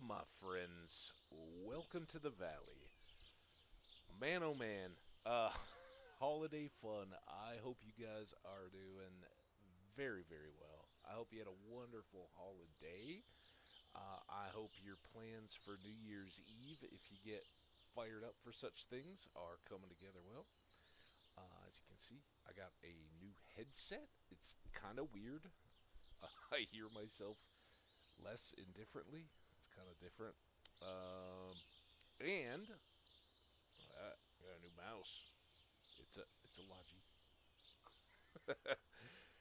my friends? Welcome to the valley. Man, oh man, holiday fun. I hope you guys are doing very, very well. I hope you had a wonderful holiday. I hope your plans for New Year's Eve, if you get fired up for such things, are coming together well. As you can see, I got a new headset. It's kind of weird. I hear myself less indifferently. It's kind of different. Um, and I got a new mouse. It's a Logi.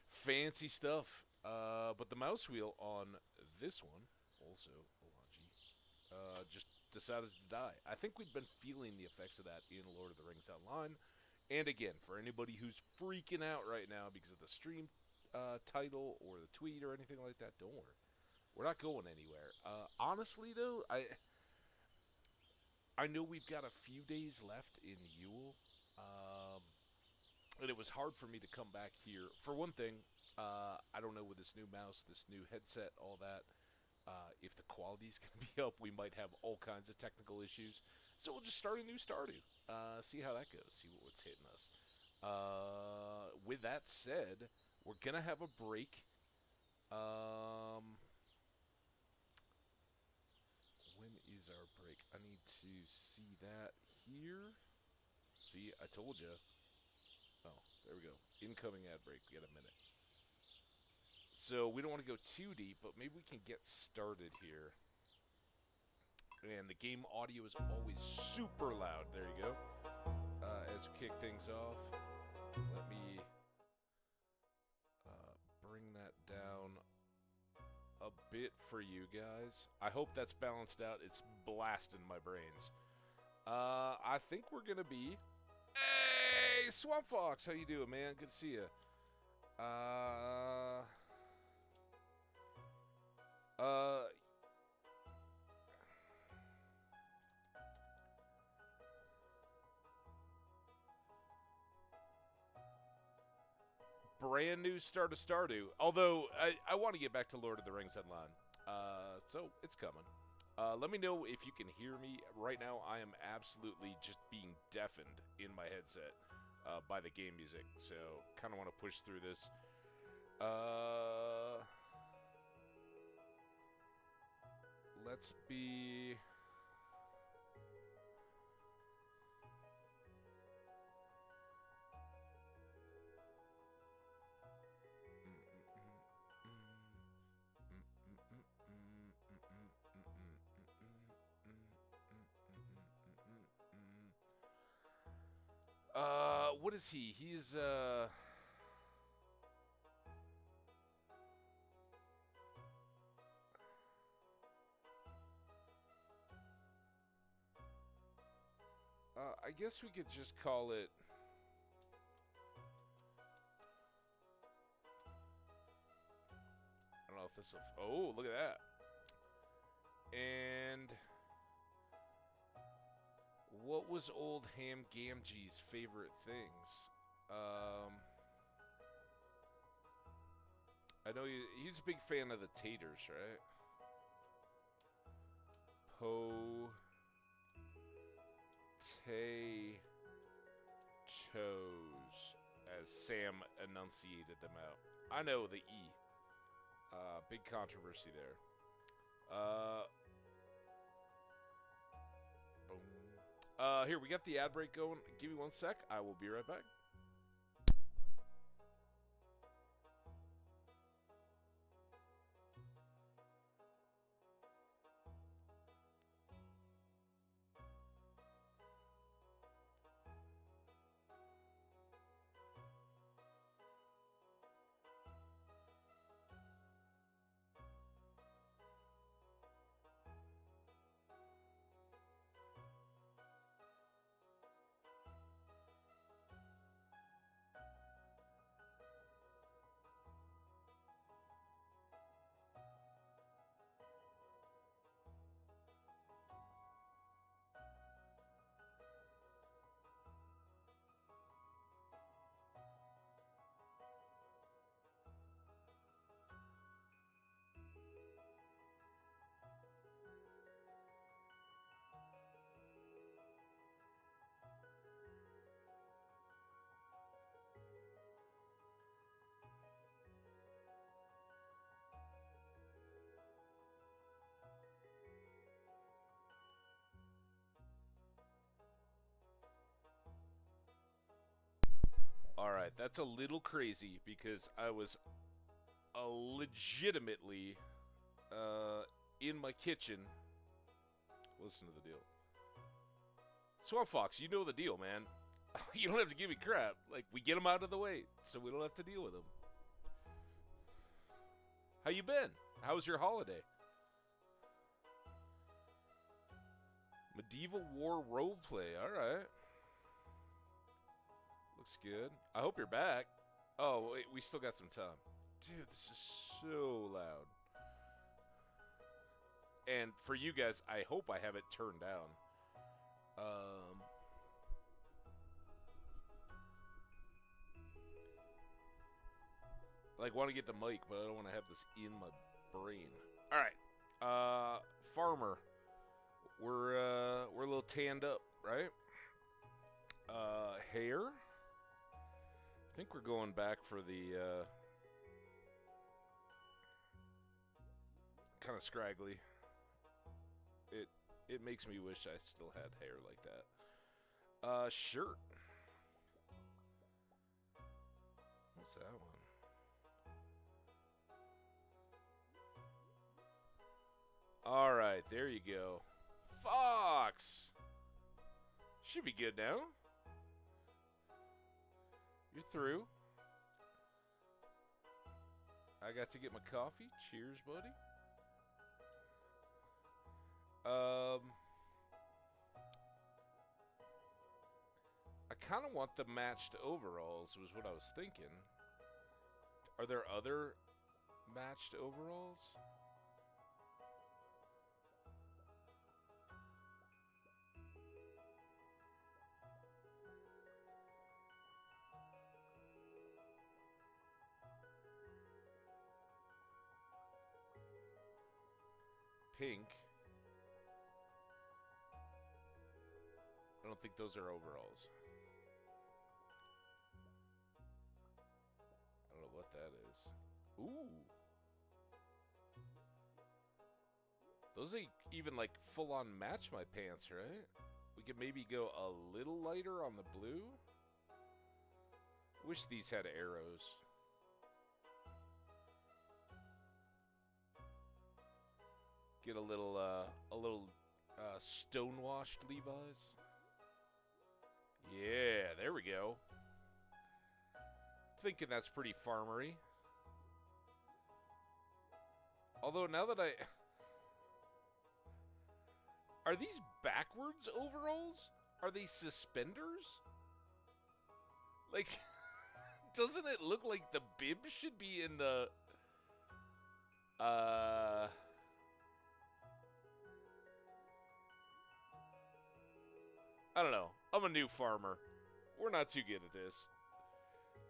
Fancy stuff. But the mouse wheel on this one, also a Logi, just decided to die. I think we'd been feeling the effects of that in Lord of the Rings Online. And again, for anybody who's freaking out right now because of the stream title or the tweet or anything like that, don't worry. We're not going anywhere. Honestly, though, I know we've got a few days left in Yule, um, and it was hard for me to come back here. For one thing, I don't know with this new mouse, this new headset, all that, if the quality's going to be up. We might have all kinds of technical issues. So we'll just start a new Stardew. See how that goes. See what's hitting us. With that said, we're going to have a break. Um, when is our break? I need to see that here. See, I told you. Oh, there we go. Incoming ad break. We got a minute. So we don't want to go too deep, but maybe we can get started here. And the game audio is always super loud. There you go. As we kick things off, let me bring that down a bit for you guys. I hope that's balanced out. It's blasting my brains. I think we're gonna be. Hey, Swamp Fox, how you doing, man? Good to see you. Uh, uh, brand new start of Stardew. Although I want to get back to Lord of the Rings headline, so it's coming. Let me know if you can hear me right now. I am absolutely just being deafened in my headset by the game music. So kind of want to push through this. Let's be. What is he? He's I guess we could just call it. I don't know if this will. Oh, look at that. And what was old Hamgamgee's favorite things? I know he's a big fan of the taters, right? Potatoes, as Sam enunciated them out. I know the E. Big controversy there. Boom. Here, we got the ad break going. Give me one sec. I will be right back. Alright, that's a little crazy because I was legitimately in my kitchen. Listen to the deal. Swamp Fox, you know the deal, man. You don't have to give me crap. Like, we get them out of the way so we don't have to deal with them. How you been? How was your holiday? Medieval War roleplay. Alright. Looks good. I hope you're back. Oh, wait, we still got some time. Dude, this is so loud. And for you guys, I hope I have it turned down. Like, want to get the mic, but I don't want to have this in my brain. All right, farmer, we're a little tanned up, right? Hair. I think we're going back for the kind of scraggly. It makes me wish I still had hair like that. Shirt. What's that one? Alright, there you go. Fox! Should be good now. You're through. I got to get my coffee. Cheers, buddy. I kind of want the matched overalls, was what I was thinking. Are there other matched overalls? Pink. I don't think those are overalls. I don't know what that is. Ooh. Those even like full on match my pants, right? We could maybe go a little lighter on the blue. Wish these had arrows. Get a little stonewashed Levi's. Yeah, there we go. Thinking that's pretty farmery. Although now that are these backwards overalls? Are they suspenders? Like, doesn't it look like the bib should be in the I don't know. I'm a new farmer. We're not too good at this.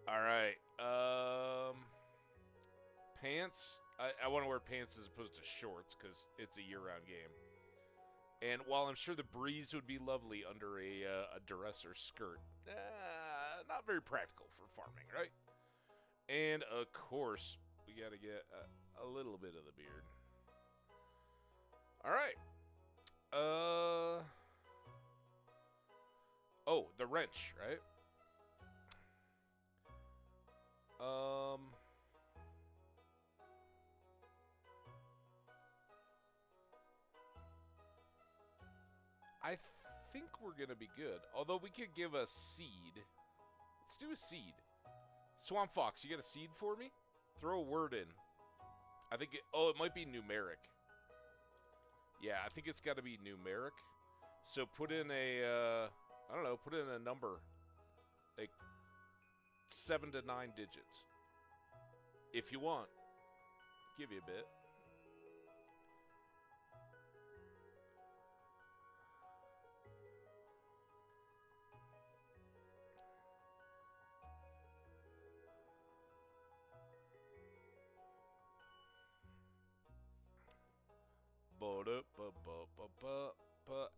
Alright. Pants. I want to wear pants as opposed to shorts because it's a year-round game. And while I'm sure the breeze would be lovely under a dress or skirt, not very practical for farming, right? And, of course, we got to get a little bit of the beard. Alright. Oh, the wrench, right? I think we're gonna be good. Although we could give a seed. Let's do a seed. Swamp Fox, you got a seed for me? Throw a word in. I think it might be numeric. Yeah, I think it's got to be numeric. So put in I don't know, put in a number. Like 7 to 9 digits. If you want. Give you a bit.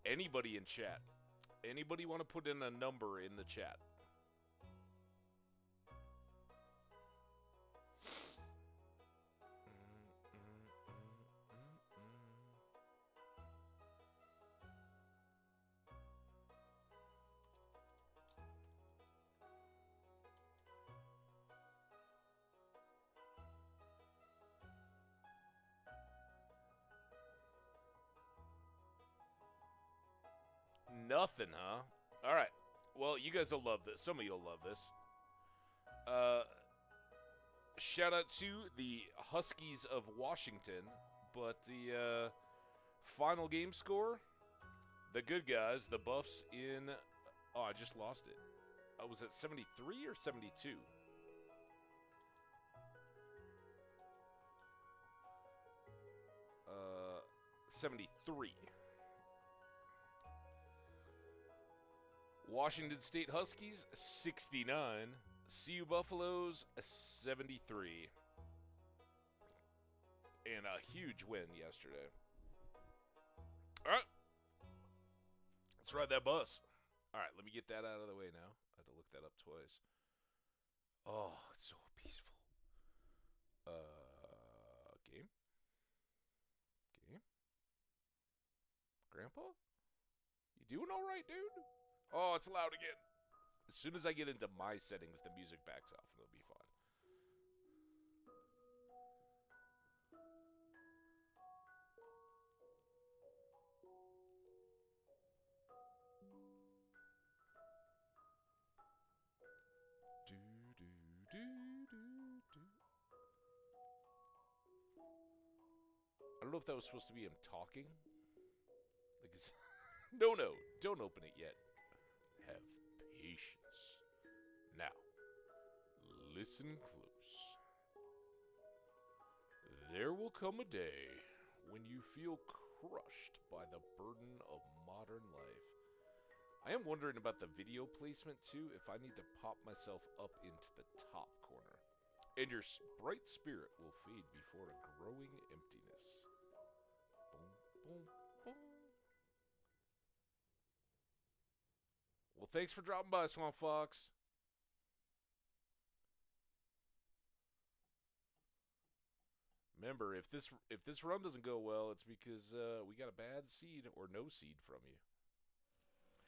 Anybody in chat? Anybody want to put in a number in the chat? Nothing, huh? All right. Well, you guys will love this. Some of you'll love this. Uh, Shout out to the Huskies of Washington, but the final game score, the good guys, the Buffs in. Oh, I just lost it. Was it 73 or 72? 73. Washington State Huskies 69. CU Buffaloes 73. And a huge win yesterday. All right. Let's ride that bus. All right, let me get that out of the way now. I had to look that up twice. Oh, it's so peaceful. Game? Game? Grandpa? You doing all right, dude? Oh, it's loud again. As soon as I get into my settings, the music backs off and it'll be fine. Do, do, do, do, do. I don't know if that was supposed to be him talking. Like, no, don't open it yet. Have patience. Now, listen close. There will come a day when you feel crushed by the burden of modern life. I am wondering about the video placement too, if I need to pop myself up into the top corner. And your bright spirit will fade before a growing emptiness. Boom, boom, boom. Well, thanks for dropping by, Swamp Fox. Remember, if this run doesn't go well, it's because we got a bad seed or no seed from you.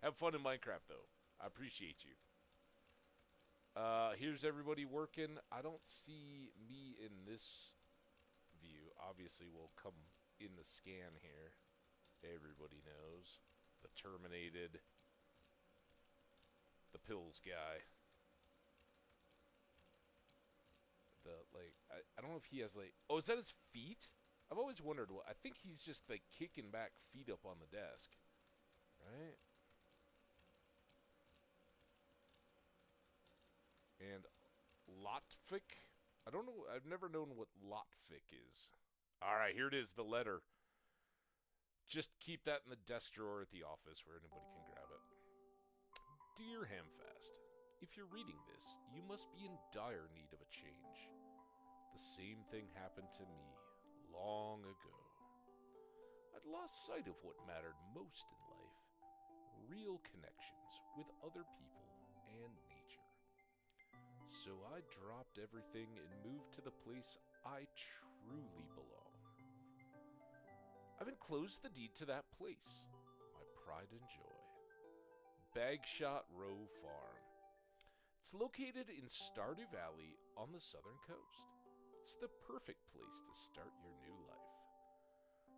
Have fun in Minecraft, though. I appreciate you. Here's everybody working. I don't see me in this view. Obviously, we'll come in the scan here. Everybody knows. The Terminated. The pills guy. I don't know if he has, like... Oh, is that his feet? I've always wondered what... I think he's just, like, kicking back feet up on the desk. Right? And Lotfic? I don't know. I've never known what Lotfic is. Alright, here it is, the letter. Just keep that in the desk drawer at the office where anybody can grab it. Dear Hamfast, if you're reading this, you must be in dire need of a change. The same thing happened to me long ago. I'd lost sight of what mattered most in life. Real connections with other people and nature. So I dropped everything and moved to the place I truly belong. I've enclosed the deed to that place, my pride and joy. Bagshot Row Farm. It's located in Stardew Valley on the southern coast. It's the perfect place to start your new life.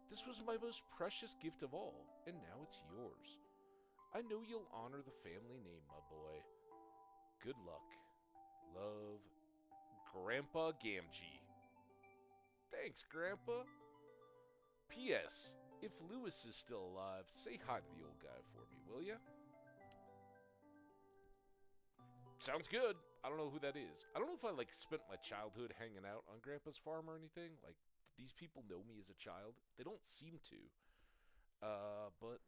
This was my most precious gift of all, and now it's yours. I know you'll honor the family name, my boy. Good luck. Love, Grandpa Gamgee. Thanks, Grandpa. P.S. If Lewis is still alive, say hi to the old guy for me, will ya? Sounds good. I don't know who that is. I don't know if I, like, spent my childhood hanging out on Grandpa's farm or anything. Like, these people know me as a child. They don't seem to. But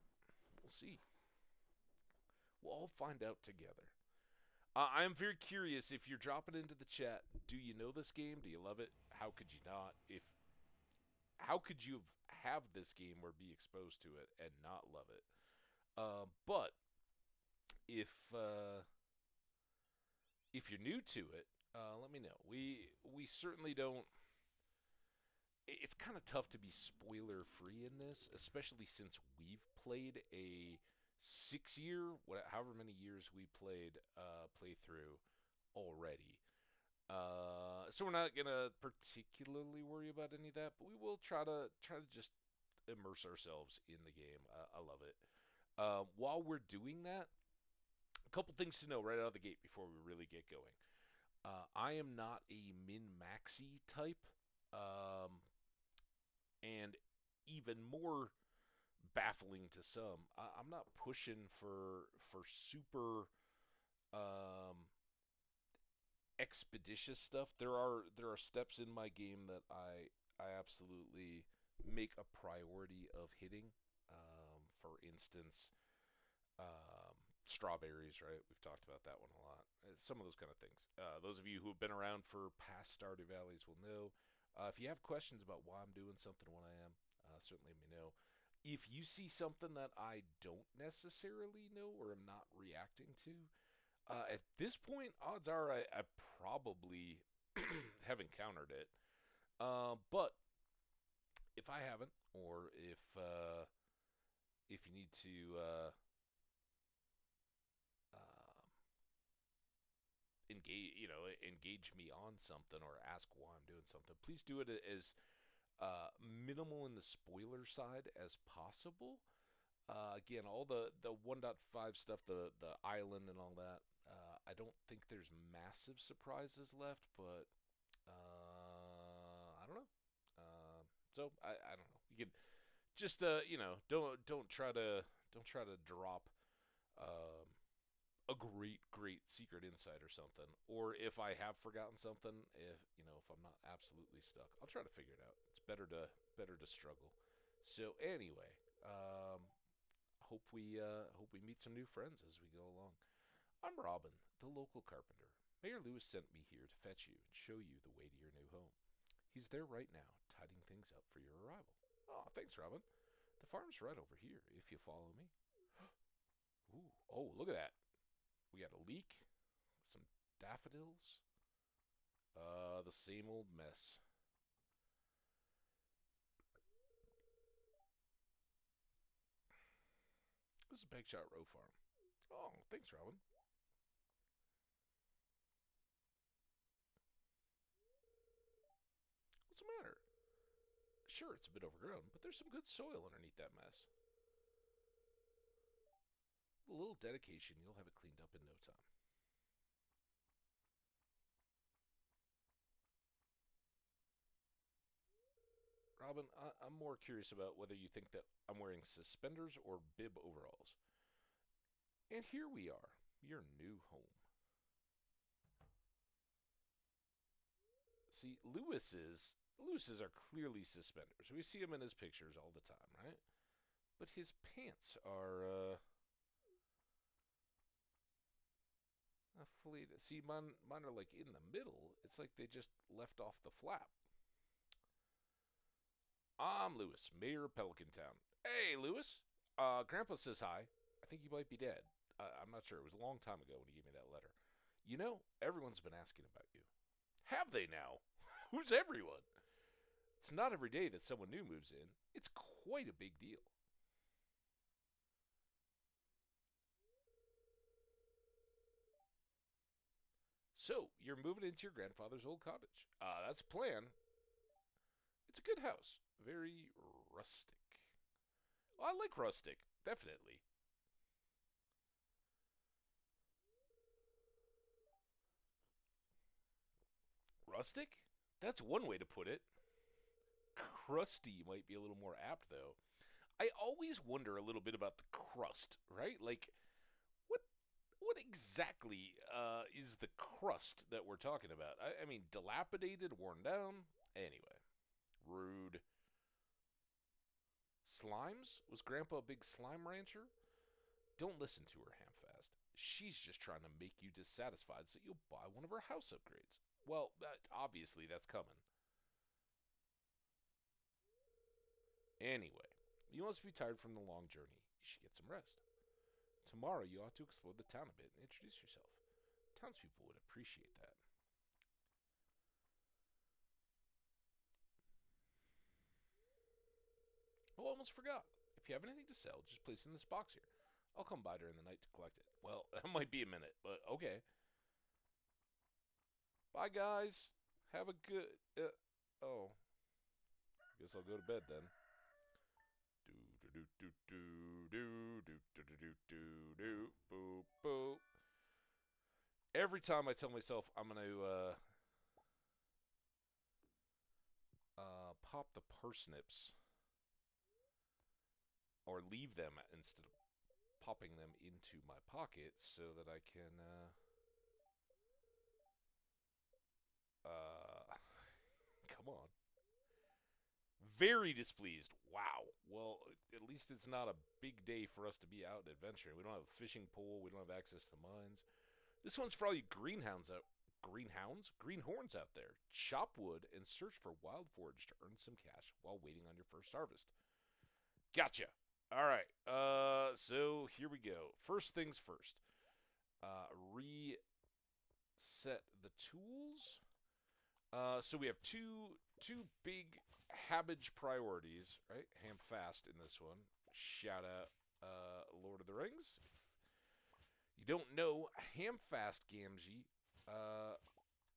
we'll see. We'll all find out together. I am very curious if you're dropping into the chat. Do you know this game? Do you love it? How could you not? How could you have this game or be exposed to it and not love it? But if you're new to it, let me know. We certainly don't. It's kind of tough to be spoiler free in this, especially since we've played a 6-year, however many years we played playthrough already. So we're not gonna particularly worry about any of that, but we will try to just immerse ourselves in the game. I love it. While we're doing that, a couple things to know right out of the gate before we really get going. I am not a min-maxi type, um, and even more baffling to some, I'm not pushing for super um, expeditious stuff. There are steps in my game that I absolutely make a priority of hitting. For instance, strawberries, right? We've talked about that one a lot. Some of those kind of things. Those of you who have been around for past Stardew Valleys will know. If you have questions about why I'm doing something when I am, certainly let me know. If you see something that I don't necessarily know or am not reacting to, at this point, odds are I probably have encountered it. But if I haven't, or if you need to uh, engage me on something or ask why I'm doing something, please do it as minimal in the spoiler side as possible. Again, all the 1.5 stuff, the island and all that. I don't think there's massive surprises left, but I don't know. I don't know. You can just don't try to drop um, a great secret insight or something. Or if I have forgotten something, if I'm not absolutely stuck, I'll try to figure it out. It's better to struggle. So anyway, hope we meet some new friends as we go along. I'm Robin, the local carpenter. Mayor Lewis sent me here to fetch you and show you the way to your new home. He's there right now, tidying things up for your arrival. Oh, thanks, Robin. The farm's right over here, if you follow me. Ooh, oh, look at that. We got a leek, some daffodils, the same old mess. This is Bagshot Row Farm. Oh, thanks, Robin. What's the matter? Sure, it's a bit overgrown, but there's some good soil underneath that mess. With a little dedication, you'll have it cleaned up in no time. Robin, I'm more curious about whether you think that I'm wearing suspenders or bib overalls. And here we are, your new home. See, Lewis's are clearly suspenders. We see him in his pictures all the time, right? But his pants are fully. See, mine are like in the middle. It's like they just left off the flap. I'm Lewis, mayor of Pelican Town. Hey, Lewis. Grandpa says hi. I think he might be dead. I'm not sure. It was a long time ago when he gave me that letter. You know, everyone's been asking about you. Have they now? Who's everyone? It's not every day that someone new moves in. It's quite a big deal. So, you're moving into your grandfather's old cottage. That's a plan. It's a good house. Very rustic. Oh, I like rustic, definitely. Rustic? That's one way to put it. Crusty might be a little more apt, though. I always wonder a little bit about the crust, right? Like, what what exactly is the crust that we're talking about? I mean, dilapidated, worn down. Anyway, rude. Slimes? Was Grandpa a big slime rancher? Don't listen to her, Hamfast. She's just trying to make you dissatisfied so you'll buy one of her house upgrades. Well, obviously that's coming. Anyway, you must be tired from the long journey. You should get some rest. Tomorrow you ought to explore the town a bit and introduce yourself. Townspeople would appreciate that. Oh, almost forgot. If you have anything to sell, just place it in this box here. I'll come by during the night to collect it. Well, that might be a minute, but okay. Bye, guys. Have a good. Oh, I guess I'll go to bed then. do do do do do do do do do do boop boop. Every time I tell myself I'm gonna pop the parsnips or leave them instead of popping them into my pocket so that I can come on. Very displeased. Wow. Well, at least it's not a big day for us to be out adventuring. We don't have a fishing pole. We don't have access to mines. This one's for all you greenhorns out there. Chop wood and search for wild forage to earn some cash while waiting on your first harvest. Gotcha. All right. So here we go. First things first. Reset the tools. So we have two big Hambbage priorities, right? Ham fast in this one. Shout out Lord of the Rings. You don't know, Hamfast Gamgee,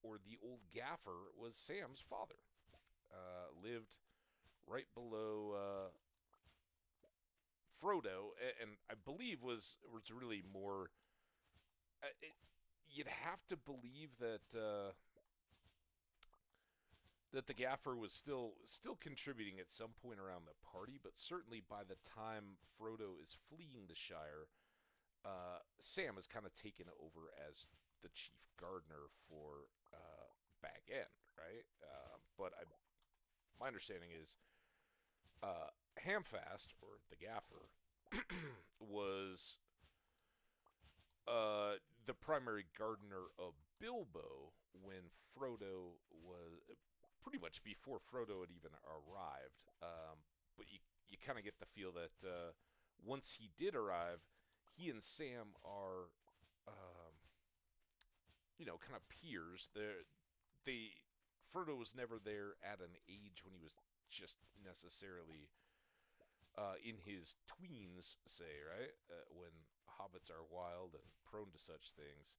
or the old gaffer, was Sam's father. Lived right below Frodo, and I believe was really more. You'd have to believe that that the gaffer was still contributing at some point around the party, but certainly by the time Frodo is fleeing the Shire, Sam has kind of taken over as the chief gardener for Bag End, right? My understanding is Hamfast, or the gaffer, was the primary gardener of Bilbo when Frodo was pretty much before Frodo had even arrived. But you kind of get the feel that once he did arrive, he and Sam are, kind of peers. Frodo was never there at an age when he was just necessarily in his tweens, say, right? When hobbits are wild and prone to such things.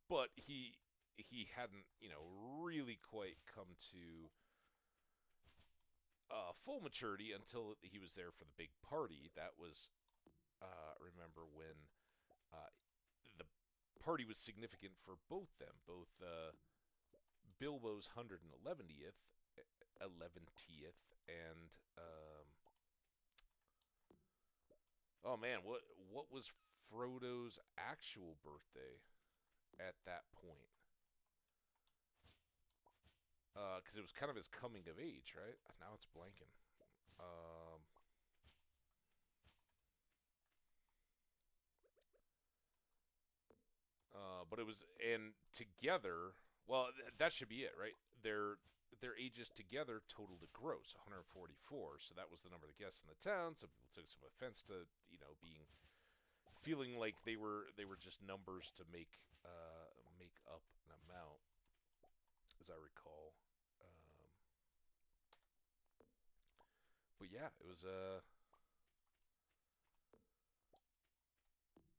But he hadn't, really quite come to full maturity until he was there for the big party. That was, remember, when the party was significant for both them, both Bilbo's 111th, and oh man, what was Frodo's actual birthday at that point? Because it was kind of his coming of age, right? Now it's blanking. But it was, and together, well, that should be it, right? Their ages together totaled a gross 144. So that was the number of guests in the town. Some people took some offense to, feeling like they were just numbers to make up an amount, as I recall. But yeah, it was a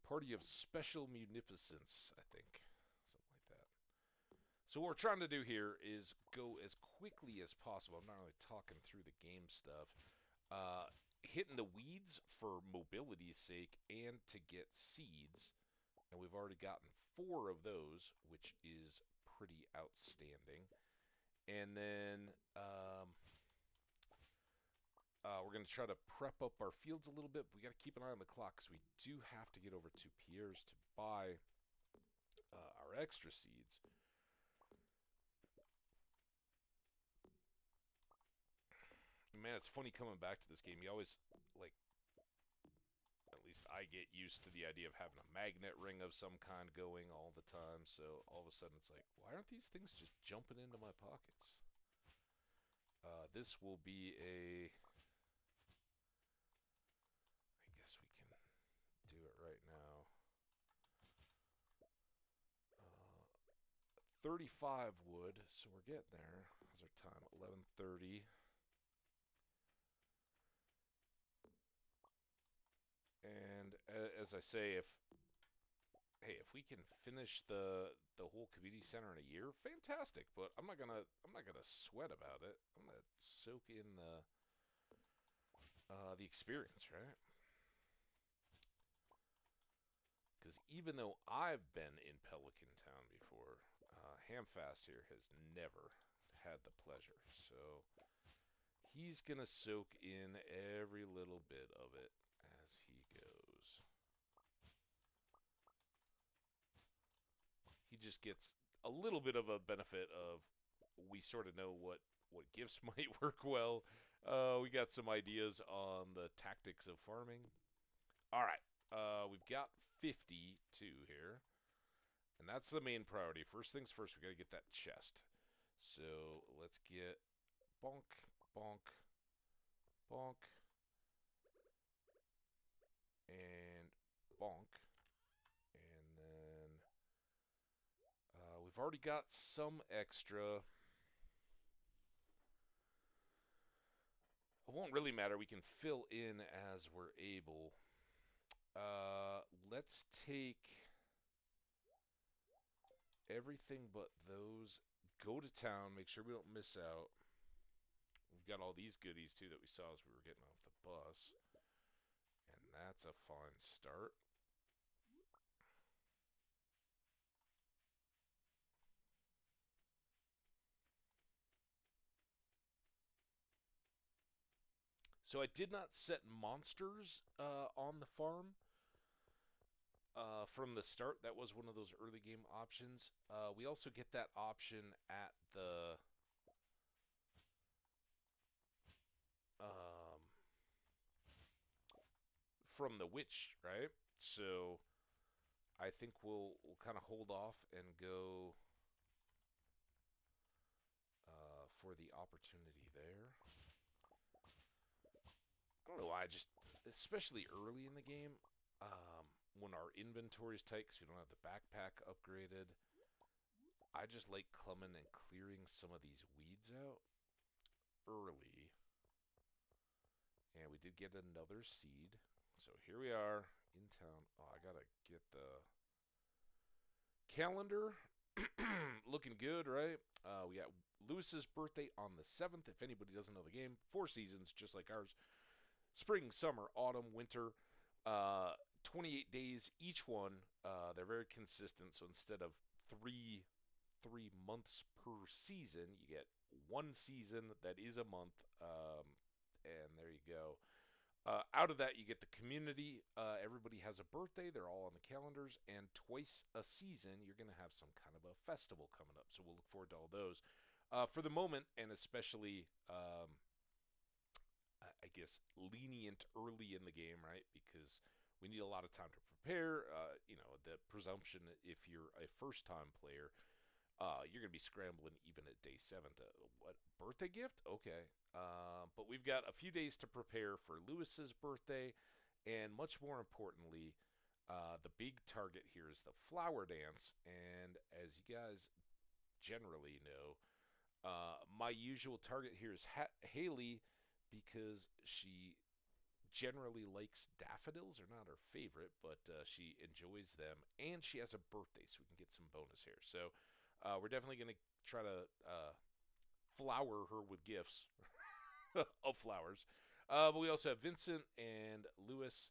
party of special munificence, I think, something like that. So what we're trying to do here is go as quickly as possible. I'm not really talking through the game stuff. Hitting the weeds for mobility's sake and to get seeds. And we've already gotten 4 of those, which is pretty outstanding. And then we're going to try to prep up our fields a little bit. We got to keep an eye on the clock because we do have to get over to Pierre's to buy our extra seeds. Man, it's funny coming back to this game. You always, at least I get used to the idea of having a magnet ring of some kind going all the time. So all of a sudden it's like, why aren't these things just jumping into my pockets? This will be I guess we can do it right now. 35 wood, so we're getting there. How's our time? 11:30. And as I say, if we can finish the whole community center in a year, fantastic. But I'm not gonna sweat about it. I'm gonna soak in The experience, right? Because even though I've been in Pelican Town before, Hamfast here has never had the pleasure. So he's going to soak in every little bit of it as he goes. He just gets a little bit of a benefit of we sort of know what gifts might work well. We got some ideas on the tactics of farming. All right. We've got 52 here. And that's the main priority. First things first, we got to get that chest. So let's get bonk, bonk, bonk, and bonk. And then we've already got some extra. It won't really matter. We can fill in as we're able. Let's take everything but those. Go to town. Make sure we don't miss out. We've got all these goodies, too, that we saw as we were getting off the bus. And that's a fine start. So I did not set monsters on the farm from the start. That was one of those early game options. We also get that option at the um, from the witch, right? So I think we'll kind of hold off and go for the opportunity there. I don't know why. I just, especially early in the game, when our inventory is tight because we don't have the backpack upgraded, I just like coming and clearing some of these weeds out early. And we did get another seed. So here we are in town. Oh, I gotta get the calendar. Looking good, right? We got Lewis's birthday on the 7th. If anybody doesn't know the game, 4 seasons, just like ours. Spring, summer, autumn, winter. 28 days each one. They're very consistent. So instead of three months per season, you get one season that is a month. And there you go. Out of that, you get the community. Everybody has a birthday. They're all on the calendars. And twice a season, you're going to have some kind of a festival coming up. So we'll look forward to all those. For the moment, and especially, I guess, lenient early in the game, right? Because we need a lot of time to prepare. The presumption if you're a first-time player, you're going to be scrambling even at day 7 to, what, birthday gift? Okay. But we've got a few days to prepare for Lewis's birthday, and much more importantly, the big target here is the flower dance. And as you guys generally know, my usual target here is Haley because she generally likes daffodils. They're not her favorite, but she enjoys them, and she has a birthday, so we can get some bonus here. So we're definitely going to try to flower her with gifts of flowers. But we also have Vincent and Lewis,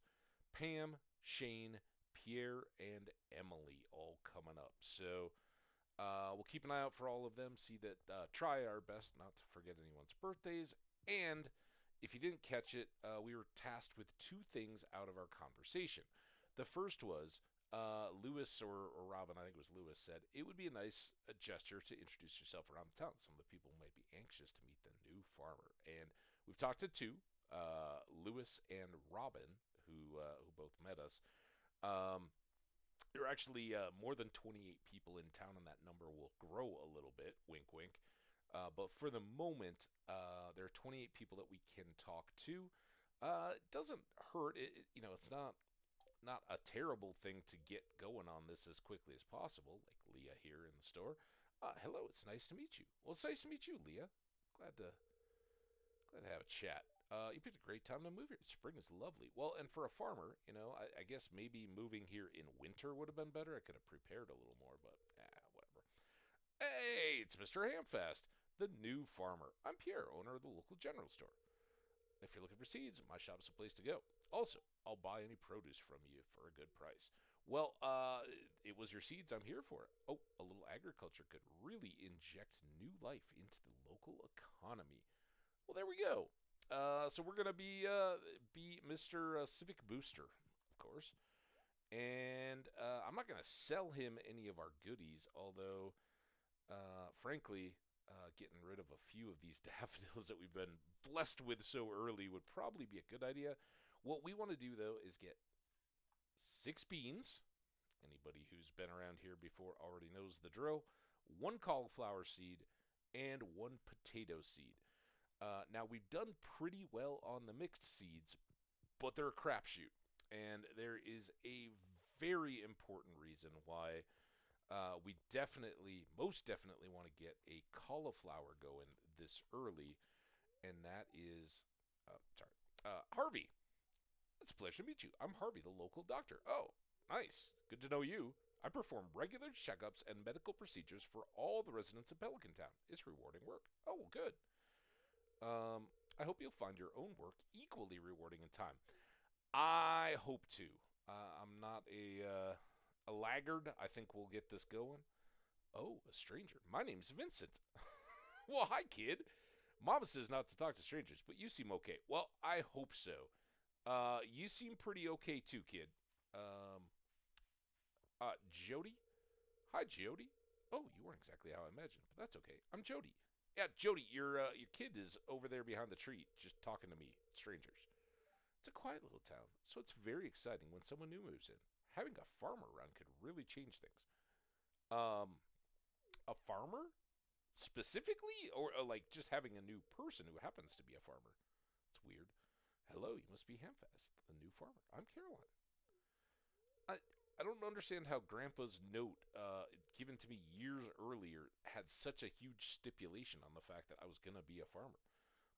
Pam, Shane, Pierre, and Emily all coming up. So we'll keep an eye out for all of them. See that, try our best not to forget anyone's birthdays. And if you didn't catch it, we were tasked with 2 things out of our conversation. The first was Lewis or Robin, I think it was Lewis, said it would be a nice gesture to introduce yourself around the town. Some of the people might be anxious to meet the new farmer. And we've talked to 2, Lewis and Robin, who both met us. There are actually more than 28 people in town, and that number will grow a little bit. Wink, wink. But for the moment, there are 28 people that we can talk to. It doesn't hurt. It's not a terrible thing to get going on this as quickly as possible. Like Leah here in the store. Hello, it's nice to meet you. Well, it's nice to meet you, Leah. Glad to have a chat. You picked a great time to move here. Spring is lovely. Well, and for a farmer, I guess maybe moving here in winter would have been better. I could have prepared a little more, but whatever. Hey, it's Mr. Hamfast, the new farmer. I'm Pierre, owner of the local general store. If you're looking for seeds, my shop is the place to go. Also, I'll buy any produce from you for a good price. Well, it was your seeds I'm here for. Oh, a little agriculture could really inject new life into the local economy. Well, there we go. So we're gonna be Mr. Civic Booster, of course, and I'm not gonna sell him any of our goodies, although frankly, getting rid of a few of these daffodils that we've been blessed with so early would probably be a good idea. What we want to do, though, is get 6 beans. Anybody who's been around here before already knows the drill. 1 cauliflower seed and 1 potato seed. Now, we've done pretty well on the mixed seeds, but they're a crapshoot. And there is a very important reason why we most definitely want to get a cauliflower going this early, and that is, Harvey. It's a pleasure to meet you. I'm Harvey, the local doctor. Oh, nice. Good to know you. I perform regular checkups and medical procedures for all the residents of Pelican Town. It's rewarding work. Oh, well, good. I hope you'll find your own work equally rewarding in time. I hope to. I'm not a laggard. I think we'll get this going. Oh, a stranger. My name's Vincent. Well, hi, kid. Mama says not to talk to strangers, but you seem okay. Well, I hope so. You seem pretty okay too, kid. Jody? Hi, Jody. Oh, you weren't exactly how I imagined, but that's okay. I'm Jody. Yeah, Jody, your kid is over there behind the tree, just talking to me, strangers. It's a quiet little town, so it's very exciting when someone new moves in. Having a farmer around could really change things. A farmer? Specifically? Or like just having a new person who happens to be a farmer? It's weird. Hello, you must be Hamfast, the new farmer. I'm Caroline. I don't understand how Grandpa's note, given to me years earlier, had such a huge stipulation on the fact that I was going to be a farmer.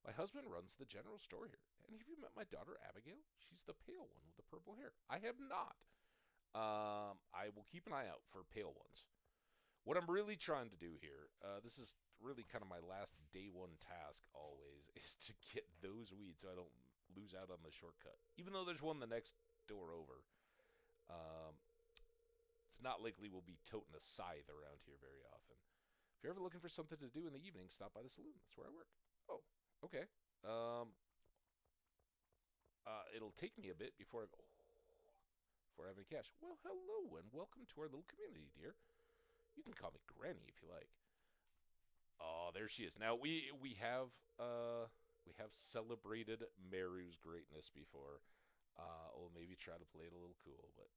My husband runs the general store here. And have you met my daughter, Abigail? She's the pale one with the purple hair. I have not. I will keep an eye out for pale ones. What I'm really trying to do here, this is really kind of my last day one task always, is to get those weeds so I don't lose out on the shortcut. Even though there's one the next door over, it's not likely we'll be toting a scythe around here very often. If you're ever looking for something to do in the evening, stop by the saloon. That's where I work. Oh, okay. It'll take me a bit before I have any cash. Well, hello and welcome to our little community, dear. You can call me Granny if you like. Oh, there she is. Now we have celebrated Meru's greatness before. We'll maybe try to play it a little cool, but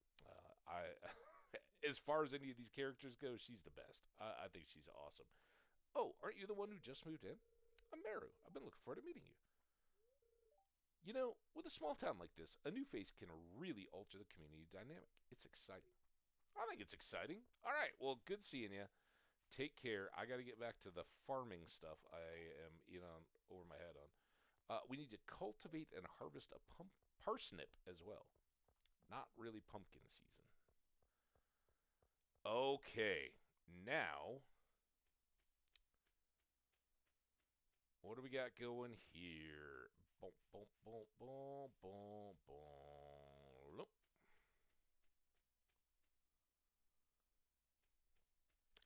I as far as any of these characters go, she's the best. I think she's awesome. Oh, aren't you the one who just moved in? I'm Meru. I've been looking forward to meeting you. You know, with a small town like this, a new face can really alter the community dynamic. It's exciting. I think it's exciting. All right, well, good seeing you. Take care. I got to get back to the farming stuff I am over my head on. We need to cultivate and harvest a parsnip as well. Not really pumpkin season. Okay, now, what do we got going here? Boom, boom, boom, boom, boom, boom. Nope.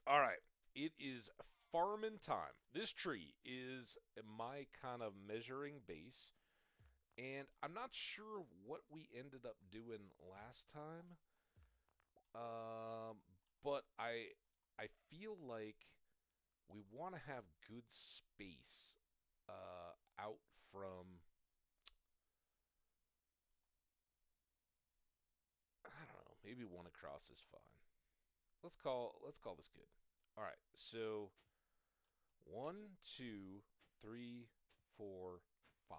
All right, it is farming time. This tree is my kind of measuring base, and I'm not sure what we ended up doing last time. But I feel like we want to have good space out from, I don't know, maybe one across is fine. Let's call this good. All right, so 1, 2, 3, 4, 5.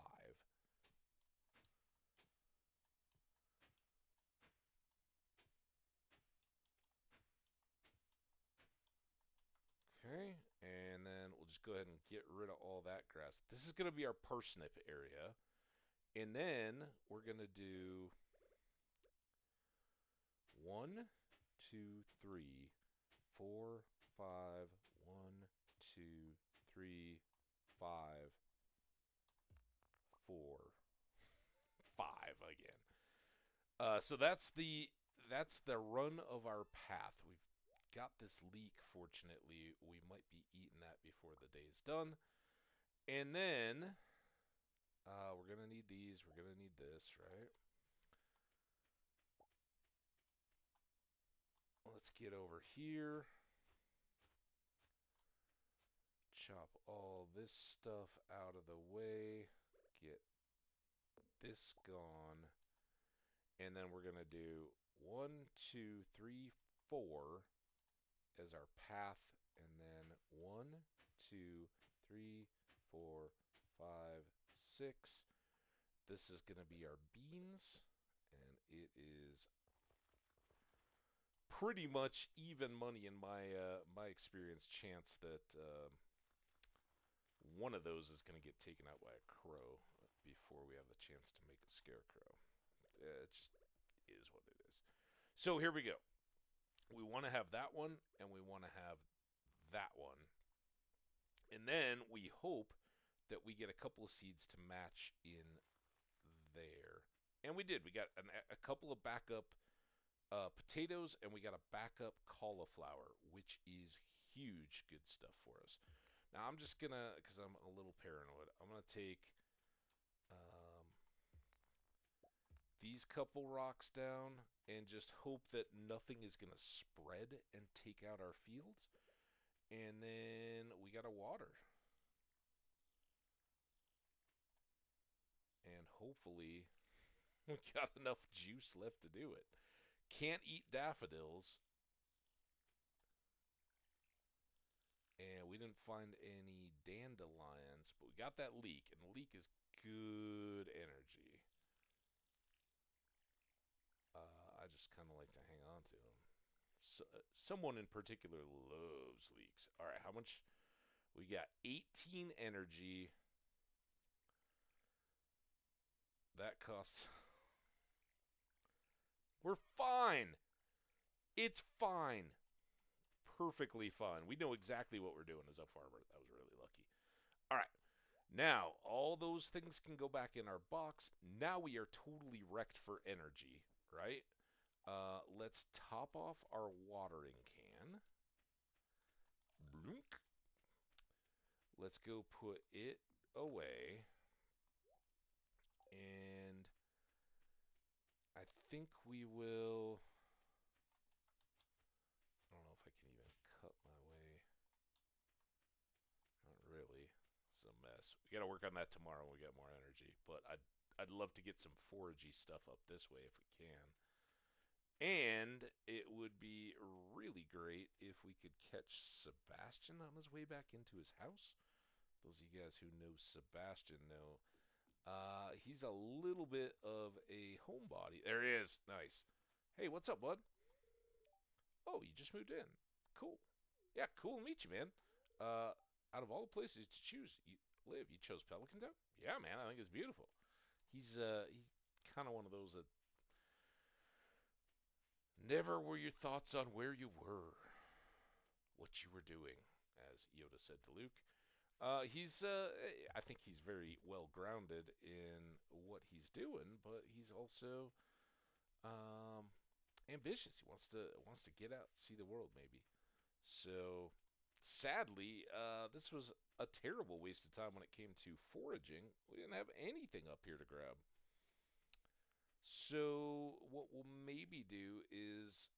Okay, and then we'll just go ahead and get rid of all that grass. This is going to be our parsnip area. And then we're going to do 1, 2, 3, 4, 5, 1, 2, 3, 5, 4. So that's the run of our path. We've got this leek. Fortunately, we might be eating that before the day's done, and then we're gonna need these. We're gonna need this, right? Let's get over here. Chop all this stuff out of the way. Get this gone. And then we're going to do 1, 2, 3, 4 as our path. And then 1, 2, 3, 4, 5, 6. This is going to be our beans. And it is pretty much even money in my experience chance that one of those is going to get taken out by a crow before we have the chance to make a scarecrow. It just is what it is. So here we go. We want to have that one, and we want to have that one. And then we hope that we get a couple of seeds to match in there. And we did. We got a couple of backup potatoes, and we got a backup cauliflower, which is huge good stuff for us. Now I'm just gonna, because I'm a little paranoid, I'm gonna take these couple rocks down and just hope that nothing is gonna spread and take out our fields. And then we gotta water. And hopefully we got enough juice left to do it. Can't eat daffodils. And we didn't find any dandelions, but we got that leek, and the leek is good energy. I just kind of like to hang on to them. So, someone in particular loves leeks. All right, how much? We got 18 energy. That costs. We're fine. It's fine. Perfectly fine. We know exactly what we're doing as a farmer. That was really lucky. All right. Now, all those things can go back in our box. Now we are totally wrecked for energy, right? Let's top off our watering can. Blunk. Let's go put it away. And I think we will... I don't know if I can even cut my way. Not really. It's a mess. We got to work on that tomorrow when we get more energy. But I'd love to get some foragey stuff up this way if we can. And it would be really great if we could catch Sebastian on his way back into his house. Those of you guys who know Sebastian know he's a little bit of a homebody. There he is. Nice. Hey, what's up, bud? Oh, you just moved in. Cool. Yeah, cool to meet you, man. Out of all the places to choose, you live, you chose Pelican Town? Yeah, man, I think it's beautiful. He's kind of one of those that never were your thoughts on where you were, what you were doing, as Yoda said to Luke. I think he's very well grounded in what he's doing, but he's also ambitious. He wants to get out, see the world, maybe. So, sadly, this was a terrible waste of time when it came to foraging. We didn't have anything up here to grab. So, what we'll maybe do is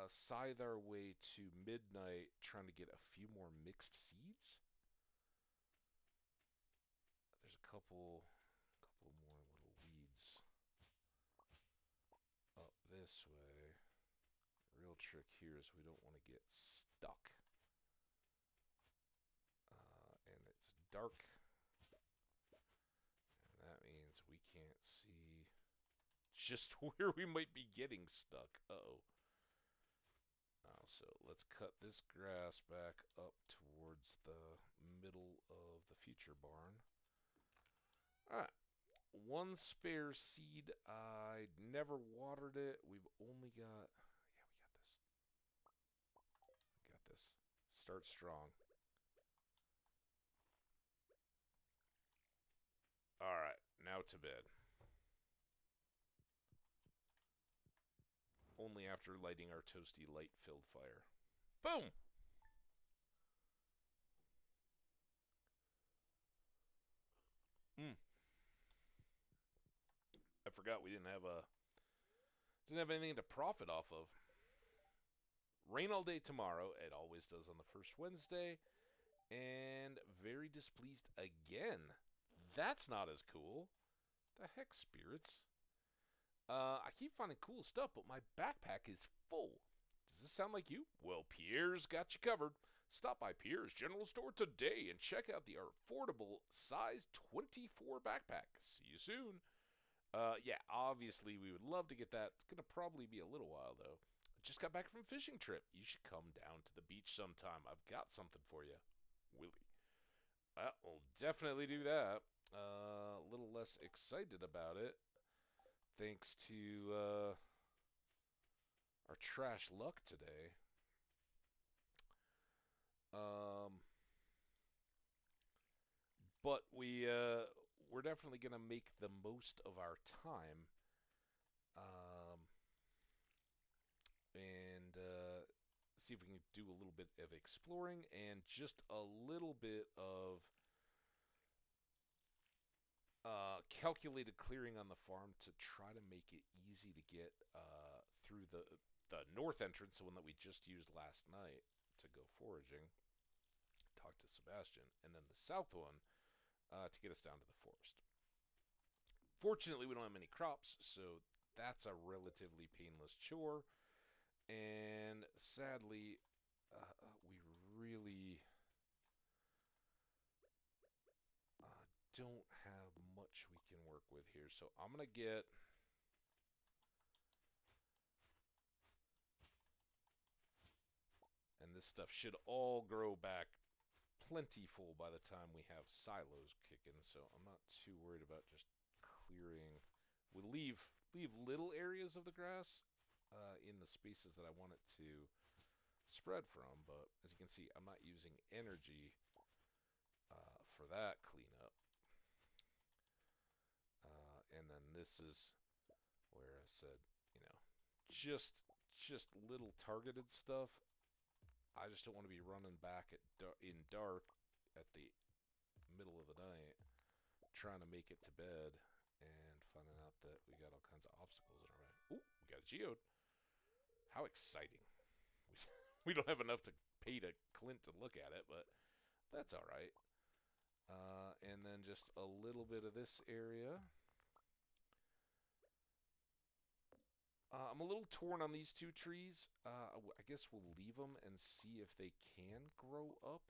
scythe our way to midnight, trying to get a few more mixed seeds. There's a couple more little weeds up this way. The real trick here is we don't want to get stuck. And it's dark. And that means we can't see just where we might be getting stuck. Uh-oh. So let's cut this grass back up towards the middle of the future barn. Alright. One spare seed. I never watered it. We've only got... Yeah, we got this. We got this. Start strong. Alright, now to bed. only after lighting our toasty light-filled fire. Boom! Mm. I forgot we didn't have anything to profit off of. Rain all day tomorrow. It always does on the first Wednesday. And very displeased again. That's not as cool. The heck, spirits? I keep finding cool stuff, but my backpack is full. Does this sound like you? Well, Pierre's got you covered. Stop by Pierre's General Store today and check out the affordable size 24 backpack. See you soon. Yeah, obviously we would love to get that. It's going to probably be a little while, though. I just got back from a fishing trip. You should come down to the beach sometime. I've got something for you. Willie. We'll definitely do that. A little less excited about it. Thanks to our trash luck today. But we're definitely gonna make the most of our time, and see if we can do a little bit of exploring and just a little bit of calculated clearing on the farm to try to make it easy to get through the north entrance, the one that we just used last night to go foraging, talk to Sebastian, and then the south one to get us down to the forest. Fortunately, we don't have many crops, so that's a relatively painless chore. And sadly, we really don't have much we can work with here. So I'm going to get... And this stuff should all grow back plentiful by the time we have silos kicking, so I'm not too worried about just clearing. We'll leave little areas of the grass in the spaces that I want it to spread from, but as you can see, I'm not using energy for that cleanup. And then this is where I said, just little targeted stuff. I just don't want to be running back in dark at the middle of the night, trying to make it to bed and finding out that we got all kinds of obstacles in our way. Ooh, we got a geode. How exciting. We don't have enough to pay to Clint to look at it, but that's all right. And then just a little bit of this area. I'm a little torn on these two trees. I guess we'll leave them and see if they can grow up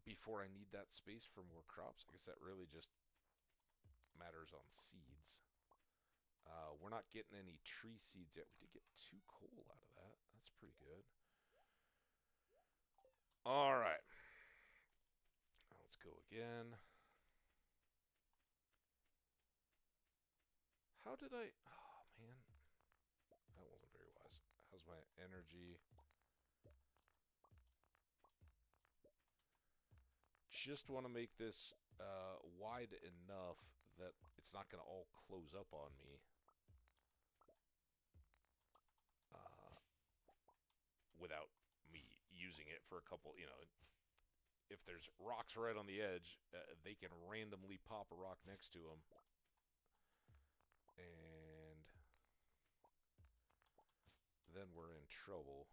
before I need that space for more crops. I guess that really just matters on seeds. We're not getting any tree seeds yet. We did get 2 coal out of that. That's pretty good. All right. Let's go again. How did I... Oh, man. That wasn't very wise. How's my energy? Just want to make this wide enough that it's not going to all close up on me. Without me using it for a couple, if there's rocks right on the edge, they can randomly pop a rock next to them. And then we're in trouble.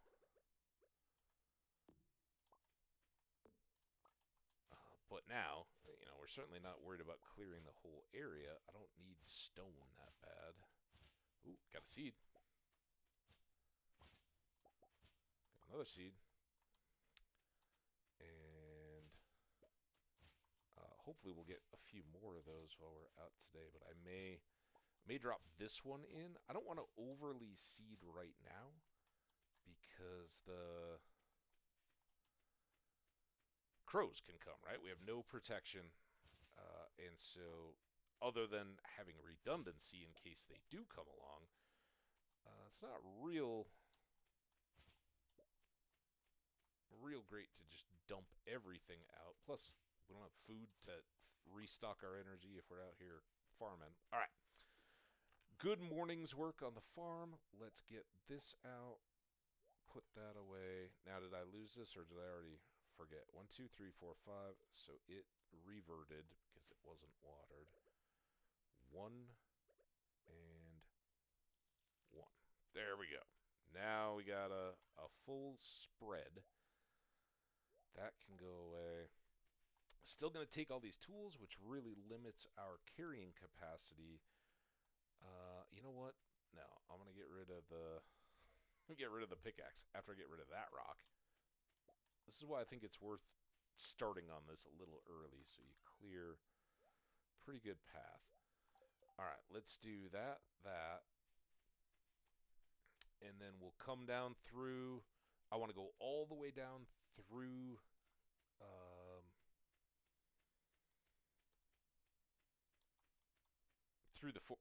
But now, we're certainly not worried about clearing the whole area. I don't need stone that bad. Ooh, got a seed. Got another seed. And hopefully we'll get a few more of those while we're out today. But I may drop this one in. I don't want to overly seed right now because the crows can come, right? We have no protection. And so other than having redundancy in case they do come along, it's not real great to just dump everything out. Plus, we don't have food to restock our energy if we're out here farming. All right. good morning's work on the farm. Let's get this out. Put that away. Now, did I lose this or did I already forget? 1, 2, 3, 4, 5. So it reverted because it wasn't watered. 1 and 1. There we go. Now we got a full spread. That can go away. Still going to take all these tools, which really limits our carrying capacity. You know what? No, I'm going to get rid of the pickaxe after I get rid of that rock. This is why I think it's worth starting on this a little early, so you clear pretty good path. All right, let's do that, and then we'll come down through. I want to go all the way down through through the forest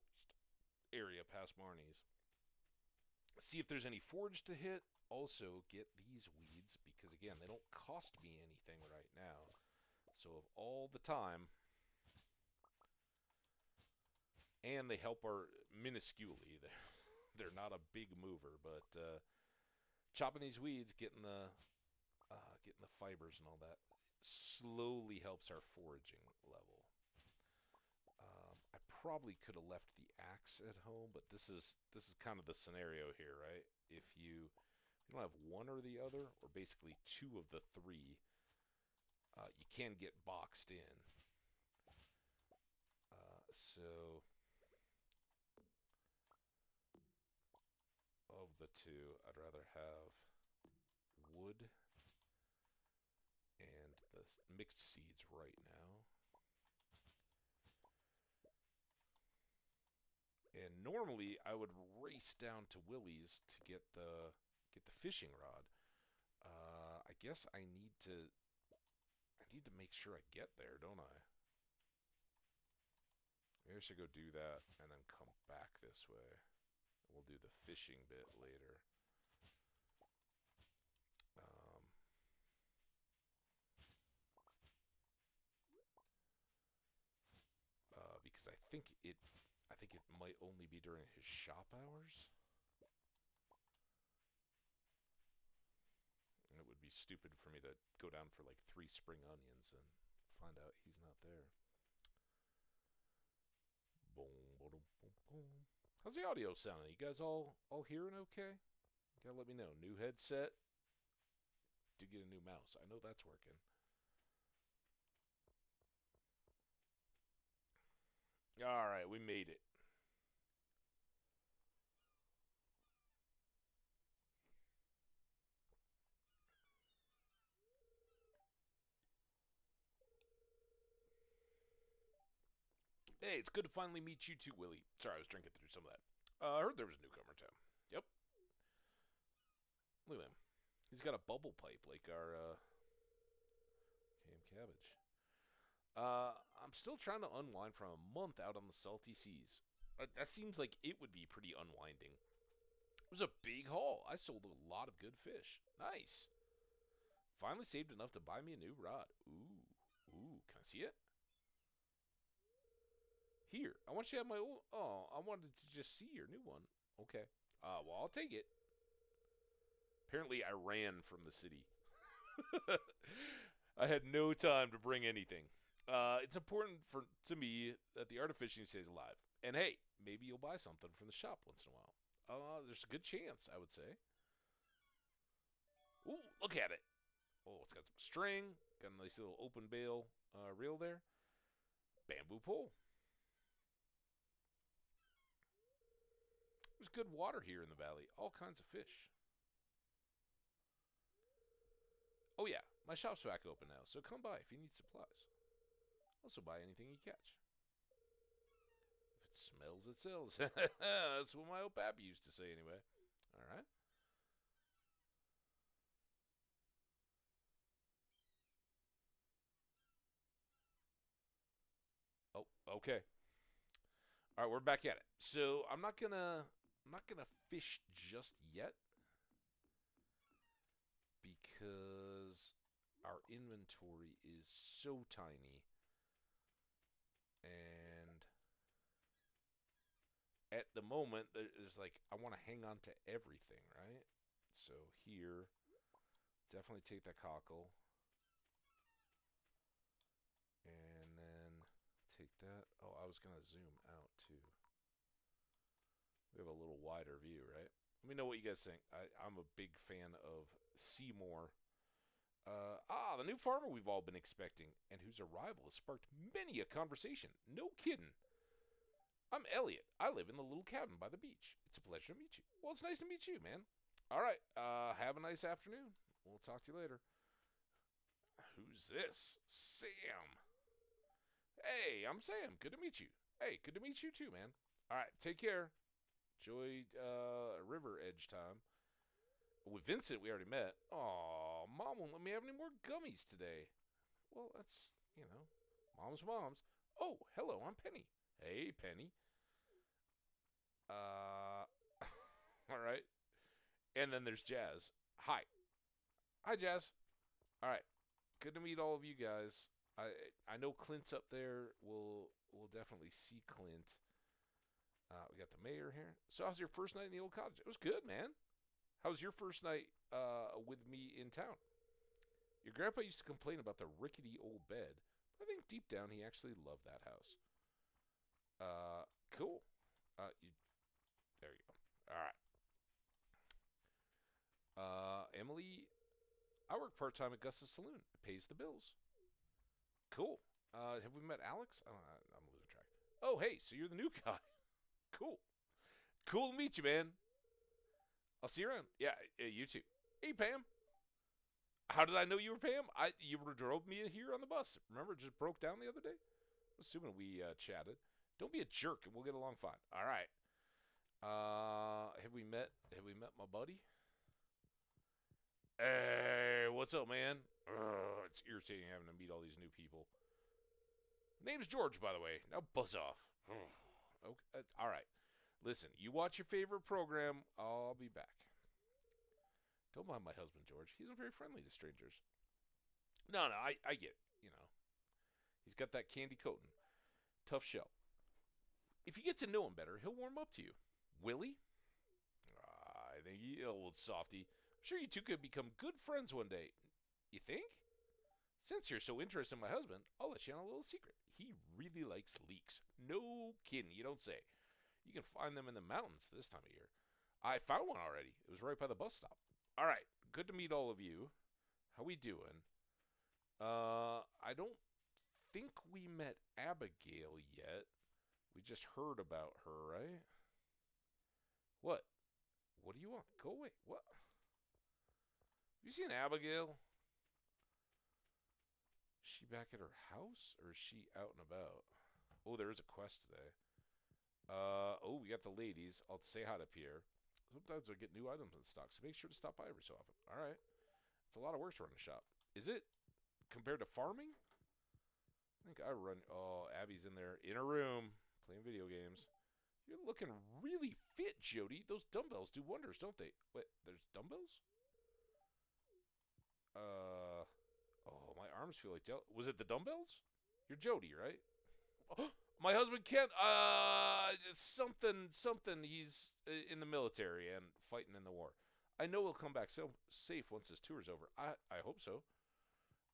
area past Marnie's. See if there's any forage to hit. Also, get these weeds because, again, they don't cost me anything right now. So, of all the time, and they help our minusculely. They're not a big mover, but chopping these weeds, getting the fibers and all that, slowly helps our foraging level. I probably could have left the axe at home, but this is kind of the scenario here, right? If you don't have one or the other, or basically two of the three, you can get boxed in. So of the two, I'd rather have wood and the mixed seeds right now. And normally I would race down to Willie's to get the fishing rod. I guess I need to make sure I get there, don't I? Maybe I should go do that and then come back this way. We'll do the fishing bit later. Because I think it might only be during his shop hours. And it would be stupid for me to go down for like 3 spring onions and find out he's not there. Boom, boom, boom, boom. How's the audio sounding? You guys all hearing okay? You gotta let me know. New headset. Did get a new mouse. I know that's working. Alright, we made it. Hey, it's good to finally meet you too, Willie. Sorry, I was drinking through some of that. I heard there was a newcomer too. Yep. Look at him. He's got a bubble pipe like our Hambbage. I'm still trying to unwind from a month out on the salty seas. That seems like it would be pretty unwinding. It was a big haul. I sold a lot of good fish. Nice. Finally saved enough to buy me a new rod. Ooh. Can I see it? Here, I want you to have my old... Oh, I wanted to just see your new one. Okay. Well, I'll take it. Apparently, I ran from the city. I had no time to bring anything. It's important to me that the art of fishing stays alive. And hey, maybe you'll buy something from the shop once in a while. There's a good chance, I would say. Ooh, look at it. Oh, it's got some string. Got a nice little open bail reel there. Bamboo pole. There's good water here in the valley. All kinds of fish. Oh yeah, my shop's back open now, so come by if you need supplies. Also buy anything you catch. If it smells, it sells. That's what my old pappy used to say anyway. Alright. Oh, okay. Alright, we're back at it. So I'm not gonna fish just yet because our inventory is so tiny and at the moment, there's like, I want to hang on to everything, right? So here, definitely take that cockle. And then take that. Oh, I was going to zoom out too. We have a little wider view, right? Let me know what you guys think. I'm a big fan of Seymour. The new farmer we've all been expecting, and whose arrival has sparked many a conversation. No kidding. I'm Elliot. I live in the little cabin by the beach. It's a pleasure to meet you. Well, it's nice to meet you, man. All right. Have a nice afternoon. We'll talk to you later. Who's this? Sam. Hey, I'm Sam. Good to meet you. Hey, good to meet you too, man. All right. Take care. Enjoy River Edge time. With Vincent, we already met. Aw, Mom won't let me have any more gummies today. Well, that's, mom's. Oh, hello, I'm Penny. Hey, Penny. All right. And then there's Jazz. Hi. Hi, Jazz. All right. Good to meet all of you guys. I know Clint's up there. We'll definitely see Clint. We got the mayor here. So how's your first night in the old cottage? It was good, man. How's your first night with me in town? Your grandpa used to complain about the rickety old bed, but I think deep down he actually loved that house. Cool. There you go. All right. Emily, I work part time at Gus's Saloon. It pays the bills. Cool. Have we met Alex? I'm losing track. Oh, hey, so you're the new guy. Cool. Cool to meet you, man. I'll see you around. Yeah, you too. Hey, Pam. How did I know you were Pam? You drove me here on the bus. Remember, it just broke down the other day? Assuming we chatted. Don't be a jerk, and we'll get along fine. All right. Have we met? Have we met my buddy? Hey, what's up, man? It's irritating having to meet all these new people. Name's George, by the way. Now buzz off. Okay. All right. Listen, you watch your favorite program. I'll be back. Don't mind my husband, George. He's not very friendly to strangers. No, I get it. He's got that candy coating. Tough shell. If you get to know him better, he'll warm up to you. Will he? I think he old softy. I'm sure you two could become good friends one day. You think? Since you're so interested in my husband, I'll let you in on a little secret. He really likes leeks. No kidding, you don't say. You can find them in the mountains this time of year. I found one already. It was right by the bus stop. All right, good to meet all of you. How we doing? I don't think we met Abigail yet. We just heard about her, right? What? What do you want? Go away. What? Have you seen Abigail? Is she back at her house, or is she out and about? Oh, there is a quest today. We got the ladies. I'll say hi to Pierre. Sometimes I get new items in stock, so make sure to stop by every so often. All right. It's a lot of work to run a shop. Is it compared to farming? I think I run. Oh, Abby's in there in a room playing video games. You're looking really fit, Jody. Those dumbbells do wonders, don't they? Wait, there's dumbbells? Oh, my arms feel like was it the dumbbells? You're Jody, right? Oh, my husband Kent. Something. He's in the military and fighting in the war. I know he'll come back safe once his tour's over. I hope so.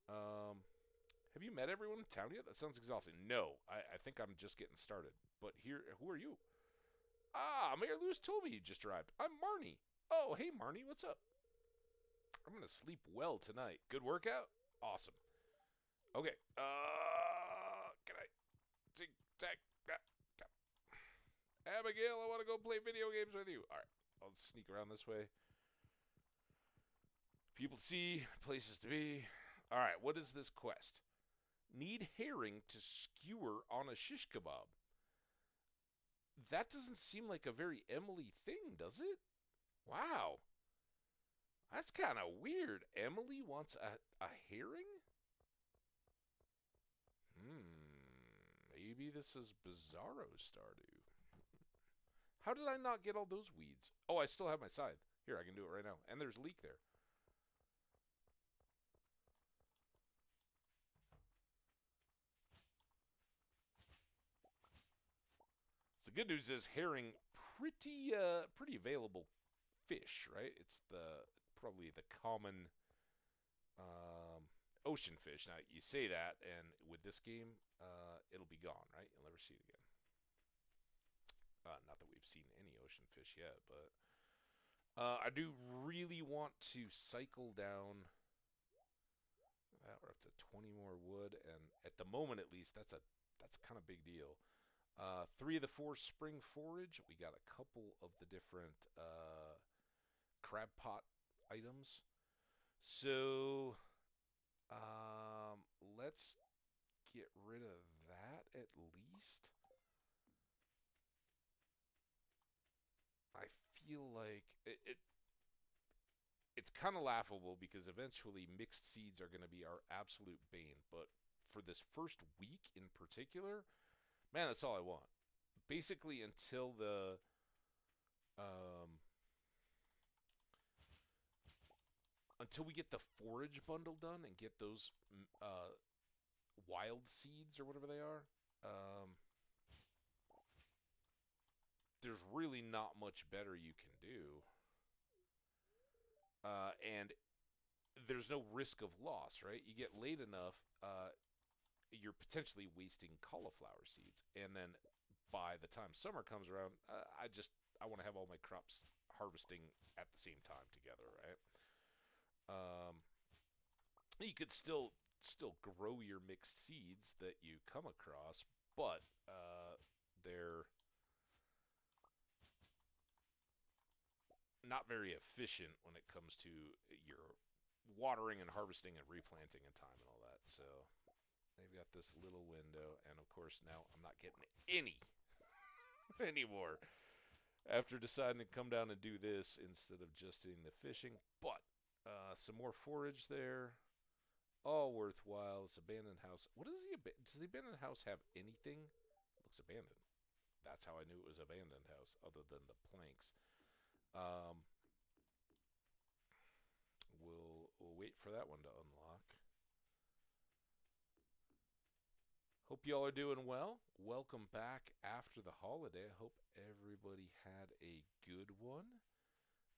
Have you met everyone in town yet? That sounds exhausting. No, I think I'm just getting started. But who are you? Mayor Lewis told me you just arrived. I'm Marnie. Oh, hey, Marnie, what's up? I'm going to sleep well tonight. Good workout? Awesome. Okay. Can I? Tic tac. Abigail, I want to go play video games with you. All right. I'll sneak around this way. People to see, places to be. All right. What is this quest? Need herring to skewer on a shish kebab. That doesn't seem like a very Emily thing, does it? Wow. That's kind of weird. Emily wants a herring? Maybe this is Bizarro Stardew. How did I not get all those weeds? Oh, I still have my scythe. Here, I can do it right now. And there's a leek there. So the good news is herring pretty available fish, right? It's the probably the common um, ocean fish. Now you say that, and with this game, it'll be gone, right? You'll never see it again. Not that we've seen any ocean fish yet, but I do really want to cycle down. We're up to 20 more wood, and at the moment, at least, that's kind of big deal. 3 of the 4 spring forage. We got a couple of the different crab pot items. So let's get rid of that at least. I feel like it's kind of laughable because eventually mixed seeds are going to be our absolute bane. But for this first week in particular, man, that's all I want. Basically, um, until we get the forage bundle done and get those wild seeds or whatever they are, um, there's really not much better you can do. And there's no risk of loss, right? You get late enough, you're potentially wasting cauliflower seeds, and then by the time summer comes around, I want to have all my crops harvesting at the same time together, right? You could still grow your mixed seeds that you come across, but they're not very efficient when it comes to your watering and harvesting and replanting and time and all that. So they've got this little window, and of course now I'm not getting any anymore after deciding to come down and do this instead of just doing the fishing. But some more forage there, all worthwhile. This abandoned house. What is does the abandoned house have anything? It looks abandoned. That's how I knew it was an abandoned house, other than the planks. Um, we'll wait for that one to unlock. Hope y'all are doing well. Welcome back after the holiday. I hope everybody had a good one.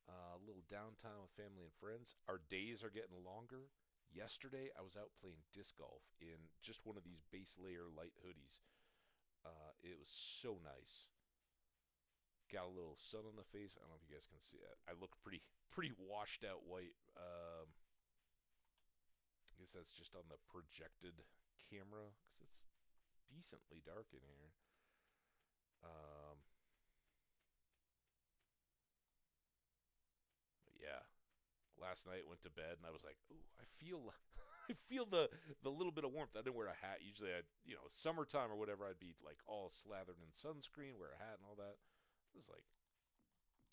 A little downtime with family and friends. Our days are getting longer. Yesterday, I was out playing disc golf in just one of these base layer light hoodies. It was so nice. Got a little sun on the face. I don't know if you guys can see it. I look pretty washed out white. I guess that's just on the projected camera because it's decently dark in here. Yeah. Last night went to bed and I was like, "Ooh, I feel I feel the little bit of warmth." I didn't wear a hat. Usually summertime or whatever, I'd be like all slathered in sunscreen, wear a hat and all that. It was like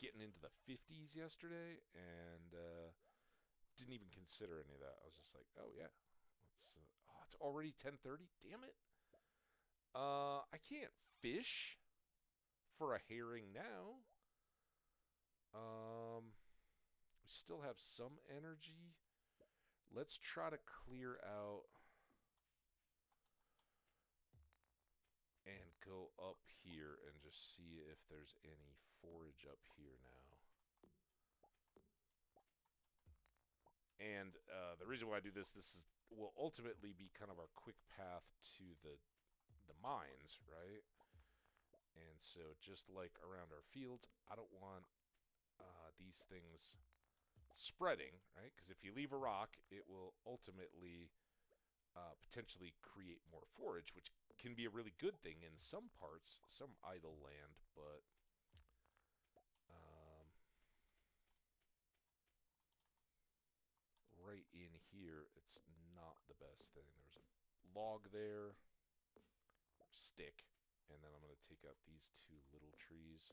getting into the 50s yesterday, and didn't even consider any of that. I was just like, "Oh yeah, it's already 10:30. Damn it! I can't fish for a herring now. We still have some energy. Let's try to clear out and go up here and just see if there's any forage up here now." And the reason why I do this will ultimately be kind of our quick path to the mines, right? And so just like around our fields, I don't want these things spreading, right? Because if you leave a rock, it will ultimately potentially create more forage, which can be a really good thing in some parts, some idle land, but right in here, it's not the best thing. There's a log there, stick, and then I'm going to take out these 2 little trees.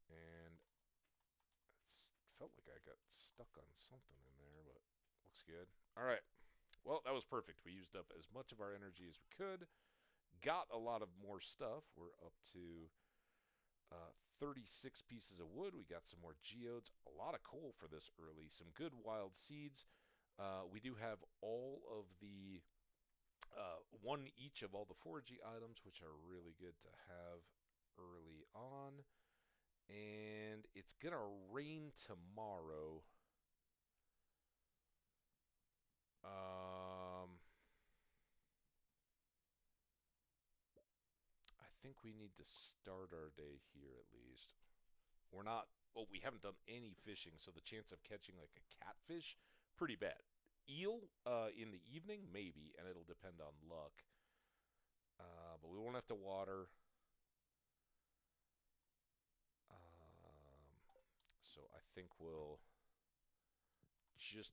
And it felt like I got stuck on something in there, but looks good. All right. Well, that was perfect. We used up as much of our energy as we could. Got a lot of more stuff. We're up to 36 pieces of wood. We got some more geodes. A lot of coal for this early. Some good wild seeds. We do have all of the One each of all the foraging items, which are really good to have early on. And it's gonna rain tomorrow. Um, I think we need to start our day here at least. We're not. Well, we haven't done any fishing, so the chance of catching like a catfish, pretty bad. Eel, in the evening, maybe, and it'll depend on luck. But we won't have to water. Um, so I think we'll just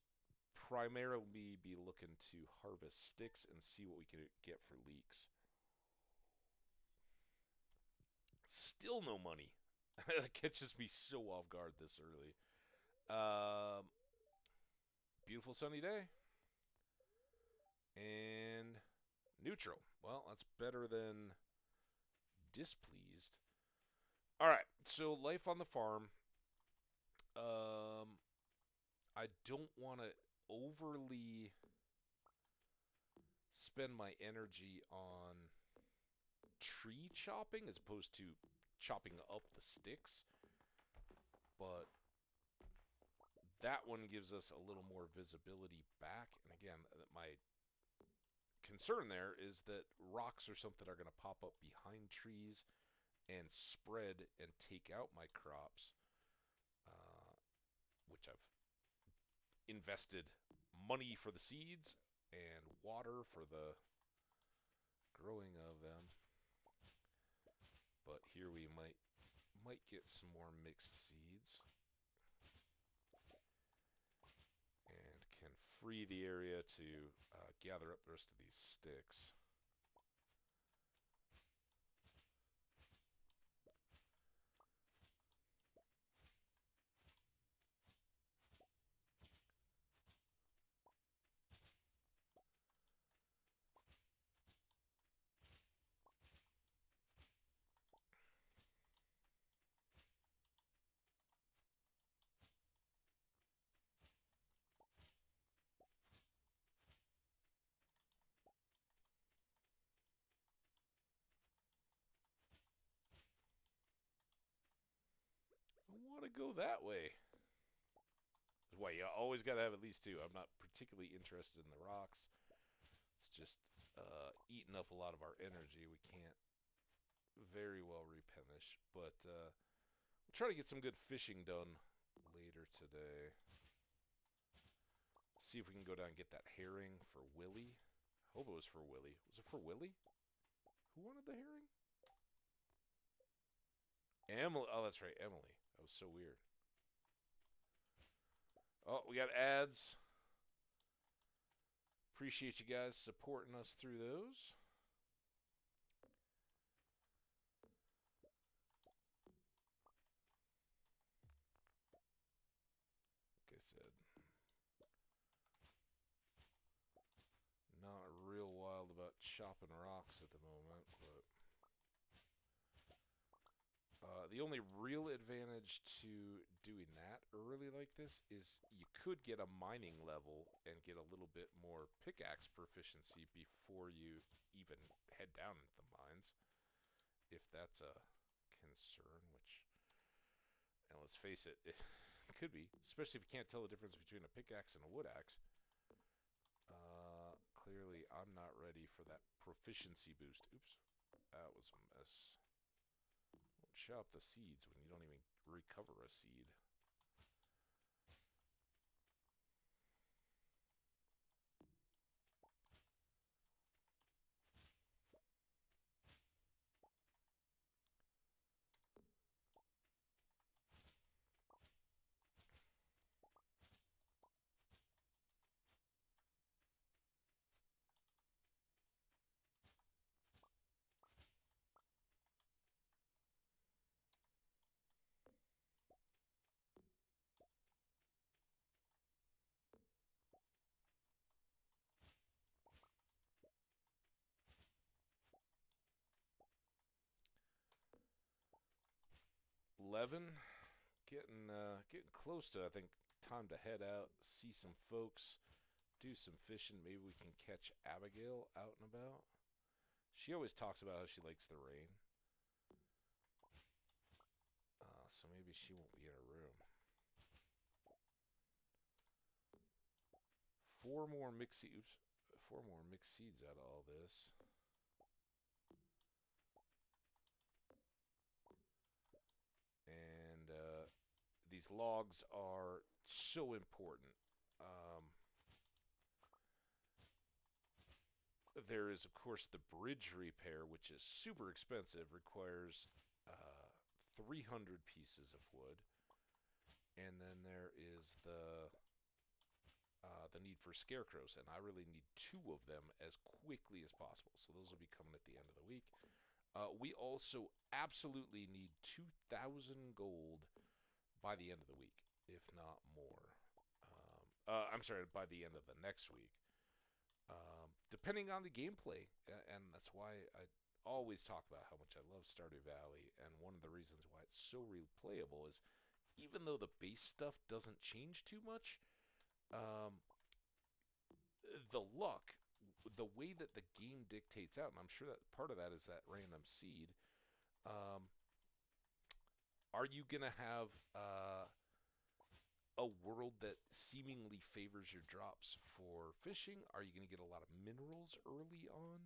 primarily be looking to harvest sticks and see what we can get for leeks. Still no money. That catches me so off guard this early. Um, Beautiful sunny day and neutral. Well, that's better than displeased. All right, so life on the farm. Um, I don't want to overly spend my energy on tree chopping as opposed to chopping up the sticks, but that one gives us a little more visibility back. And again, my concern there is that rocks or something are going to pop up behind trees and spread and take out my crops, uh, which I've invested money for the seeds and water for the growing of them. But here we might get some more mixed seeds and can free the area to gather up the rest of these sticks. I want to go that way. Why, you always got to have at least two. I'm not particularly interested in the rocks. It's just eating up a lot of our energy. We can't very well replenish, but we'll try to get some good fishing done later today. See if we can go down and get that herring for Willie. I hope it was for Willie. Was it for Willie? Who wanted the herring? Emily. Oh, that's right, Emily. That was so weird. Oh, we got ads. Appreciate you guys supporting us through those. Like I said, not real wild about chopping rocks at the moment, but the only real advantage to doing that early like this is you could get a mining level and get a little bit more pickaxe proficiency before you even head down into the mines, if that's a concern, which, and let's face it, it could be, especially if you can't tell the difference between a pickaxe and a wood axe. Clearly, I'm not ready for that proficiency boost. Oops, that was a mess. Don't chop the seeds when you don't even recover a seed. $11, getting close to, I think, time to head out, see some folks, do some fishing. Maybe we can catch Abigail out and about. She always talks about how she likes the rain. So maybe she won't be in her room. 4 more mixed seeds. 4 more mixed seeds out of all this. And these logs are so important. There is, of course, the bridge repair, which is super expensive, requires 300 pieces of wood. And then there is the need for scarecrows, and I really need 2 of them as quickly as possible. So those will be coming at the end of the week. We also absolutely need 2,000 gold by the end of the week, if not more. I'm sorry, by the end of the next week. Depending on the gameplay, and that's why I always talk about how much I love Stardew Valley, and one of the reasons why it's so replayable is even though the base stuff doesn't change too much, the luck, the way that the game dictates out, and I'm sure that part of that is that random seed, are you going to have a world that seemingly favors your drops for fishing? Are you going to get a lot of minerals early on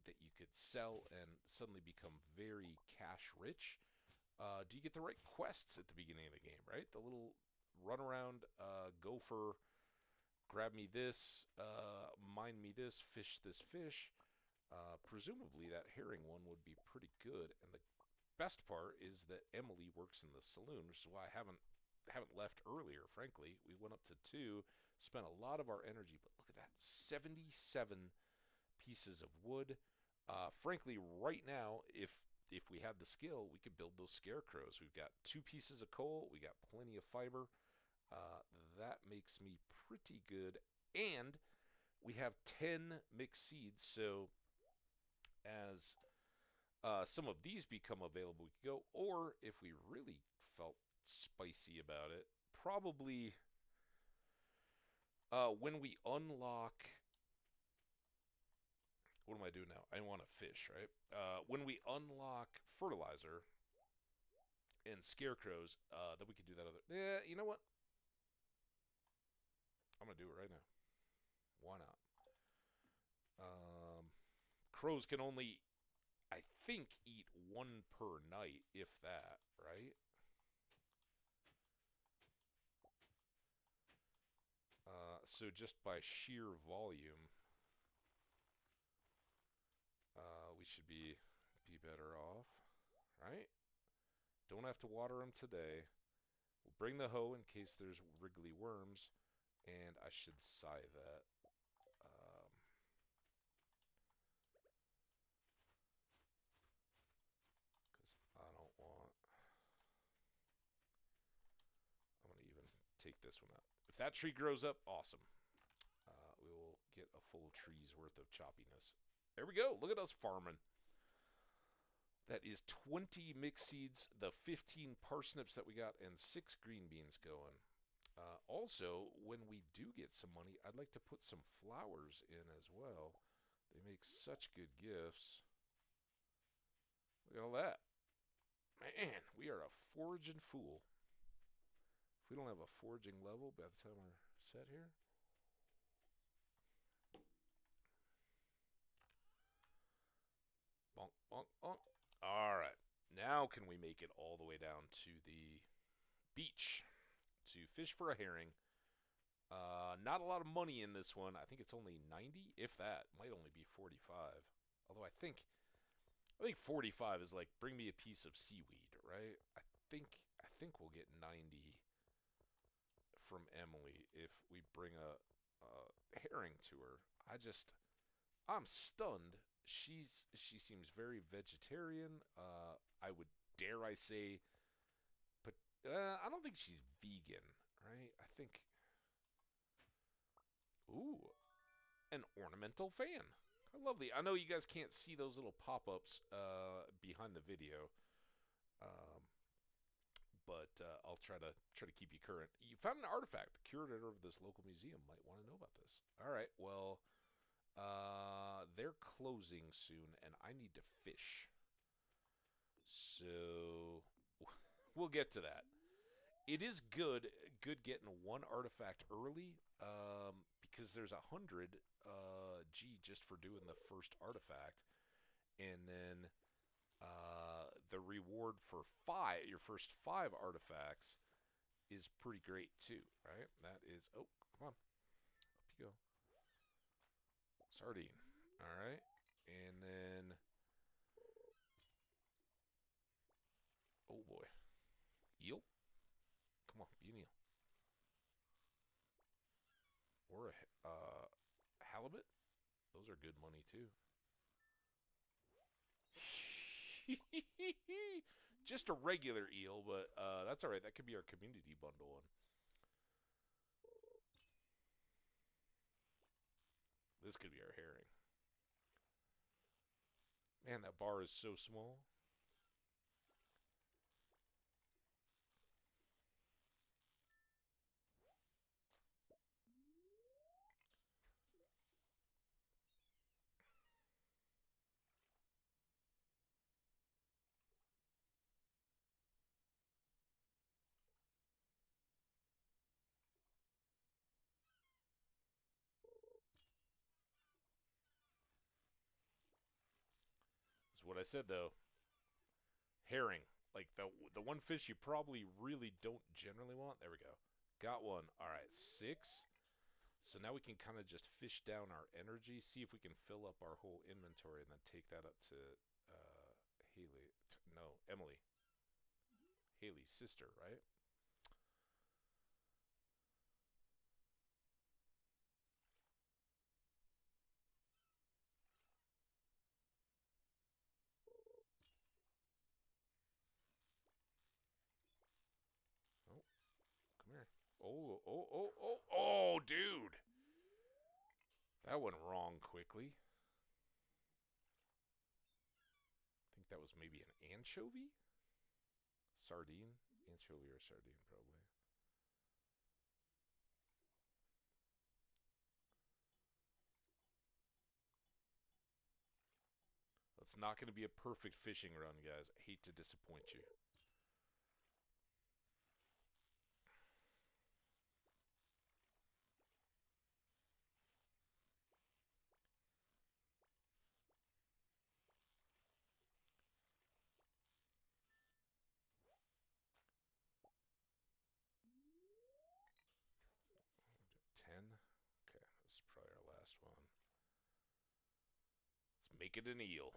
that you could sell and suddenly become very cash rich? Do you get the right quests at the beginning of the game, right? The little run around, go for, grab me this, mine me this, fish this fish. Presumably that herring one would be pretty good. And the best part is that Emily works in the saloon, which is why I haven't left earlier, frankly. We went up to 2, spent a lot of our energy, but look at that, 77 pieces of wood. Frankly, right now, if we had the skill, we could build those scarecrows. We've got 2 pieces of coal, we got plenty of fiber. That makes me pretty good. And we have 10 mixed seeds, so as some of these become available, we could go. Or if we really felt spicy about it, probably when we unlock, what am I doing now? I want to fish, right? When we unlock fertilizer and scarecrows, then we could do that other. Yeah, you know what? I'm gonna do it right now. Why not? Crows can only, I think, eat 1 per night, if that, right? So just by sheer volume, we should be better off, right? Don't have to water them today. We'll bring the hoe in case there's wriggly worms, and I should sigh that. Because I don't want... I'm going to even take this one out. If that tree grows up, awesome. We will get a full tree's worth of choppiness. There we go. Look at us farming. That is 20 mixed seeds, the 15 parsnips that we got, and 6 green beans going. Also, when we do get some money, I'd like to put some flowers in as well. They make such good gifts. Look at all that. Man, we are a foraging fool. If we don't have a foraging level by the time we're set here. Bonk, bonk, bonk. All right. Now can we make it all the way down to the beach to fish for a herring? Not a lot of money in this one. I think it's only 90, if that. Might only be 45. Although I think 45 is like bring me a piece of seaweed, right? I think we'll get 90 from Emily if we bring a herring to her. I'm stunned. She seems very vegetarian. I would dare I say, but I don't think she's vegan, right? I think. Ooh, an ornamental fan. How lovely. I know you guys can't see those little pop-ups behind the video, but but I'll try to keep you current. You found an artifact. The curator of this local museum might want to know about this. All right. Well, they're closing soon, and I need to fish. So we'll get to that. It is good getting one artifact early, because there's 100 G just for doing the first artifact, and then the reward for your first 5 artifacts is pretty great too, right? That is, oh, come on, up you go, sardine. All right, and then, oh boy, eel. Come on, be an eel. Or a halibut. Those are good money too. Just a regular eel, but that's all right. That could be our community bundle one. This could be our herring. Man, that bar is so small. That's what I said though. Herring, like the one fish you probably really don't generally want. There we go. Got one. All right, 6. So now we can kind of just fish down our energy, see if we can fill up our whole inventory, and then take that up to Haley. No, Emily. Haley's sister, right? Oh, come here. Oh, dude. That went wrong quickly. I think that was maybe an anchovy? Sardine? Anchovy or sardine, probably. It's not going to be a perfect fishing run, guys. I hate to disappoint you. Do 10. Okay, this is probably our last one. Let's make it an eel.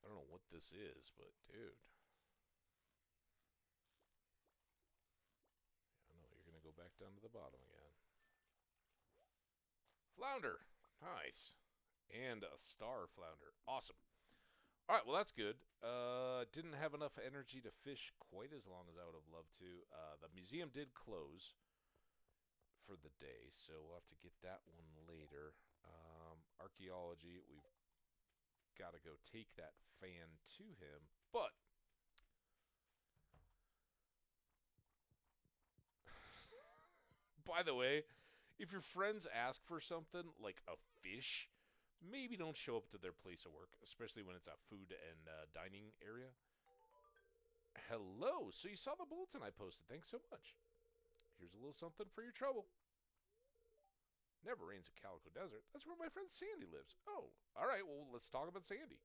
I don't know what this is, but dude. I know, you're going to go back down to the bottom again. Flounder. Nice. And a star flounder. Awesome. All right, well, that's good. Didn't have enough energy to fish quite as long as I would have loved to. The museum did close for the day, so we'll have to get that one later. Archaeology, we've got to go take that fan to him, but by the way, if your friends ask for something like a fish, maybe don't show up to their place of work, especially when it's a food and dining area. Hello, so you saw the bulletin I posted. Thanks so much. Here's a little something for your trouble. Never rains at Calico Desert. That's where my friend Sandy lives. Oh, all right, well, let's talk about Sandy.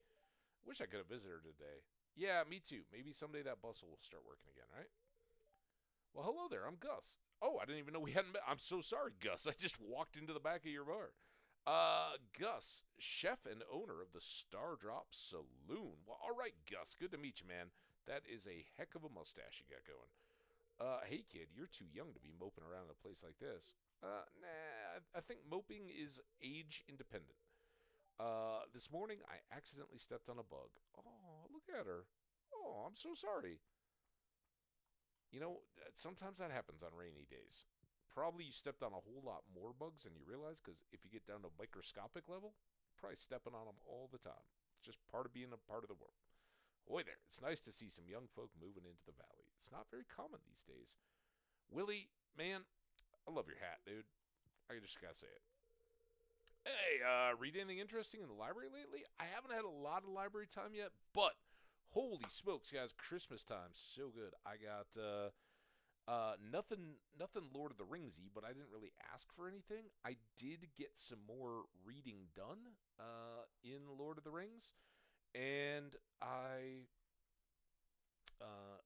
Wish I could have visited her today. Yeah, me too. Maybe someday that bustle will start working again, right? Well, hello there. I'm Gus. Oh, I didn't even know we hadn't met. I'm so sorry, Gus. I just walked into the back of your bar. Gus, chef and owner of the Star Drop Saloon. Well, all right, Gus. Good to meet you, man. That is a heck of a mustache you got going. Hey kid, you're too young to be moping around in a place like this. Nah, I think moping is age independent. This morning I accidentally stepped on a bug. Oh, look at her. Oh, I'm so sorry. Sometimes that happens on rainy days. Probably you stepped on a whole lot more bugs than you realize, because if you get down to microscopic level, you're probably stepping on them all the time. It's just part of being a part of the world. Boy, there. It's nice to see some young folk moving into the valley. It's not very common these days. Willie, man, I love your hat, dude. I just gotta say it. Hey, read anything interesting in the library lately? I haven't had a lot of library time yet, but holy smokes, guys, Christmas time so good. I got nothing Lord of the Ringsy, but I didn't really ask for anything. I did get some more reading done in Lord of the Rings, and I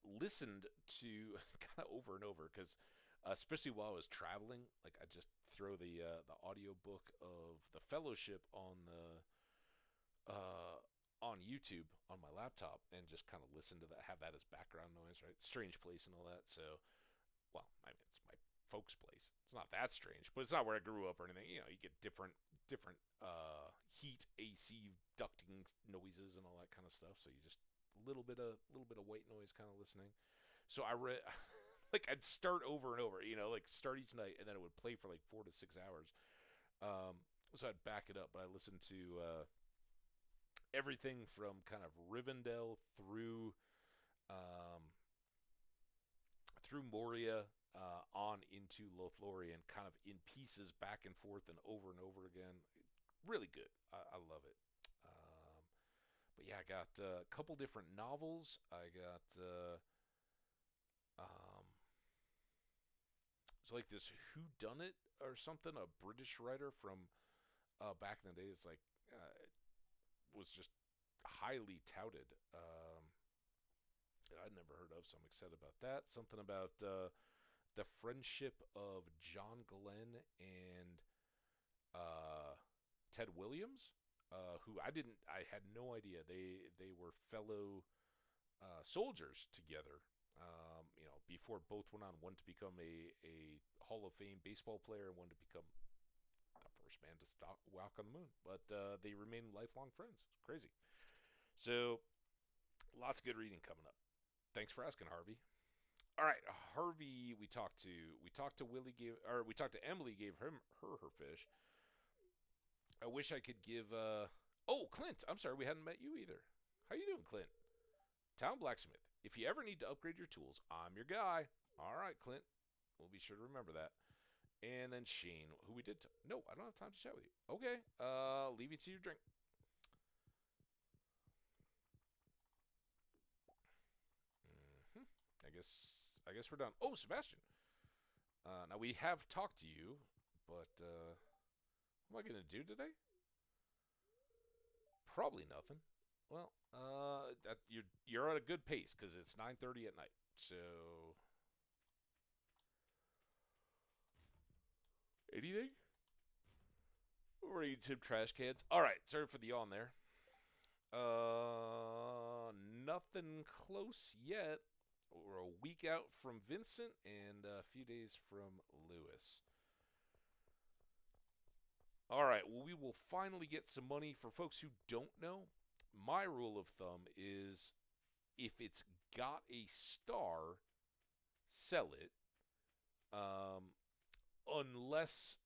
listened to kind of over and over, because especially while I was traveling, like I just throw the audio book of the Fellowship on YouTube on my laptop, and just kind of listen to that, have that as background noise, right? Strange place and all that. So, well, I mean, it's my folks' place. It's not that strange, but it's not where I grew up or anything. You get different heat, AC, ducting noises and all that kind of stuff. So you just a little bit of white noise kind of listening. So I read, like I'd start over and over, like start each night, and then it would play for like 4 to 6 hours. So I'd back it up, but I listened to everything from kind of Rivendell um, through Moria, on into Lothlorien, kind of in pieces, back and forth and over again. Really good. I love it. But yeah, I got a couple different novels. I got um, it's like this Who Done It or something. A British writer from back in the day. It's like it was just highly touted. That I'd never heard of, so I'm excited about that. Something about the friendship of John Glenn and uh, Ted Williams, who I had no idea they were fellow soldiers together. Before both went on, one to become a Hall of Fame baseball player, and one to become the first man to walk on the moon. But they remain lifelong friends. It's crazy. So lots of good reading coming up. Thanks for asking, Harvey. All right, Harvey, we talked to we talked to Emily, gave her fish. I wish I could give oh, Clint, I'm sorry, we hadn't met you either. How you doing, Clint? Town Blacksmith. If you ever need to upgrade your tools, I'm your guy. All right, Clint. We'll be sure to remember that. And then Shane, who we did no, I don't have time to chat with you. Okay. Leave you to your drink. Hmm. I guess we're done. Oh, Sebastian. Now we have talked to you, but what am I gonna do today? Probably nothing. Well, you're at a good pace, because it's 9:30 at night. So anything? We're eating some trash cans. All right, sorry for the yawn there. Nothing close yet. We're a week out from Vincent and a few days from Lewis. All right, well, we will finally get some money. For folks who don't know, my rule of thumb is if it's got a star, sell it. Um, Unless,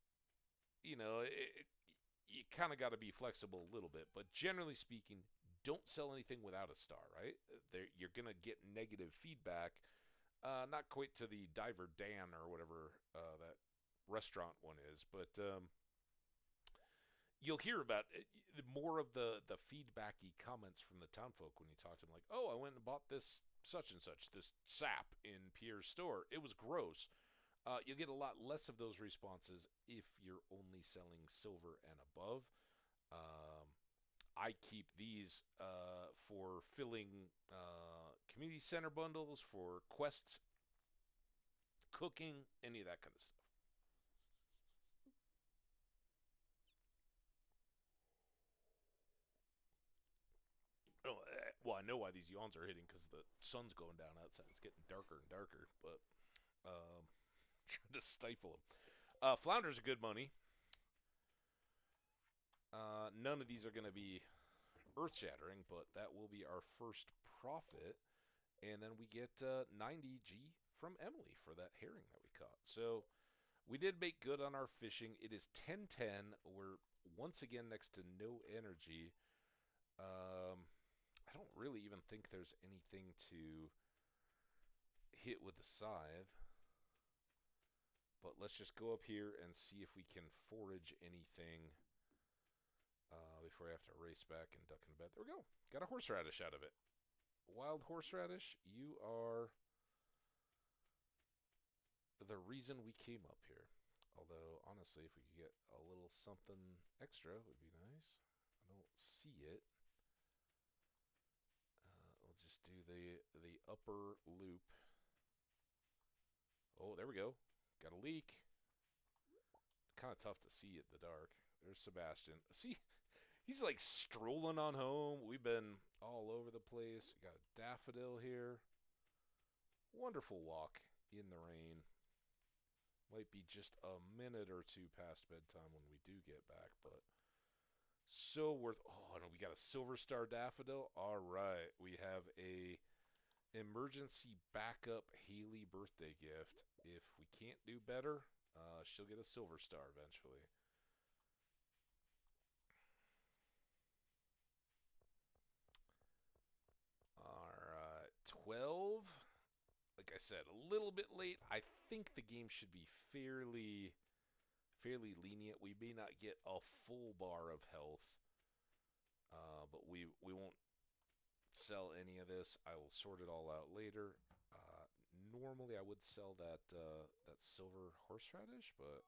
you kind of got to be flexible a little bit. But generally speaking, don't sell anything without a star, right? You're going to get negative feedback. Not quite to the Diver Dan or whatever that restaurant one is, but you'll hear about more of the feedbacky comments from the townfolk when you talk to them, like, oh, I went and bought this such and such, this sap in Pierre's store. It was gross. You'll get a lot less of those responses if you're only selling silver and above. Um, I keep these for filling community center bundles, for quests, cooking, any of that kind of stuff. Oh, well, I know why these yawns are hitting, because the sun's going down outside. It's getting darker and darker, but Trying to stifle them. Flounders are good money. None of these are going to be earth-shattering, but that will be our first profit. And then we get 90G from Emily for that herring that we caught. So we did make good on our fishing. It is 10:10. We're once again next to no energy. I don't really even think there's anything to hit with the scythe. But let's just go up here and see if we can forage anything before I have to race back and duck in bed. There we go. Got a horseradish out of it. Wild horseradish, you are the reason we came up here. Although, honestly, if we could get a little something extra, it would be nice. I don't see it. We'll just do the upper loop. Oh, there we go. Got a leak. Kind of tough to see in the dark. There's Sebastian. See, he's like strolling on home. We've been all over the place. Got a daffodil here. Wonderful walk in the rain. Might be just a minute or two past bedtime when we do get back, but so worth. Oh, no, we got a silver star daffodil. All right, we have a emergency backup Haley birthday gift. If we can't do better, she'll get a silver star eventually. All right, 12. Like I said, a little bit late. I think the game should be fairly lenient. We may not get a full bar of health, but we won't sell any of this. I will sort it all out later. Normally, I would sell that silver horseradish, but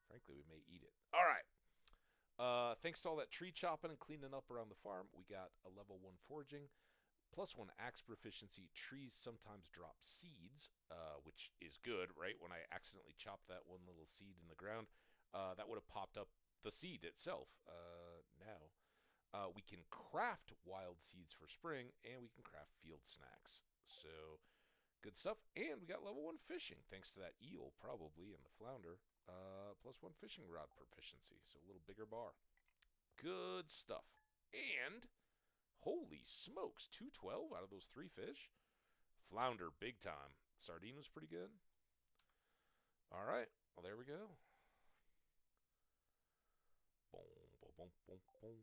frankly, we may eat it. All right. Thanks to all that tree chopping and cleaning up around the farm, we got a level 1 foraging. +1 axe proficiency. Trees sometimes drop seeds, which is good, right? When I accidentally chopped that one little seed in the ground, that would have popped up the seed itself. Now, we can craft wild seeds for spring, and we can craft field snacks. So, good stuff. And we got level 1 fishing, thanks to that eel, probably, and the flounder. +1 fishing rod proficiency, so a little bigger bar. Good stuff. And holy smokes, 212 out of those 3 fish. Flounder, big time. Sardine was pretty good. All right, well, there we go. Boom, boom, boom, boom, boom.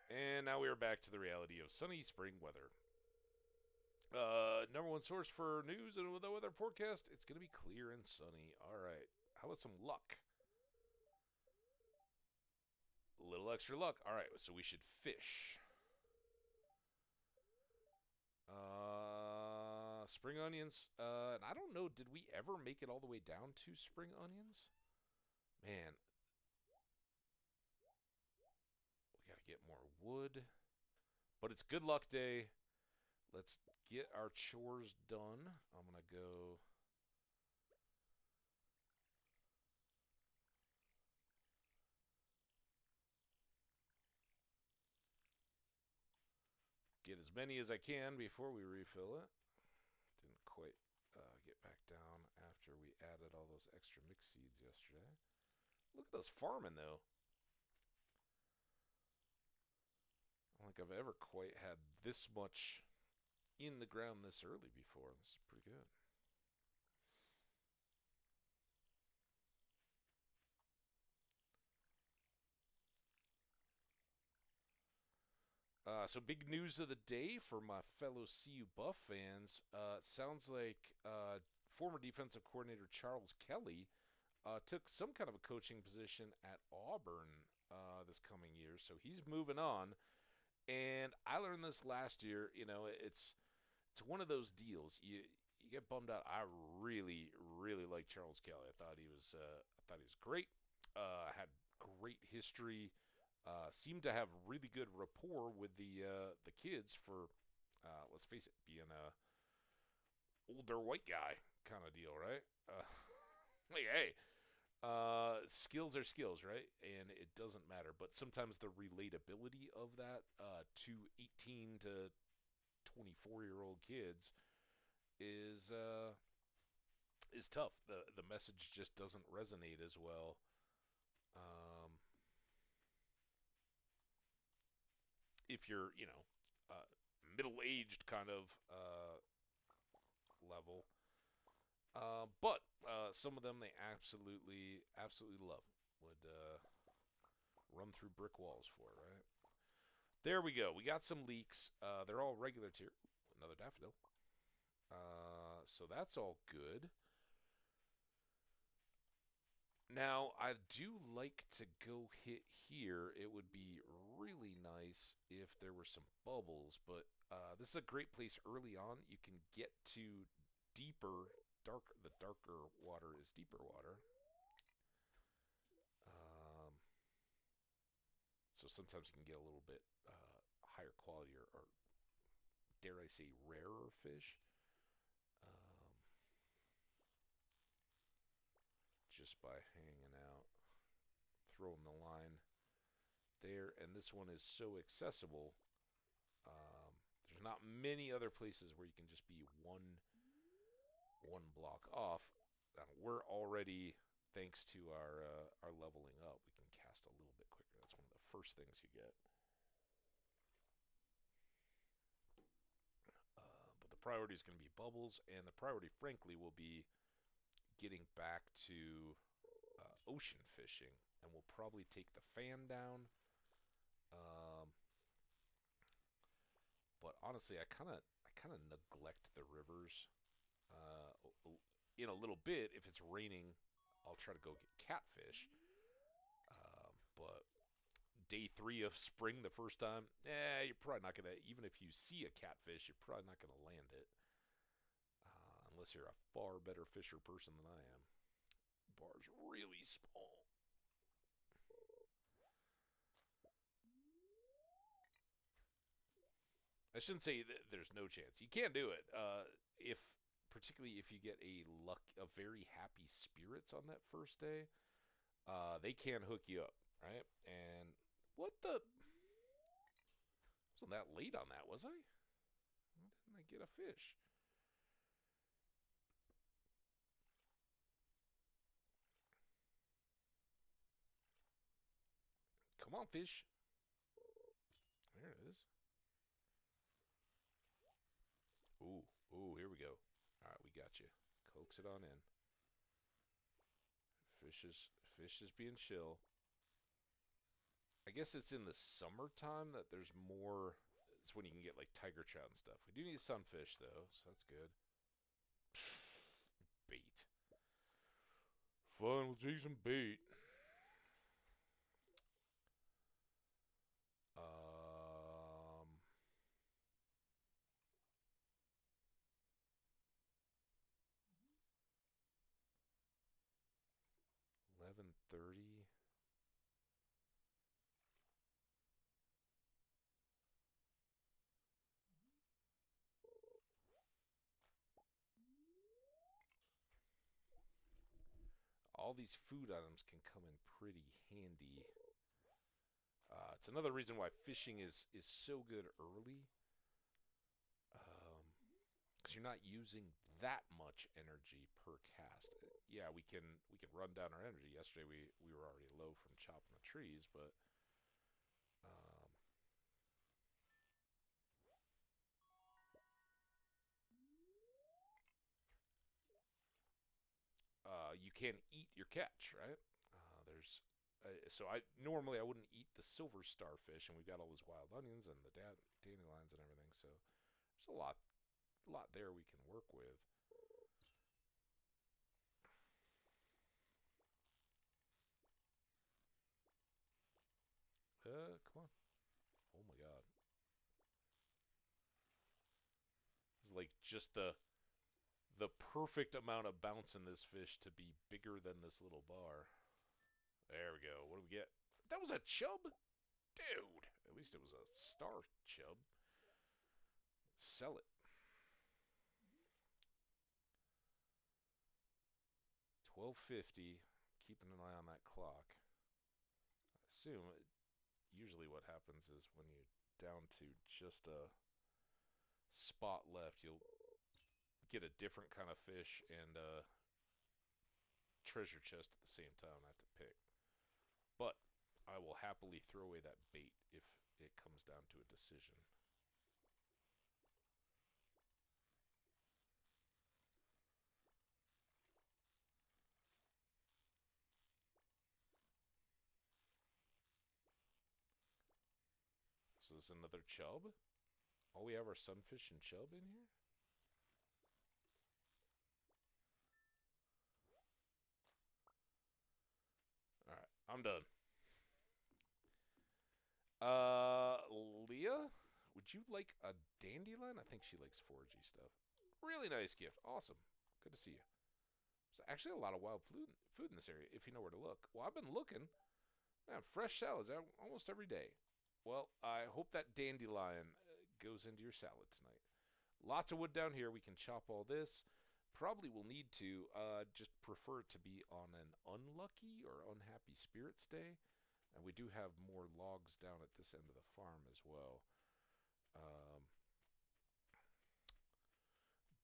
And now we are back to the reality of sunny spring weather. Number 1 source for news and the weather forecast, it's going to be clear and sunny. All right. How about some luck? A little extra luck. All right, so we should fish. Spring onions. And I don't know, did we ever make it all the way down to spring onions? Man. We got to get more wood. But it's good luck day. Let's get our chores done. I'm going to go... get as many as I can before we refill it. Didn't quite get back down after we added all those extra mixed seeds yesterday. Look at us farming, though. I don't think I've ever quite had this much in the ground this early before. This is pretty good. So big news of the day for my fellow CU Buff fans. It sounds like former defensive coordinator Charles Kelly took some kind of a coaching position at Auburn this coming year. So he's moving on. And I learned this last year. You know, it's one of those deals. You get bummed out. I really like Charles Kelly. I thought he was great. Had great history. Seemed to have really good rapport with the kids for, let's face it, being a older white guy kind of deal, right? Like, hey, Skills are skills, right? And it doesn't matter. But sometimes the relatability of that to 18 to 24-year-old kids is tough. The message just doesn't resonate as well. Um, if you're, uh, middle aged kind of level. But some of them they absolutely love. Would run through brick walls for, right? There we go. We got some leaks. They're all regular tier. Another daffodil. So that's all good. Now, I do like to go hit here. It would be really nice if there were some bubbles, but this is a great place early on. You can get to deeper, the darker water is deeper water. Um, so sometimes you can get a little bit higher quality or dare I say, rarer fish. Um, just by hanging out, throwing the line there, and this one is so accessible. There's not many other places where you can just be one block off. We're already, thanks to our leveling up, we can cast a little bit quicker. That's one of the first things you get. But the priority is going to be bubbles, and the priority, frankly, will be getting back to ocean fishing, and we'll probably take the fan down. Um, but honestly, I kind of neglect the rivers. In a little bit, if it's raining, I'll try to go get catfish. But day 3 of spring, the first time, you're probably not gonna. Even if you see a catfish, you're probably not gonna land it unless you're a far better fisher person than I am. Bar's really small. I shouldn't say that there's no chance. You can do it. If particularly if you get a very happy spirits on that first day, they can hook you up, right? And what the? Wasn't that late on that, was I? Why didn't I get a fish? Come on, fish. There it is. Ooh, ooh, here we go. All right, we got you. Coax it on in. Fish is being chill. I guess it's in the summertime that there's more. It's when you can get like tiger trout and stuff. We do need sunfish though, so that's good. Bait. Fun. We'll take some bait. Um, 11:30. All these food items can come in pretty handy. It's another reason why fishing is so good early, because you're not using that much energy per cast. Yeah, we can run down our energy. Yesterday we were already low from chopping the trees, but um, you can eat your catch, right? There's so I wouldn't eat the silver starfish, and we've got all those wild onions and the dandelions and everything. So there's a lot there we can work with. Come on! Oh my God! It's like just the perfect amount of bounce in this fish to be bigger than this little bar. There we go. What do we get? That was a chub, dude. At least it was a star chub. Sell it. 12.50. keeping an eye on that clock. I assume usually what happens is when you're down to just a spot left, you'll get a different kind of fish and a treasure chest at the same time. I have to pick. But I will happily throw away that bait if it comes down to a decision. So there's another chub? Oh, we have our sunfish and chub in here? Alright, I'm done. Leah? Would you like a dandelion? I think she likes foragey stuff. Really nice gift. Awesome. Good to see you. There's actually a lot of wild food in this area, if you know where to look. Well, I've been looking. Man, fresh salads almost every day. Well, I hope that dandelion goes into your salad tonight. Lots of wood down here. We can chop all this. Probably will need to. Just prefer it to be on an unlucky or unhappy spirits day. And we do have more logs down at this end of the farm as well.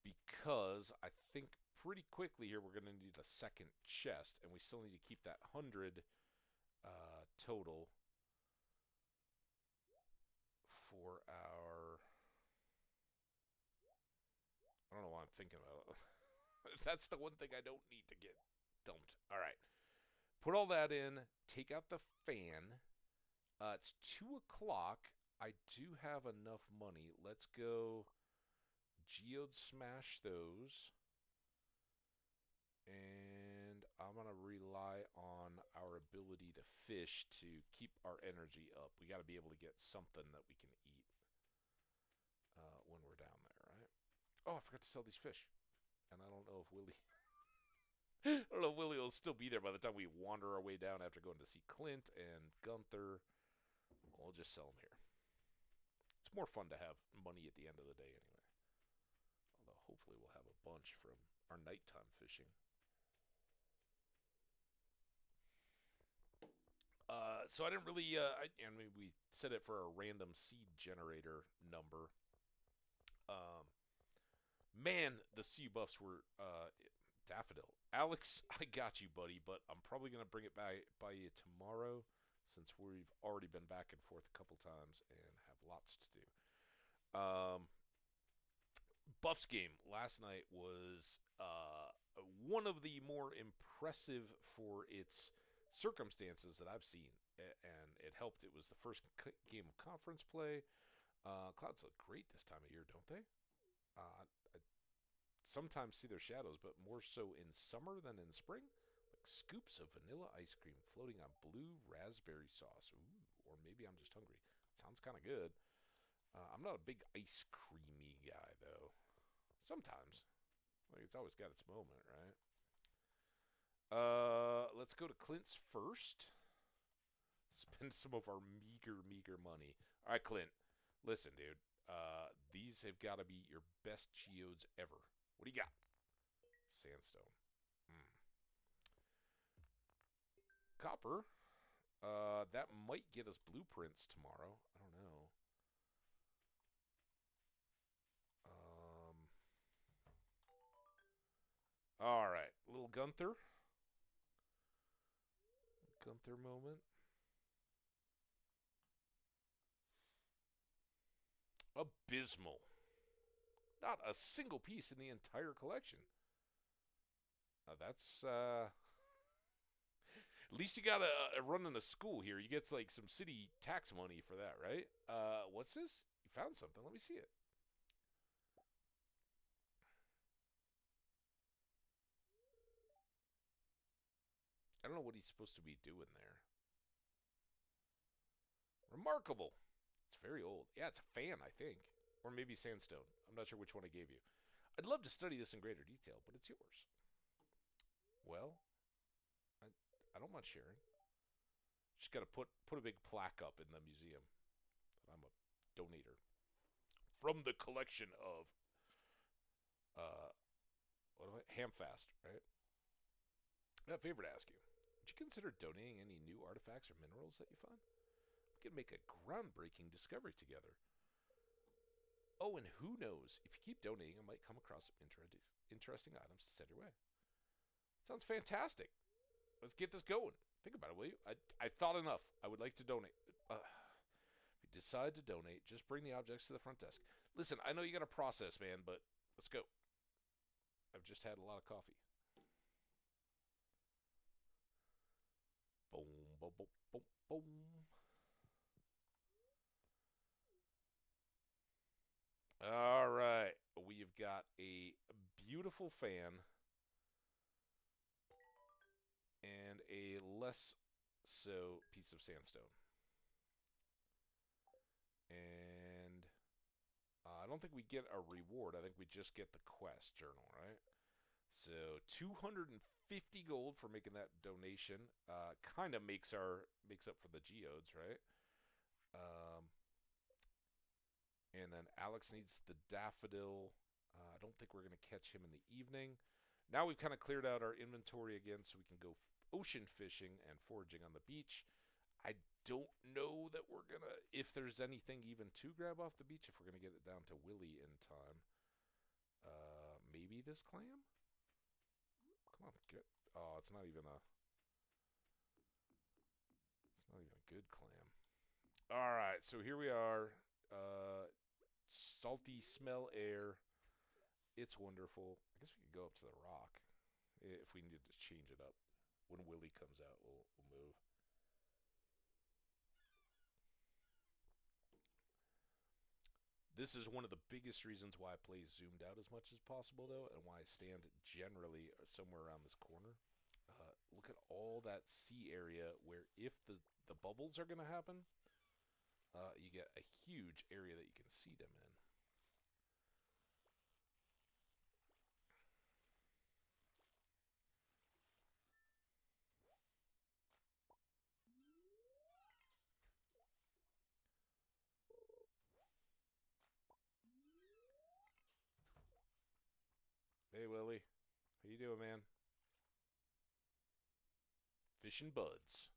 Because I think pretty quickly here we're going to need a second chest. And we still need to keep that 100 total for our... I don't know why I'm thinking about it. That's the one thing I don't need to get dumped. All right. Put all that in. Take out the fan. It's 2 o'clock. I do have enough money. Let's go geode smash those. And I'm going to rely on our ability to fish to keep our energy up. We got to be able to get something that we can eat when we're down there, right? Oh, I forgot to sell these fish. And I don't know if Willie... I don't know if Willie will still be there by the time we wander our way down after going to see Clint and Gunther. We'll just sell them here. It's more fun to have money at the end of the day anyway. Although hopefully we'll have a bunch from our nighttime fishing. So I didn't really, I mean, we set it for a random seed generator number. Man, the sea buffs were, Daffodil. Alex, I got you, buddy, but I'm probably going to bring it by you tomorrow since we've already been back and forth a couple times and have lots to do. Buffs game last night was one of the more impressive for its circumstances that I've seen, and it helped. It was the first game of conference play. Clouds look great this time of year, don't they? I sometimes see their shadows, but more so in summer than in spring. Like scoops of vanilla ice cream floating on blue raspberry sauce. Ooh, or maybe I'm just hungry. Sounds kind of good. I'm not a big ice creamy guy, though. Sometimes. Like, it's always got its moment, right? Let's go to Clint's first. Spend some of our meager money. All right, Clint. Listen, dude. These have got to be your best geodes ever. What do you got? Sandstone. Copper. That might get us blueprints tomorrow. I don't know. All right. Little Gunther. Gunther moment. Abysmal. Not a single piece in the entire collection. That's, at least you got a running a school here. You get, like, some city tax money for that, right? What's this? You found something. Let me see it. I don't know what he's supposed to be doing there. Remarkable. It's very old. Yeah, it's a fan, I think. Or maybe sandstone. I'm not sure which one I gave you. I'd love to study this in greater detail, but it's yours. Well, I don't mind sharing. Just got to put a big plaque up in the museum that I'm a donator from the collection of Hamfast, right? I have a favor to ask you. Would you consider donating any new artifacts or minerals that you find? We could make a groundbreaking discovery together. Oh, and who knows? If you keep donating, I might come across some interesting items to send your way. Sounds fantastic. Let's get this going. Think about it, will you? I thought enough. I would like to donate. If you decide to donate, just bring the objects to the front desk. Listen, I know you got a process, man, but let's go. I've just had a lot of coffee. Boom, boom, boom, boom, boom. All right. We've got a beautiful fan and a less so piece of sandstone. And I don't think we get a reward. I think we just get the quest journal, right? So 250 gold for making that donation. Kind of makes up for the geodes, right? Um, and then Alex needs the daffodil. I don't think we're going to catch him in the evening. Now we've kind of cleared out our inventory again so we can go ocean fishing and foraging on the beach. I don't know that we're going to, if there's anything even to grab off the beach, if we're going to get it down to Willy in time. Maybe this clam? Come on, get. Oh, it's not even a good clam. All right, so here we are. Salty smell air. It's wonderful. I guess we could go up to the rock if we needed to change it up. When Willy comes out, we'll move. This is one of the biggest reasons why I play zoomed out as much as possible, though, and why I stand generally somewhere around this corner. Look at all that sea area where if the bubbles are going to happen, you get a huge area that you can see them in. Hey, Willy. How you doing, man? Fishing buds.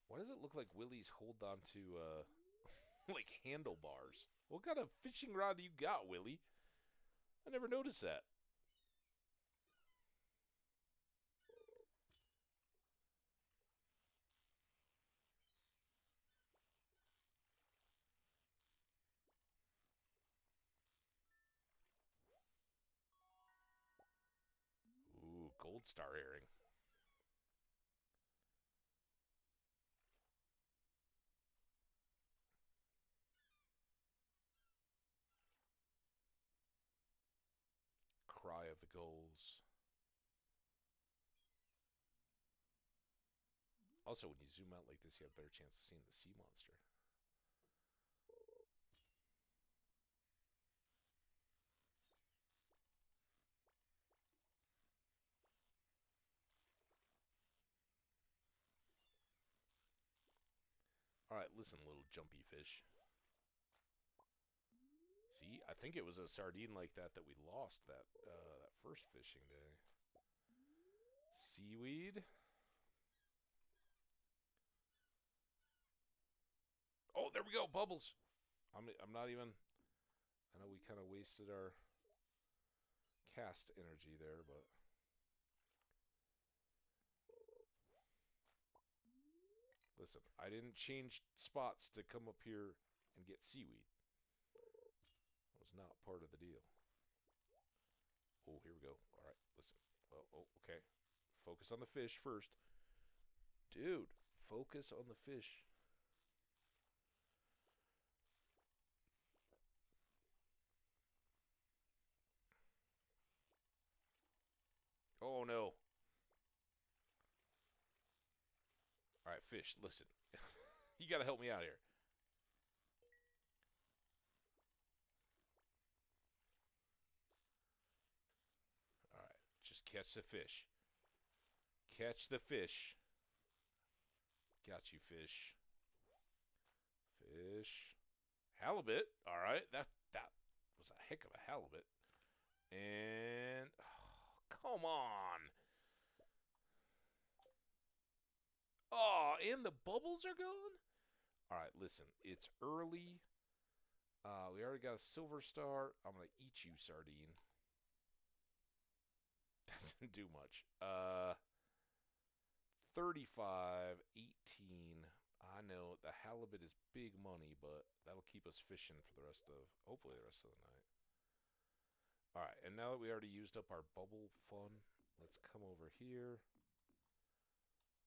Why does it look like Willy's hold on to, like handlebars? What kind of fishing rod do you got, Willy? I never noticed that. Ooh, gold star herring. Cry of the gulls. Also, when you zoom out like this, you have a better chance of seeing the sea monster. Alright, listen, little jumpy fish. See, I think it was a sardine like that we lost that first fishing day. Seaweed. Oh, there we go, bubbles. I'm not even. I know we kind of wasted our cast energy there, but listen, I didn't change spots to come up here and get seaweed. That was not part of the deal. Oh, here we go. All right, listen. Oh, okay. Focus on the fish first. Dude, focus on the fish. Oh, no. All right, fish, listen. You got to help me out here. All right, just catch the fish. Catch the fish. Got you, fish. Fish. Halibut. All right, that was a heck of a halibut. And oh, come on. Oh, and the bubbles are gone? All right, listen. It's early. We already got a silver star. I'm going to eat you, sardine. That didn't do much. 35, 18. I know the halibut is big money, but that'll keep us fishing for the rest of, hopefully the rest of the night. All right, and now that we already used up our bubble fun, let's come over here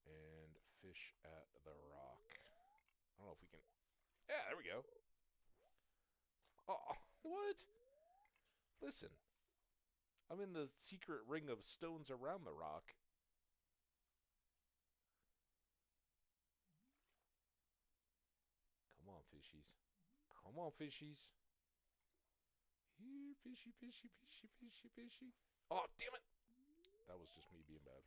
and fish at the rock. I don't know if we can. Yeah, there we go. Oh, what? Listen, I'm in the secret ring of stones around the rock. Come on, fishies. Come on, fishies. Here, fishy, fishy, fishy, fishy, fishy. Oh, damn it. That was just me being bad.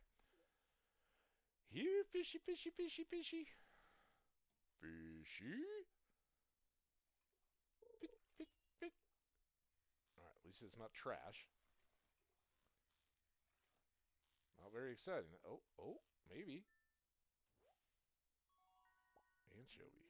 Here, fishy, fishy, fishy, fishy. Fishy. Fit, fit, fit. Alright, at least it's not trash. Not very exciting. Oh, maybe. Anchovy.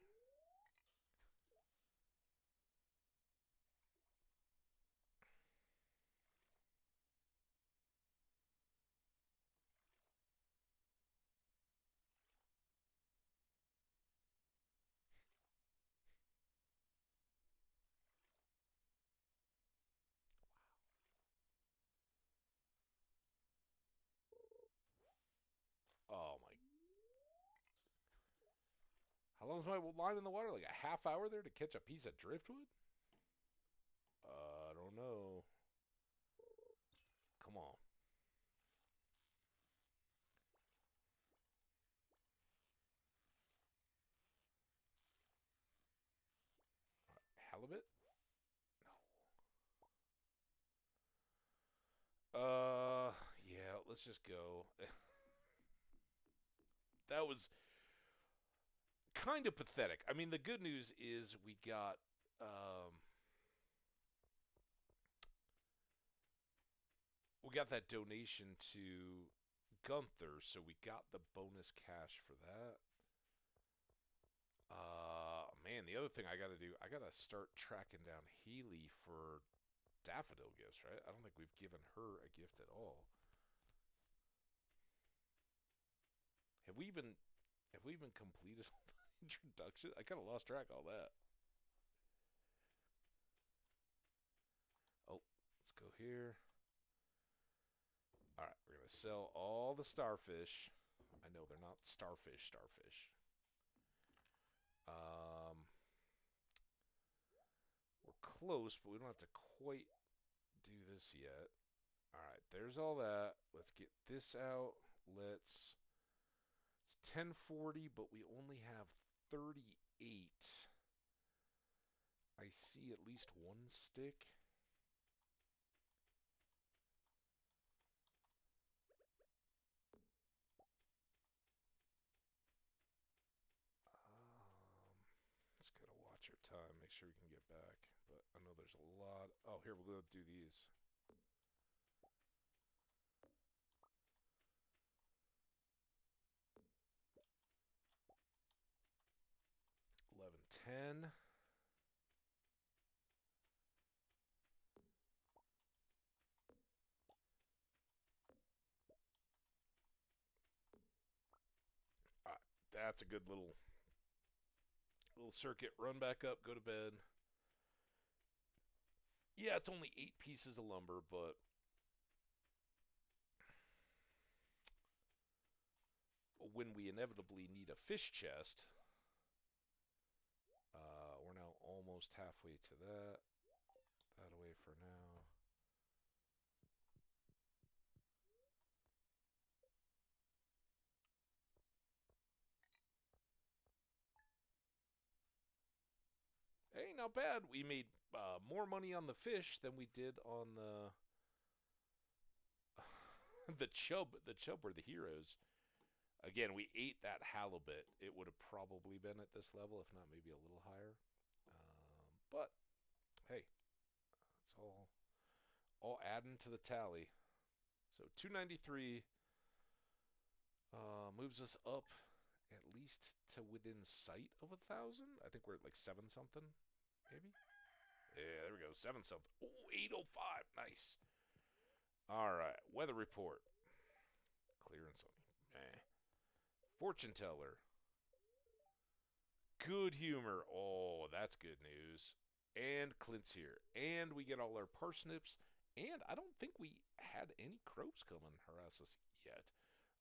Oh my. How long is my line in the water? Like a half hour there to catch a piece of driftwood? I don't know. Come on. Halibut? No. Yeah, let's just go. That was kind of pathetic. I mean, the good news is we got that donation to Gunther, so we got the bonus cash for that. Man, the other thing I gotta do, I gotta start tracking down Haley for daffodil gifts, right? I don't think we've given her a gift at all. Have we even completed all the introduction? I kind of lost track of all that. Oh, let's go here. All right, we're gonna sell all the starfish. I know they're not starfish. Um, we're close, but we don't have to quite do this yet. All right, there's all that. Let's get this out. It's 1040, but we only have 38. I see at least one stick. Just gotta watch our time, make sure we can get back. But I know there's a lot. Oh, here we'll go do these. $11.10. That's a good little circuit. Run back up, go to bed. Yeah, it's only 8 pieces of lumber, but when we inevitably need a fish chest, we're now almost halfway to that. That away for now. Hey, not bad. We made more money on the fish than we did on the the chub. The chub were the heroes. Again, we ate that halibut. It would have probably been at this level, if not maybe a little higher. But hey, all adding to the tally. So 293 moves us up at least to within sight of 1,000. I think we're at like 7 something, maybe. Yeah, there we go. 7 something. Oh, 805. Nice. All right. Weather report. Clear and sunny. Meh. Fortune teller. Good humor. Oh, that's good news. And Clint's here. And we get all our parsnips. And I don't think we had any crows come and harass us yet.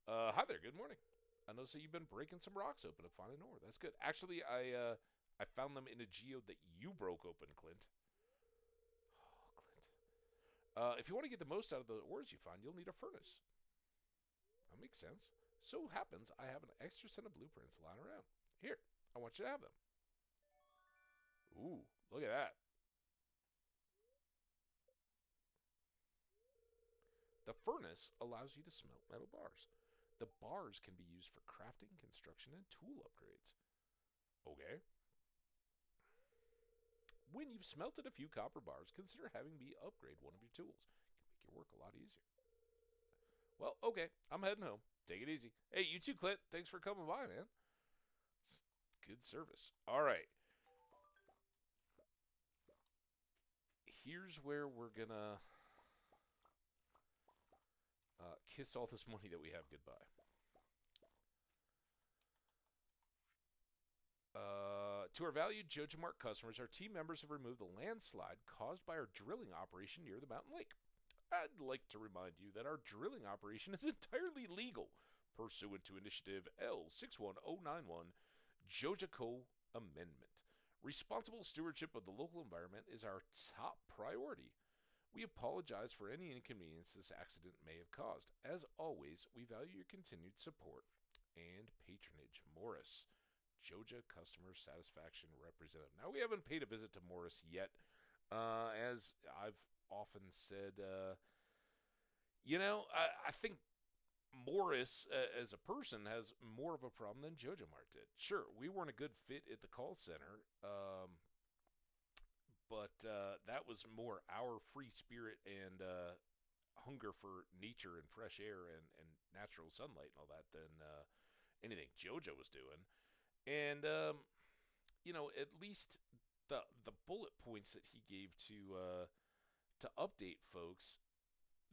Hi there. Good morning. I noticed that you've been breaking some rocks open and finding ore. That's good. Actually, I found them in a geode that you broke open, Clint. Oh, Clint. If you want to get the most out of the ores you find, you'll need a furnace. That makes sense. So happens I have an extra set of blueprints lying around. Here, I want you to have them. Ooh, look at that. The furnace allows you to smelt metal bars. The bars can be used for crafting, construction, and tool upgrades. Okay. When you've smelted a few copper bars, consider having me upgrade one of your tools. It can make your work a lot easier. Well, okay, I'm heading home. Take it easy. Hey, you too, Clint. Thanks for coming by, man. It's good service. All right. Here's where we're gonna kiss all this money that we have goodbye. To our valued JojaMart customers, our team members have removed the landslide caused by our drilling operation near the mountain lake. I'd like to remind you that our drilling operation is entirely legal, pursuant to Initiative L61091, JojaCo Amendment. Responsible stewardship of the local environment is our top priority. We apologize for any inconvenience this accident may have caused. As always, we value your continued support and patronage. Morris, Joja Customer Satisfaction Representative. Now, we haven't paid a visit to Morris yet. As I've often said, I think Morris, as a person, has more of a problem than JojaMart did. Sure, we weren't a good fit at the call center, but that was more our free spirit and hunger for nature and fresh air and natural sunlight and all that than anything Joja was doing. And at least the bullet points that he gave to update folks,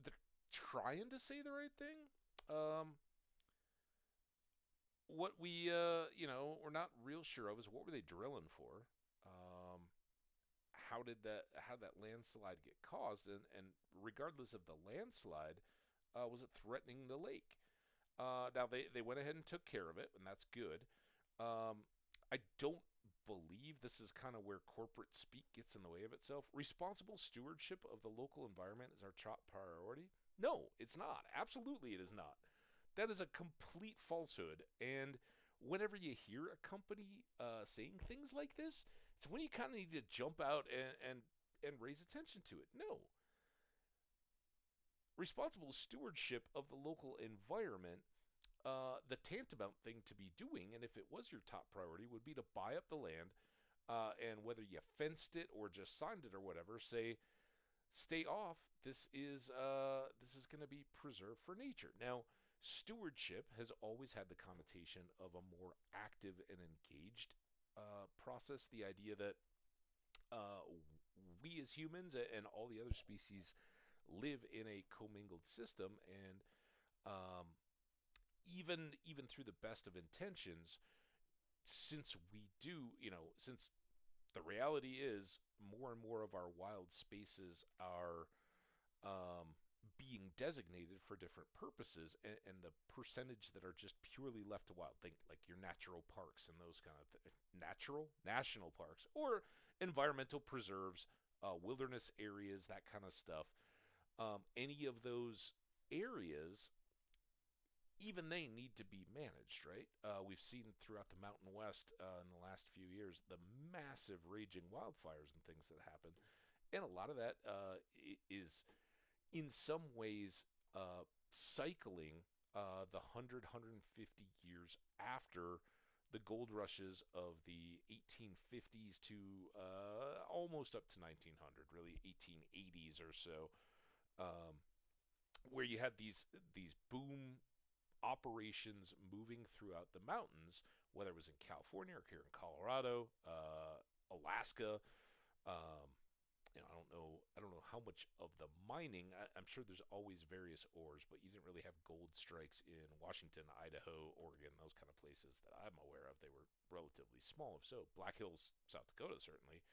they're trying to say the right thing. What we're not real sure of is what were they drilling for? How did that landslide get caused? And regardless of the landslide, was it threatening the lake? Now they went ahead and took care of it, and that's good. I don't believe this is kind of where corporate speak gets in the way of itself. Responsible stewardship of the local environment is our top priority. No, it's not. Absolutely, it is not. That is a complete falsehood. And whenever you hear a company saying things like this, it's when you kind of need to jump out and raise attention to it. No. Responsible stewardship of the local environment, the tantamount thing to be doing, and if it was your top priority, would be to buy up the land, and whether you fenced it or just signed it or whatever, say, stay off. This is going to be preserved for nature. Now, stewardship has always had the connotation of a more active and engaged process. The idea that we as humans and all the other species live in a commingled system, and even through the best of intentions, since the reality is more and more of our wild spaces are being designated for different purposes, and the percentage that are just purely left to wild, think like your natural parks and those kind of national parks, or environmental preserves, wilderness areas, that kind of stuff. Any of those areas, even they need to be managed, right? We've seen throughout the Mountain West in the last few years the massive raging wildfires and things that happen. And a lot of that is in some ways cycling the 150 years after the gold rushes of the 1850s to almost up to 1900, really 1880s or so, um, where you had these boom operations moving throughout the mountains, whether it was in California or here in Colorado, Alaska. Um, I don't know how much of the mining. I'm sure there's always various ores, but you didn't really have gold strikes in Washington, Idaho, Oregon, those kind of places that I'm aware of. They were relatively small. If so, Black Hills, South Dakota, certainly.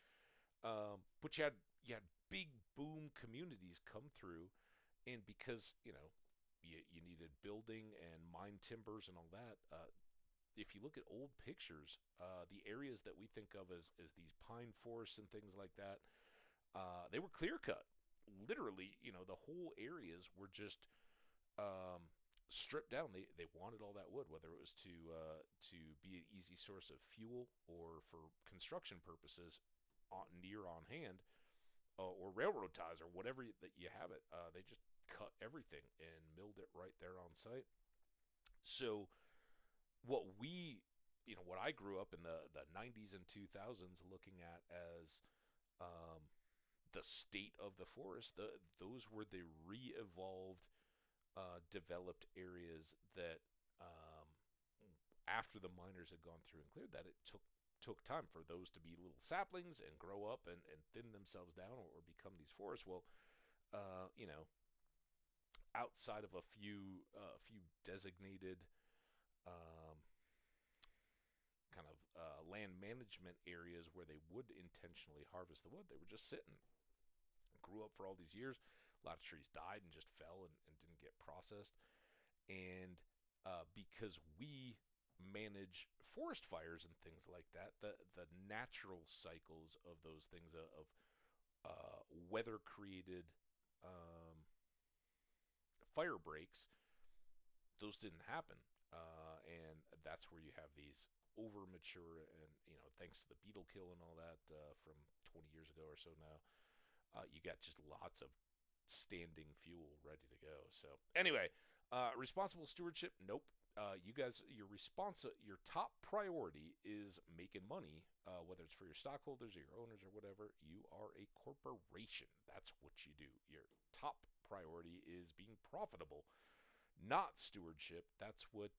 But you had big boom communities come through, and because you needed building and mine timbers and all that. If you look at old pictures, the areas that we think of as these pine forests and things like that, they were clear cut. Literally, the whole areas were just stripped down. They wanted all that wood, whether it was to be an easy source of fuel or for construction purposes, on hand, or railroad ties or whatever that you have it. They just cut everything and milled it right there on site. So what I grew up in the 90s and 2000s looking at as um, the state of the forest, those were the re-evolved, developed areas that, after the miners had gone through and cleared that, it took time for those to be little saplings and grow up and thin themselves down, or become these forests. Well, uh, you know, outside of a few designated, um, kind of land management areas where they would intentionally harvest the wood, they were just sitting. Grew up for all these years. A lot of trees died and just fell and didn't get processed. And because we manage forest fires and things like that, the natural cycles of those things, of weather created, um, fire breaks, those didn't happen. And that's where you have these over mature, and thanks to the beetle kill and all that, from 20 years ago or so now, you got just lots of standing fuel ready to go. So anyway, responsible stewardship. Nope. You guys, your top priority is making money, whether it's for your stockholders or your owners or whatever. You are a corporation. That's what you do. Your top priority is being profitable, not stewardship. That's what,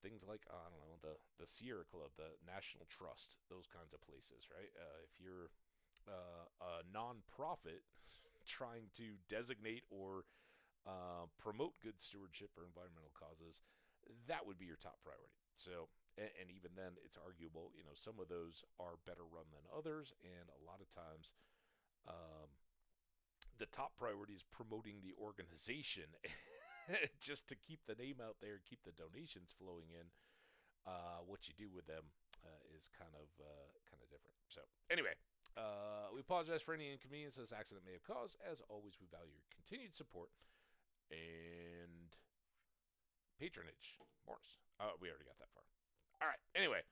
things like, I don't know, the Sierra Club, the National Trust, those kinds of places, right? If you're a nonprofit trying to designate or promote good stewardship or environmental causes, that would be your top priority. So, and even then, it's arguable. Some of those are better run than others, and a lot of times, um, the top priority is promoting the organization, just to keep the name out there, keep the donations flowing in. What you do with them, is kind of different. So anyway, we apologize for any inconvenience this accident may have caused. As always, we value your continued support and patronage. Morris. We already got that far. All right. Anyway,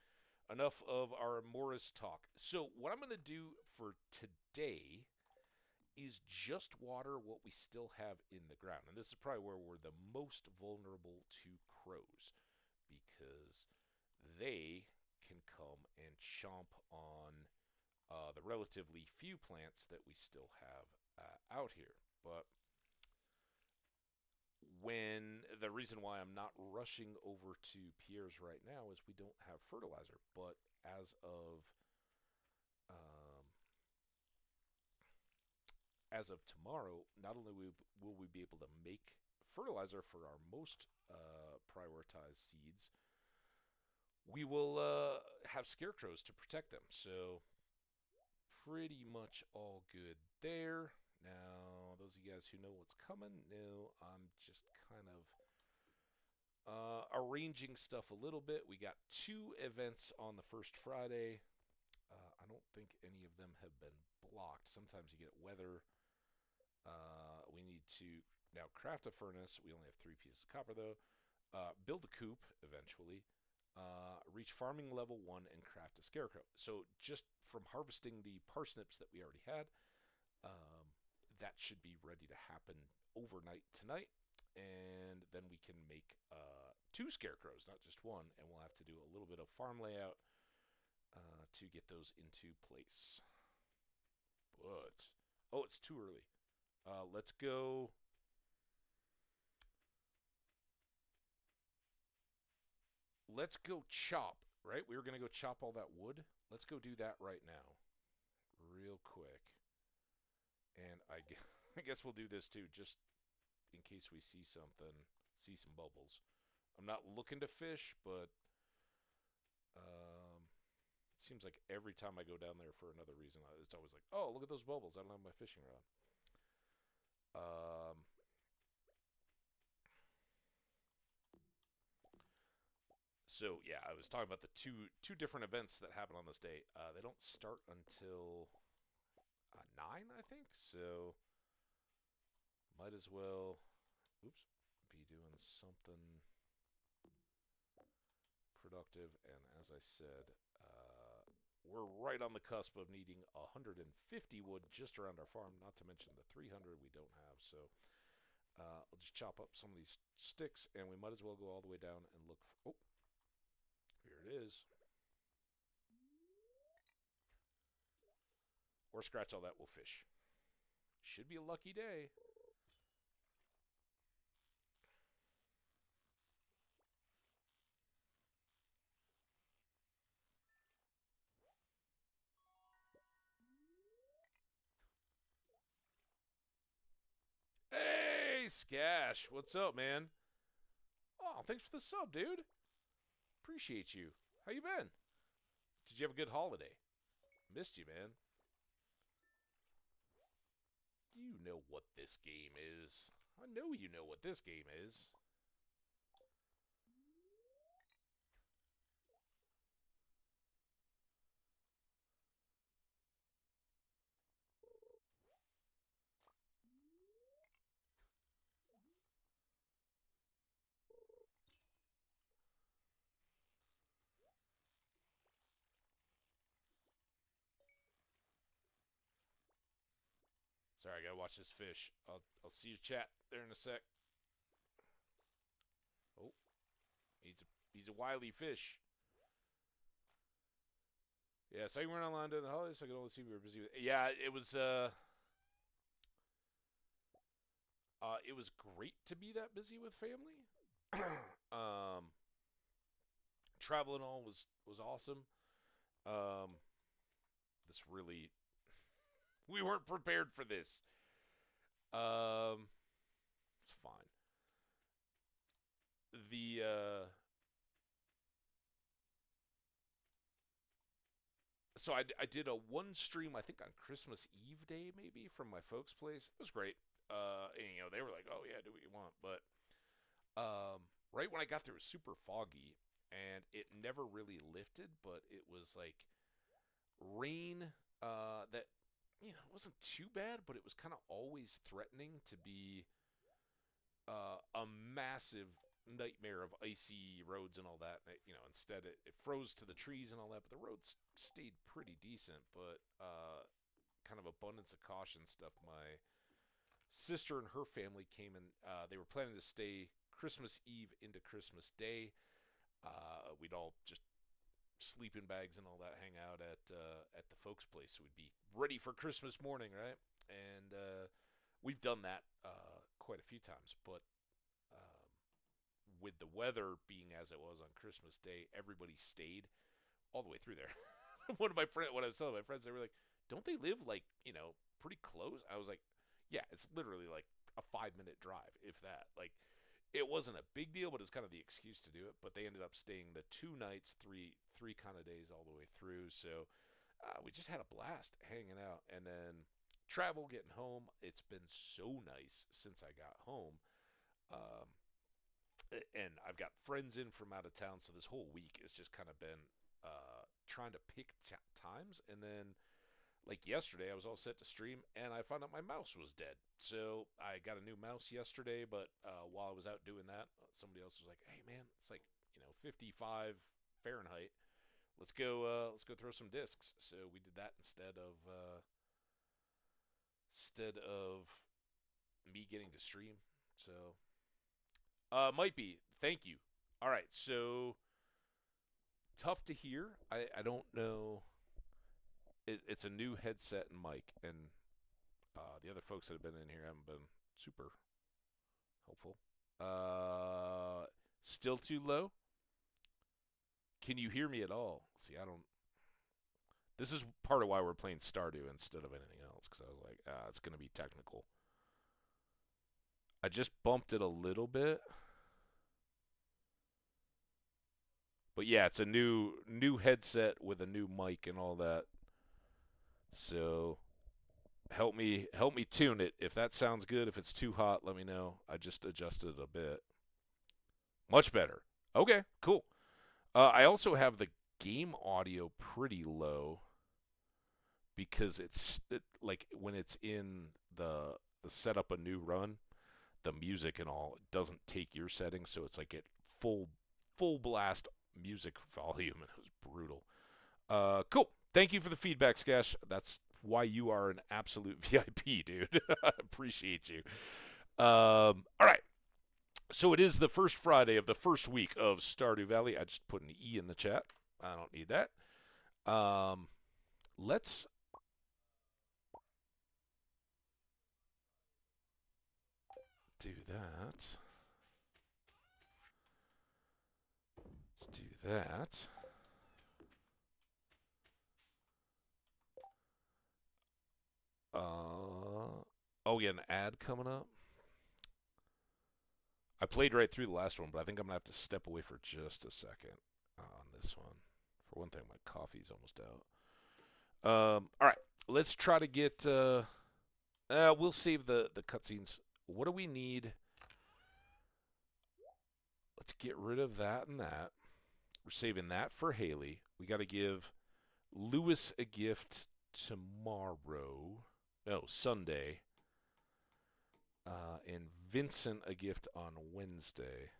enough of our Morris talk. So what I'm going to do for today is just water what we still have in the ground. And this is probably where we're the most vulnerable to crows, because they can come and chomp on the relatively few plants that we still have out here. But the reason why I'm not rushing over to Pierre's right now is we don't have fertilizer. But um, as of tomorrow, not only will we be able to make fertilizer for our most prioritized seeds, we will have scarecrows to protect them. So pretty much all good there. Now, those of you guys who know what's coming know I'm just kind of arranging stuff a little bit. We got 2 events on the first Friday. I don't think any of them have been blocked. Sometimes you get weather. We need to now craft a furnace. We only have 3 pieces of copper, though. Build a coop eventually. Reach farming level 1 and craft a scarecrow. So just from harvesting the parsnips that we already had, that should be ready to happen overnight tonight, and then we can make two scarecrows, not just one, and we'll have to do a little bit of farm layout to get those into place. But oh, it's too early. Let's go. Let's go chop. Right, we were gonna go chop all that wood. Let's go do that right now, real quick. And I guess we'll do this too, just in case we see something, see some bubbles. I'm not looking to fish, but it seems like every time I go down there for another reason, it's always like, oh, look at those bubbles. I don't have my fishing rod. So yeah, I was talking about the two different events that happen on this day. They don't start until 9, I think. So might as well, oops, be doing something productive. And as I said, we're right on the cusp of needing 150 wood just around our farm, not to mention the 300 we don't have. So I'll just chop up some of these sticks, and we might as well go all the way down and look for... Oh, here it is. Or scratch all that, we'll fish. Should be a lucky day. Hey, Skash, what's up, man? Oh, thanks for the sub, dude. Appreciate you. How you been? Did you have a good holiday? Missed you, man. You know what this game is. I know you know what this game is. Sorry, I gotta watch this fish. I'll see you chat there in a sec. Oh, he's a wily fish. Yeah, so you weren't online during the holidays, so I could only see we were busy with. Yeah, it was great to be that busy with family. um, travel and all was awesome. Um, this really we weren't prepared for this. Um, it's fine. The so I did a one stream, I think on Christmas Eve day maybe, from my folks' place. It was great. And, they were like, "Oh yeah, do what you want," but right when I got there, it was super foggy, and it never really lifted. But it was like rain that it wasn't too bad, but it was kind of always threatening to be a massive nightmare of icy roads and all that. Instead it froze to the trees and all that, but the roads stayed pretty decent. But kind of abundance of caution stuff. My sister and her family came in. They were planning to stay Christmas Eve into Christmas Day. We'd all just sleeping bags and all that hang out at the folks' place. So we'd be ready for Christmas morning, right? And we've done that quite a few times, but with the weather being as it was on Christmas Day, everybody stayed all the way through there. One of my friends, when I was telling my friends, they were like, "Don't they live like pretty close?" I was like, "Yeah, it's literally like a 5-minute drive, if that." Like, it wasn't a big deal, but it was kind of the excuse to do it. But they ended up staying the 2 nights, three kind of days all the way through. So we just had a blast hanging out, and then travel, getting home. It's been so nice since I got home. Um, and I've got friends in from out of town, so this whole week has just kind of been trying to pick times. And then, like yesterday, I was all set to stream, and I found out my mouse was dead. So I got a new mouse yesterday, but while I was out doing that, somebody else was like, "Hey, man, it's like 55 Fahrenheit. Let's go throw some discs." So we did that instead of me getting to stream. So might be. Thank you. All right, so tough to hear. I don't know. It's a new headset and mic, and the other folks that have been in here haven't been super helpful. Still too low? Can you hear me at all? See, I don't. This is part of why we're playing Stardew instead of anything else, because I was like, it's going to be technical. I just bumped it a little bit. But yeah, it's a new headset with a new mic and all that. So help me tune it. If that sounds good, if it's too hot, let me know. I just adjusted it a bit. Much better. Okay, cool. I also have the game audio pretty low because like when it's in the setup a new run, the music and all it doesn't take your settings, so it's like at full blast music volume, and it was brutal. Cool. Thank you for the feedback, Skash. That's why you are an absolute VIP, dude. I appreciate you. All right. So it is the first Friday of the first week of Stardew Valley. I just put an E in the chat. I don't need that. Let's do that. Let's do that. Oh, yeah, an ad coming up. I played right through the last one, but I think I'm going to have to step away for just a second on this one. For one thing, my coffee's almost out. All right, let's try to get. We'll save the cutscenes. What do we need? Let's get rid of that and that. We're saving that for Haley. We got to give Lewis a gift tomorrow. No, Sunday. And Vincent a gift on Wednesday.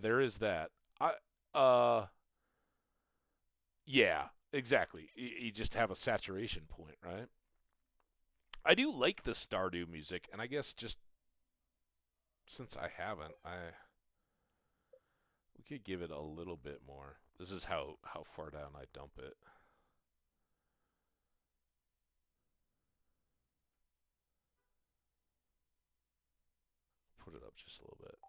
There is that. Yeah, exactly. You just have a saturation point, right? I do like the Stardew music, and I guess just since I haven't, we could give it a little bit more. This is how far down I dump it. Put it up just a little bit.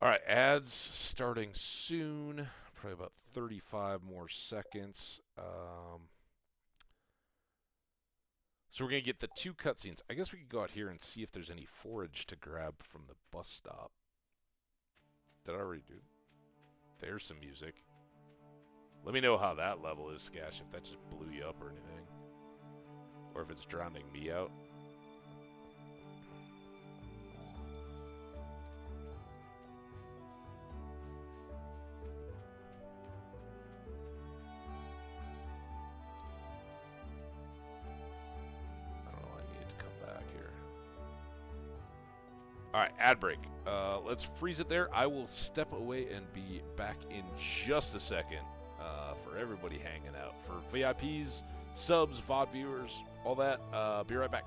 All right, ads starting soon. Probably about 35 more seconds. So we're going to get the 2 cutscenes. I guess we could go out here and see if there's any forage to grab from the bus stop. Did I already do? There's some music. Let me know how that level is, Skash, if that just blew you up or anything. Or if it's drowning me out. All right, ad break. Let's freeze it there. I will step away and be back in just a second for everybody hanging out. For VIPs, subs, VOD viewers, all that. Be right back.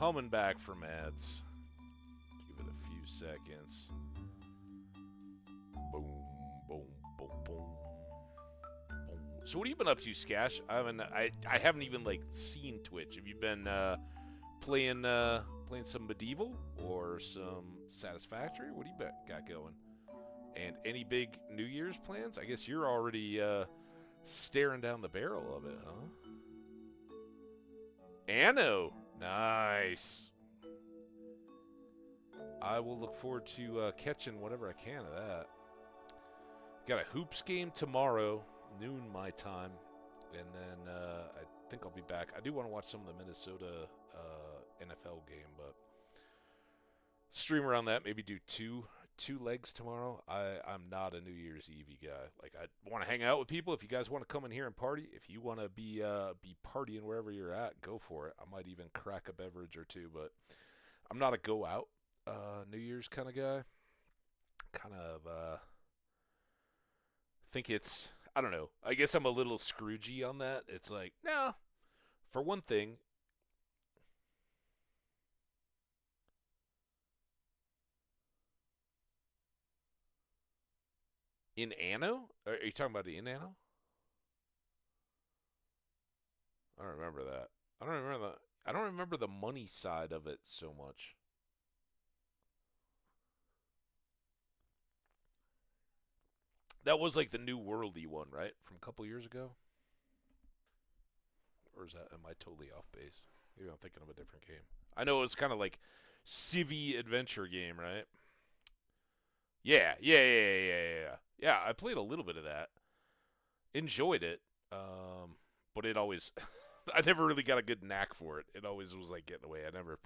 coming back from ads. Give it a few seconds. Boom, boom, boom, boom. So what have you been up to, Skash? I haven't even like seen Twitch. Have you been playing some medieval or some satisfactory? What do you got going? And any big New Year's plans? I guess you're already staring down the barrel of it, huh? Anno, nice. I will look forward to catching whatever I can of that. Got a hoops game tomorrow, noon my time, and then I think I'll be back. I do want to watch some of the Minnesota NFL game, but stream around that. Maybe do two legs tomorrow. I'm not a New Year's Eve guy. Like, I want to hang out with people. If you guys want to come in here and party, if you want to be partying wherever you're at, go for it. I might even crack a beverage or two, but I'm not a go out New Year's kind of guy. Kind of think it's, I don't know. I guess I'm a little Scroogey on that. It's like, nah. For one thing, in Anno? Are you talking about in Anno? I don't remember that. I don't remember the money side of it so much. That was like the New Worldy one, right? From a couple years ago? Or am I totally off base? Maybe I'm thinking of a different game. I know it was kind of like civvy adventure game, right? Yeah. Yeah, I played a little bit of that. Enjoyed it. But it always I never really got a good knack for it. It always was like getting away. I never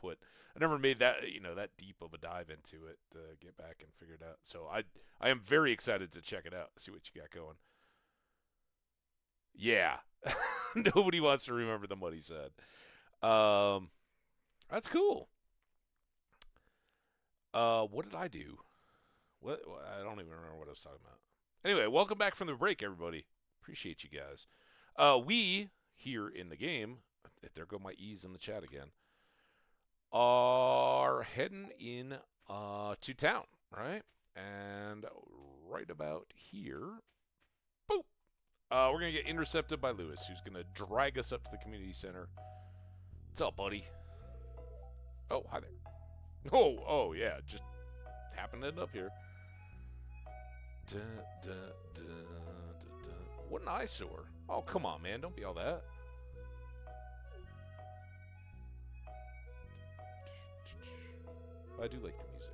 made that, that deep of a dive into it to get back and figure it out. So I am very excited to check it out, see what you got going. Yeah. Nobody wants to remember the money side. That's cool. What did I do? What I don't even remember what I was talking about. Anyway, welcome back from the break, everybody. Appreciate you guys. We here in the game, there go my E's in the chat again, are heading in to town, right? And right about here, boop. We're gonna get intercepted by Lewis, who's gonna drag us up to the community center. What's up, buddy? Oh, hi there. Oh yeah, just happened to end up here. Dun, dun, dun, dun, dun. What an eyesore. Oh, come on, man. Don't be all that. I do like the music.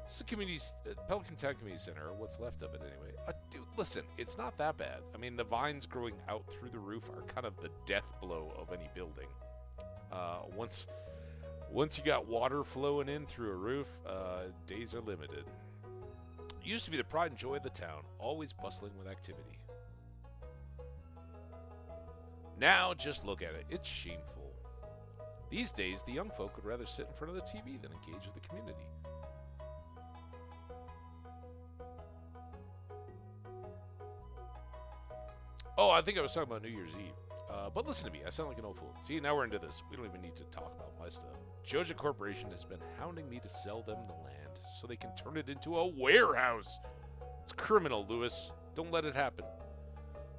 This is a community, Pelican Town Community Center, or what's left of it anyway. Dude, listen, it's not that bad. I mean, the vines growing out through the roof are kind of the death blow of any building. Once you got water flowing in through a roof, days are limited. It used to be the pride and joy of the town, always bustling with activity. Now, just look at it. It's shameful. These days, the young folk would rather sit in front of the TV than engage with the community. Oh, I think I was talking about New Year's Eve. But listen to me, I sound like an old fool. See, now we're into this. We don't even need to talk about my stuff. Joja Corporation has been hounding me to sell them the land so they can turn it into a warehouse. It's criminal, Lewis. Don't let it happen.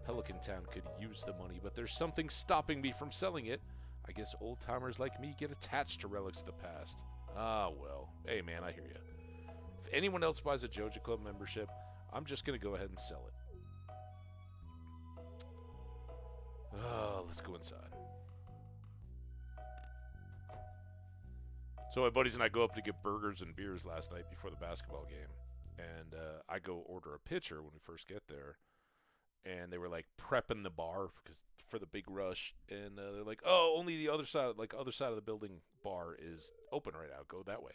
Pelican Town could use the money, but there's something stopping me from selling it. I guess old-timers like me get attached to relics of the past. Ah, well. Hey, man, I hear you. If anyone else buys a Joja Club membership, I'm just going to go ahead and sell it. Let's go inside. So my buddies and I go up to get burgers and beers last night before the basketball game. And I go order a pitcher when we first get there. And they were like prepping the bar for the big rush. And they're like, oh, only the other side of the building bar is open right now. Go that way.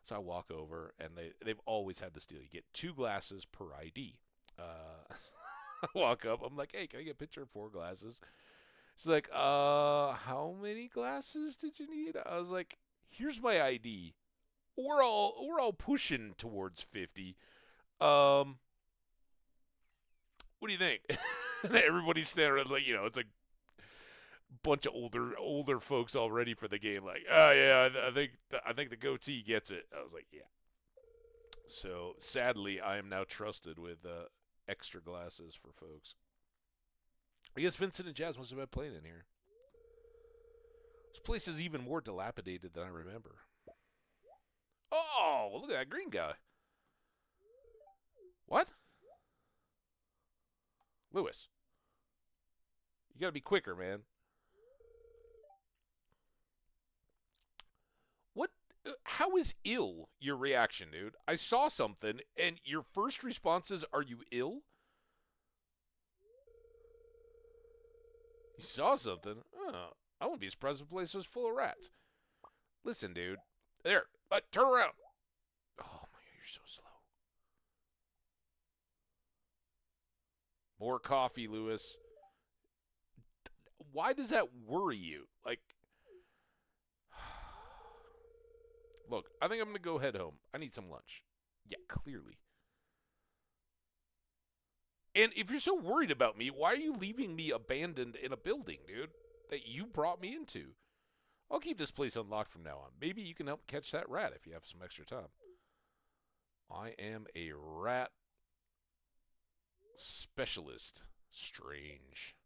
So I walk over, and they've always had this deal. You get 2 glasses per ID. I walk up. I'm like, hey, can I get a pitcher of 4 glasses? She's like, how many glasses did you need? I was like, here's my ID. We're all pushing towards 50. What do you think? Everybody's standing around like, it's like bunch of older folks all ready for the game. Like, oh yeah, I think the goatee gets it. I was like, yeah. So sadly, I am now trusted with extra glasses for folks. I guess Vincent and Jazz must have been playing in here. This place is even more dilapidated than I remember. Oh, look at that green guy. What? Lewis. You gotta be quicker, man. What? How is ill your reaction, dude? I saw something, and your first responses are you ill? You saw something? Oh, I wouldn't be surprised if the place was full of rats. Listen, dude. There. Turn around. Oh, my God, you're so slow. More coffee, Lewis. Why does that worry you? Like, look, I think I'm going to go head home. I need some lunch. Yeah, clearly. And if you're so worried about me, why are you leaving me abandoned in a building, dude, that you brought me into? I'll keep this place unlocked from now on. Maybe you can help catch that rat if you have some extra time. I am a rat specialist. Strange.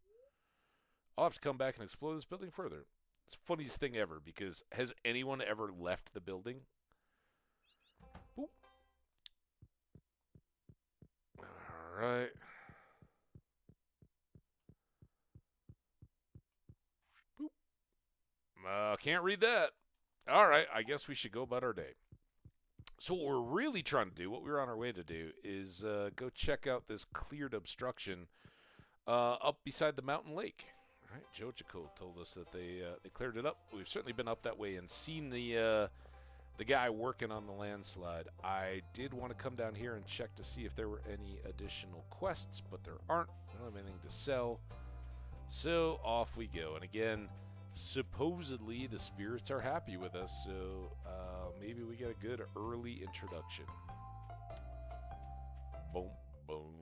I'll have to come back and explore this building further. It's the funniest thing ever, because has anyone ever left the building? Boop. All right. Boop. Can't read that. All right, I guess we should go about our day. So what we're really trying to do, what we were on our way to do, is go check out this cleared obstruction up beside the mountain lake. All right, Jojico told us that they cleared it up. We've certainly been up that way and seen the guy working on the landslide. I did want to come down here and check to see if there were any additional quests, but there aren't. We don't have anything to sell. So off we go. And again, supposedly the spirits are happy with us, so maybe we get a good early introduction. Boom, boom,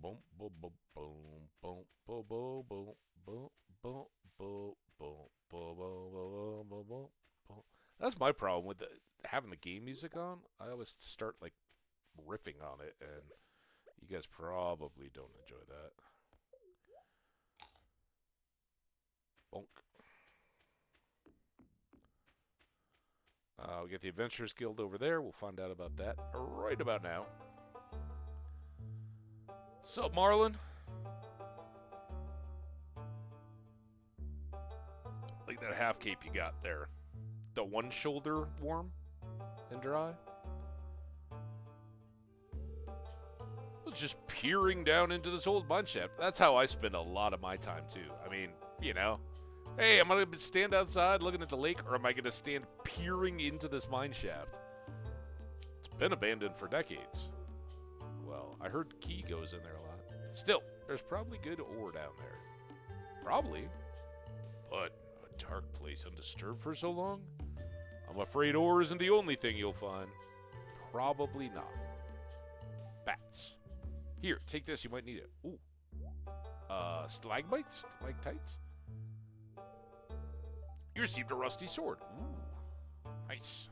boom, boom, boom, boom, boom, boom, boom, boom, boom, boom, boom, boom, boom, boom. That's my problem with having the game music on. I always start like riffing on it, and you guys probably don't enjoy that. Bonk. We get the Adventurers Guild over there. We'll find out about that right about now. Sup, Marlon? Like that half cape you got there. The one shoulder warm and dry. I was just peering down into this old mine shaft. That's how I spend a lot of my time, too. I mean, you know. Hey, am I going to stand outside looking at the lake, or am I going to stand peering into this mine shaft? It's been abandoned for decades. Well, I heard Key goes in there a lot. Still, there's probably good ore down there. Probably. But a dark place undisturbed for so long? I'm afraid ore isn't the only thing you'll find. Probably not. Bats. Here, take this. You might need it. Ooh. Stalagmites? Stalactites? You received a rusty sword. Ooh. Nice.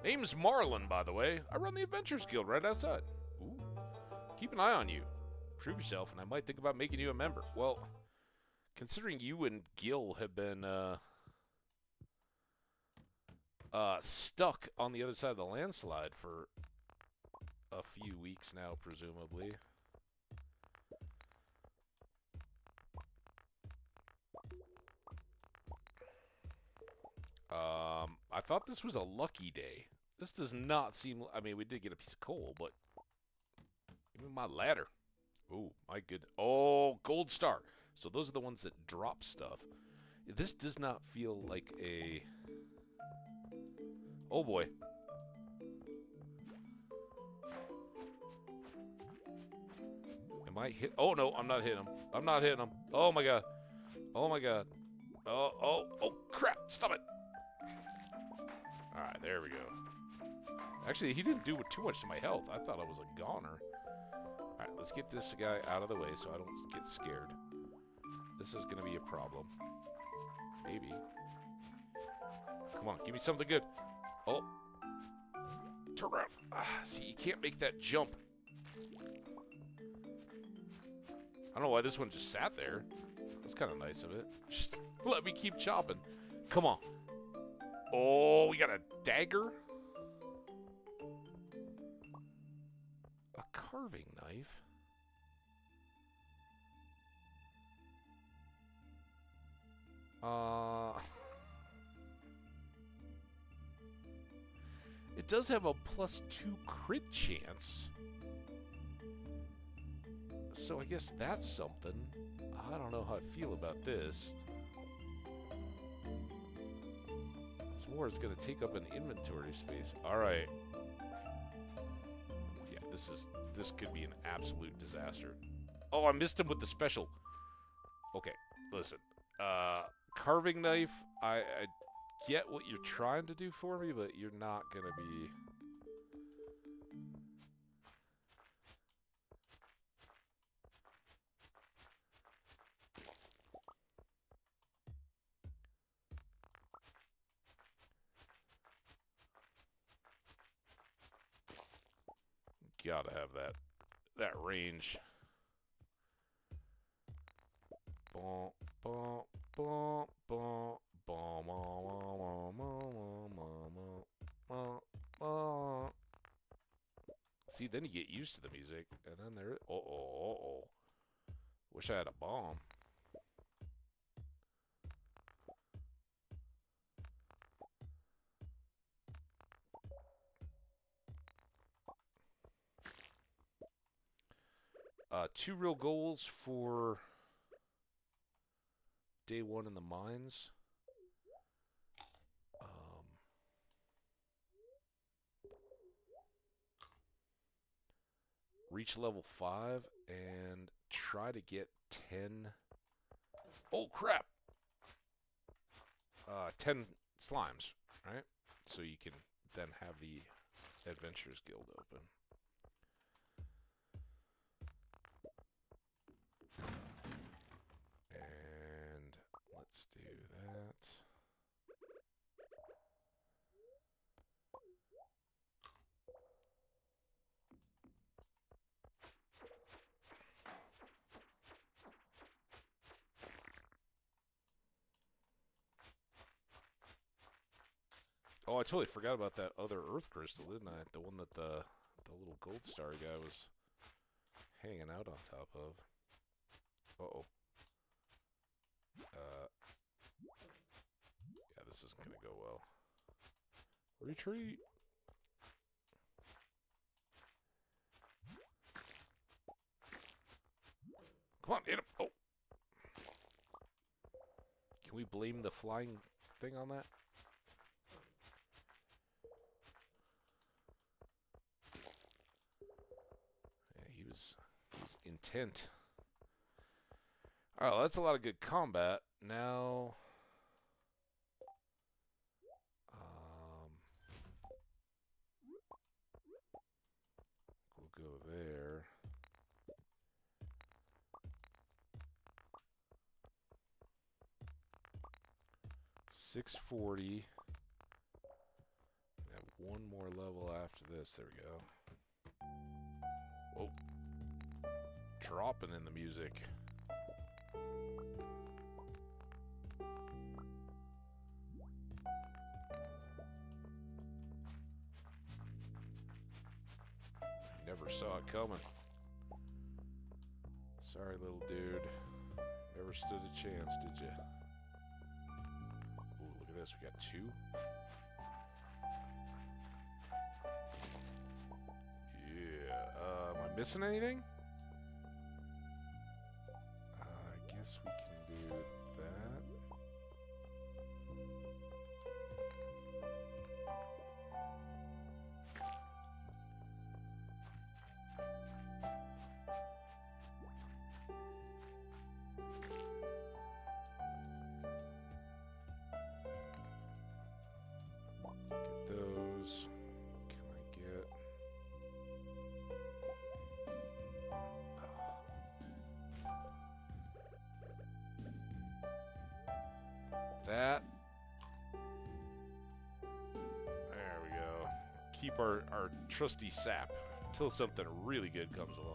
Name's Marlon, by the way. I run the Adventurers Guild right outside. Ooh. Keep an eye on you. Prove yourself, and I might think about making you a member. Well, considering you and Gil have been stuck on the other side of the landslide for a few weeks now, presumably. I thought this was a lucky day. This does not seem... I mean, we did get a piece of coal, but... Even my ladder. Oh, my good... Oh, gold star. So those are the ones that drop stuff. This does not feel like a... Oh, boy. Am I hit... Oh, no, I'm not hitting him. I'm not hitting him. Oh, my God. Oh, my God. Oh, crap. Stop it. All right, there we go. Actually, he didn't do too much to my health. I thought I was a goner. All right, let's get this guy out of the way so I don't get scared. This is going to be a problem. Maybe. Come on, give me something good. Oh. Turn around. See, you can't make that jump. I don't know why this one just sat there. That's kind of nice of it. Just let me keep chopping. Come on. Oh, we got a dagger. A carving knife. It does have a +2 crit chance. So I guess that's something. I don't know how I feel about this. It's more, it's going to take up an inventory space. Alright. Yeah, this could be an absolute disaster. Oh, I missed him with the special. Okay, listen. Carving knife, I get what you're trying to do for me, but you're not going to be... Gotta have that range. Bum, bum, bum, bum, bum, See, then you get used to the music, and then there. Wish I had a bomb. Two real goals for day one in the mines. Reach level 5 and try to get 10. Oh crap! 10 slimes, right? So you can then have the Adventurers Guild open. And let's do that. Oh, I totally forgot about that other Earth Crystal, didn't I? The one that the little gold star guy was hanging out on top of. Uh-oh. Yeah, this isn't gonna go well. Retreat! Come on, hit him! Oh! Can we blame the flying thing on that? Yeah, he was intent. Alright, well, that's a lot of good combat. Now... we'll go there. $640. Have one more level after this. There we go. Whoa. Dropping in the music. Never saw it coming. Sorry, little dude. Never stood a chance, did you? Ooh, look at this. We got 2. Yeah. Am I missing anything? I guess we can do that. Get those. Can I get... keep our trusty sap until something really good comes along.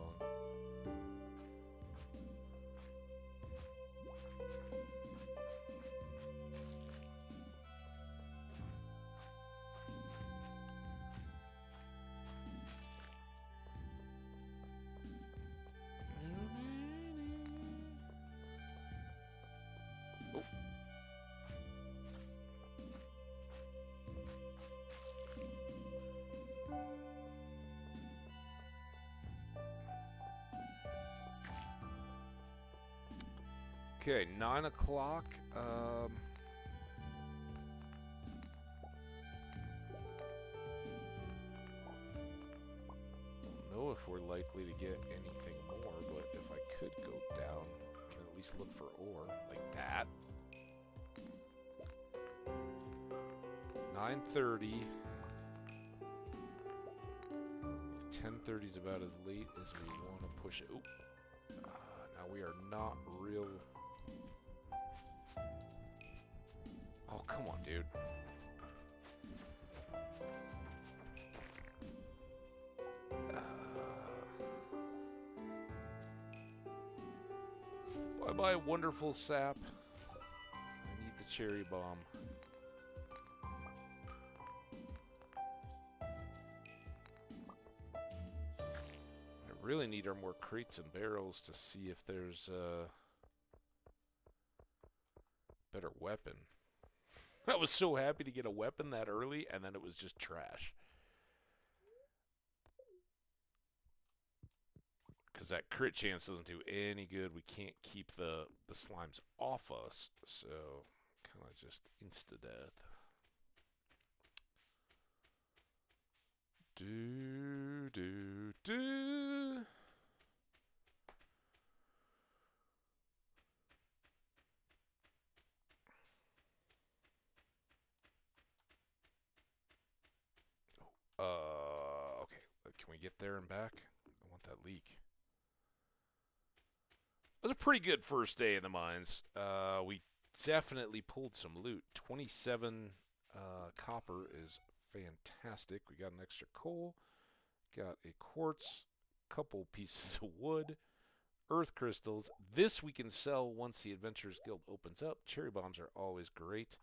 Okay, 9 o'clock. Don't know if we're likely to get anything more, but if I could go down, I can at least look for ore like that. 9:30. 10:30 is about as late as we want to push it. Oop. Now we are not real. Oh, come on, dude. Bye-bye, wonderful sap. I need the cherry bomb. I really need our more crates and barrels to see if there's a better weapon. I was so happy to get a weapon that early, and then it was just trash. Because that crit chance doesn't do any good. We can't keep the slimes off us, so kind of just insta-death. Do. Okay. Can we get there and back? I want that leak. It was a pretty good first day in the mines. We definitely pulled some loot. 27 copper is fantastic. We got an extra coal. Got a quartz. Couple pieces of wood. Earth crystals. This we can sell once the Adventurers Guild opens up. Cherry bombs are always great.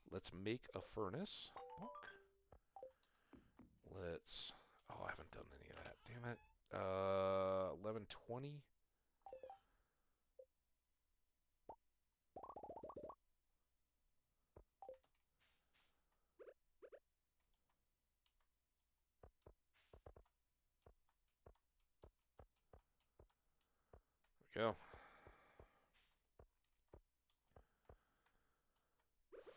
Let's make a furnace. Let's... Oh, I haven't done any of that. Damn it. 11:20. There we go.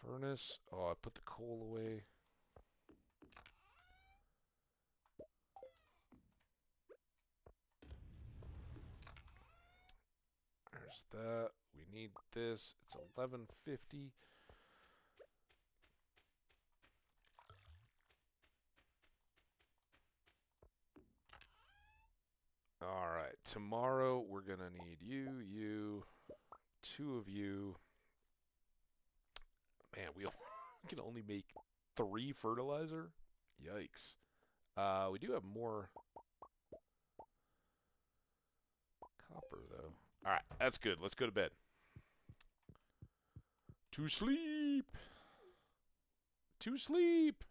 Furnace. Oh, I put the coal away. There's that. We need this. It's 11:50. All right. Tomorrow we're gonna need you, two of you. Man, we can only make 3 fertilizer. Yikes. We do have more copper though. All right, that's good. Let's go to bed. To sleep. To sleep.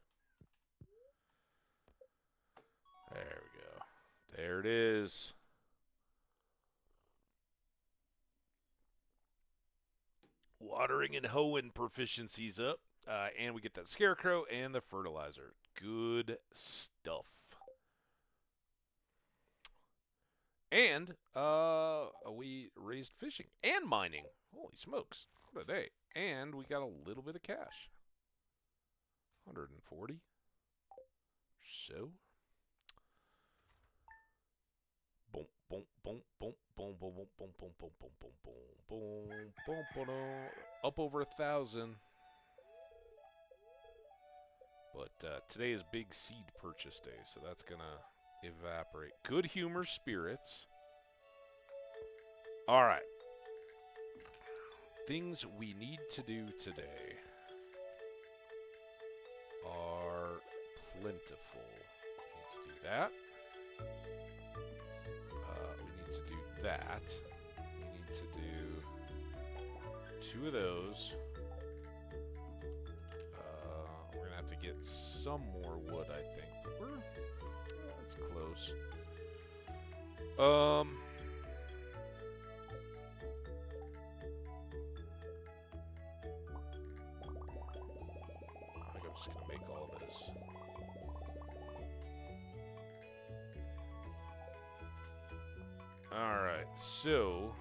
There we go. There it is. Watering and hoeing proficiencies up. And we get that scarecrow and the fertilizer. Good stuff. And we raised fishing and mining. Holy smokes. What a day. And we got a little bit of cash. 140. So. Boom, boom, boom, boom, boom, boom, boom, boom, boom, boom, boom, boom, boom, boom, boom, boom. Up over 1,000. But today is big seed purchase day, so that's going to evaporate. Good humor spirits. All right. Things we need to do today are plentiful. We need to do that. We need to do that. We need to do 2 of those. We're gonna have to get some more wood, I think. But that's close. I think I'm just gonna make all this. Alright, so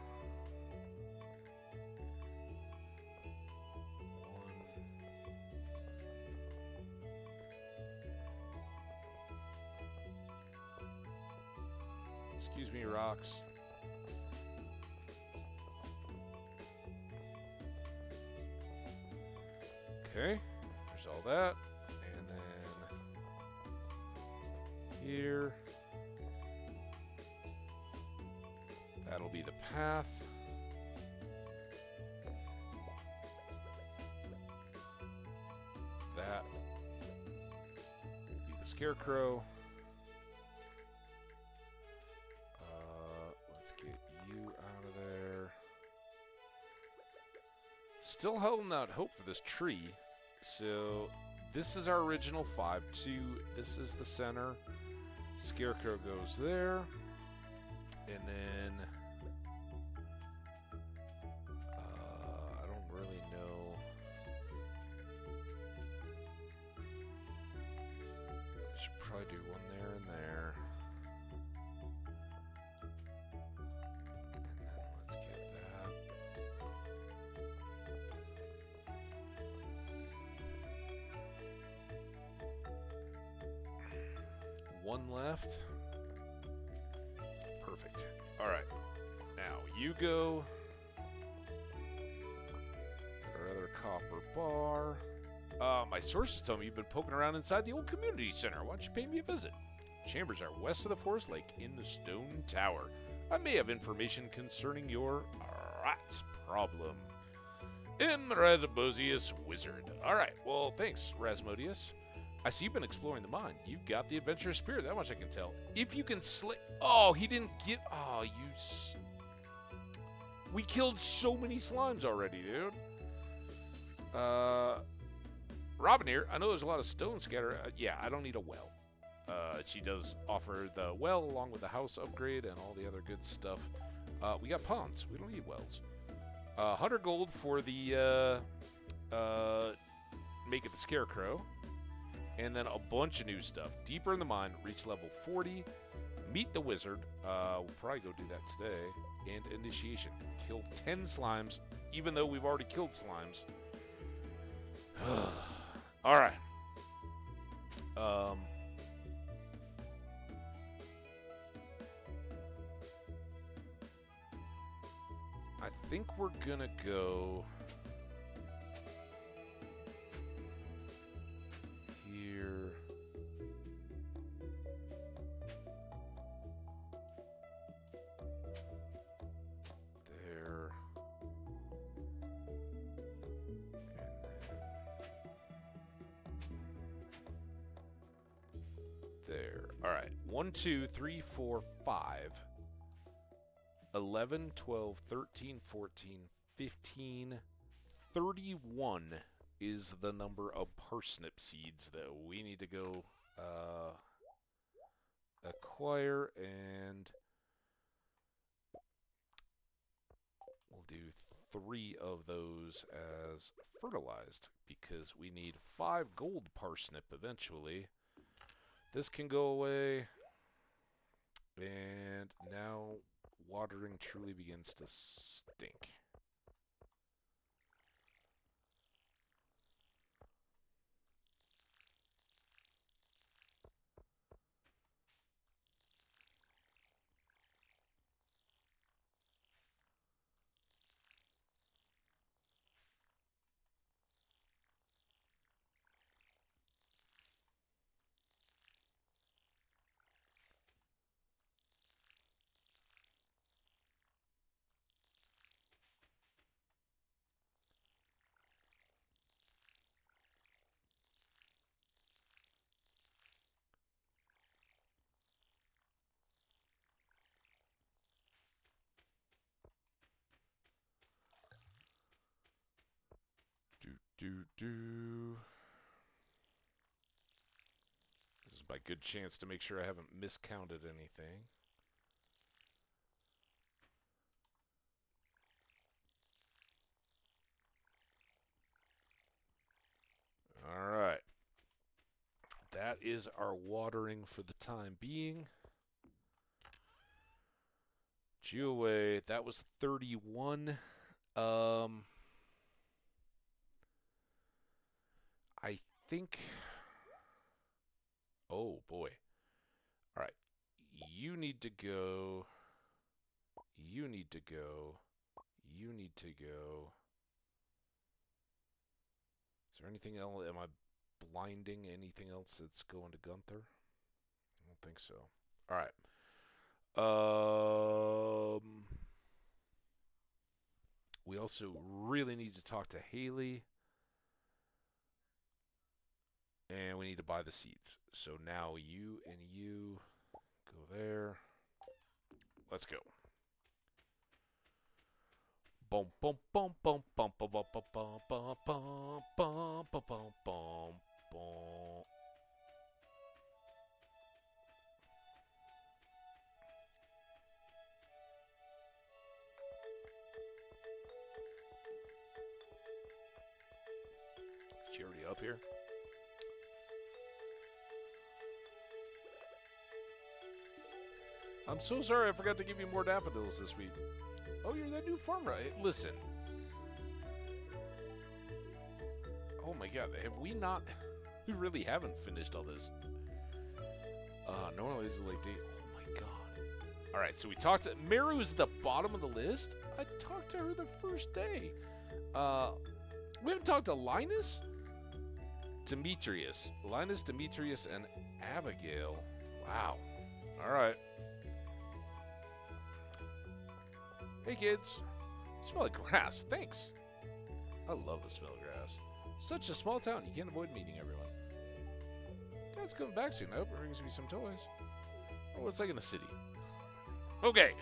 excuse me, rocks. Okay, there's all that. And then here. That'll be the path. That will be the scarecrow. Let's get you out of there. Still holding out hope for this tree. So this is our original 5-2. This is the center. Scarecrow goes there. And then I don't really know. I should probably do one there and there. And then let's get that. One left. Perfect. All right. Now, you go. Our other copper bar. My sources tell me you've been poking around inside the old community center. Why don't you pay me a visit? Chambers are west of the Forest Lake in the Stone Tower. I may have information concerning your rat problem. In Rasmodius Wizard. All right. Well, thanks, Rasmodius. I see you've been exploring the mine. You've got the adventurous spirit, that much I can tell. If you can slay... Oh, he didn't get... Oh, you... We killed so many slimes already, dude. Robin here. I know there's a lot of stone scattered. Yeah, I don't need a well. She does offer the well along with the house upgrade and all the other good stuff. We got ponds. We don't need wells. 100 gold for the... make it the scarecrow. And then a bunch of new stuff. Deeper in the mine, reach level 40. Meet the wizard. We'll probably go do that today. And initiation. Kill 10 slimes, even though we've already killed slimes. Alright. I think we're gonna go... here. There. And then there. All right. 1, 2, 3, 4, 5. 11, 12, 13, 14, 15, 31 is the number of parsnip seeds that we need to go acquire, and we'll do 3 of those as fertilized because we need 5 gold parsnip eventually. This can go away, and now watering truly begins to stink. do. This is my good chance to make sure I haven't miscounted anything. All right. That is our watering for the time being. Chew away. That was 31. I think... Oh, boy. All right. You need to go. You need to go. You need to go. Is there anything else? Am I blinding anything else that's going to Gunther? I don't think so. All right. We also really need to talk to Haley. And we need to buy the seeds. So now you and you go there. Let's go. Boom, boom, boom, boom, boom, boom, boom, boom, boom, boom, boom, boom, boom, boom, boom. Is she already up here? I'm so sorry I forgot to give you more daffodils this week. Oh, you're that new farmer. Listen. Oh my god, have we not... We really haven't finished all this. Normally it's a late date. Oh my god. Alright, so we talked to... Meru is the bottom of the list? I talked to her the first day. We haven't talked to Linus? Demetrius. Linus, Demetrius, and Abigail. Wow. Alright. Hey kids, you smell like grass. Thanks. I love the smell of grass. Such a small town, you can't avoid meeting everyone. Dad's coming back soon. I hope it brings me some toys. Oh, what's like in the city? Okay,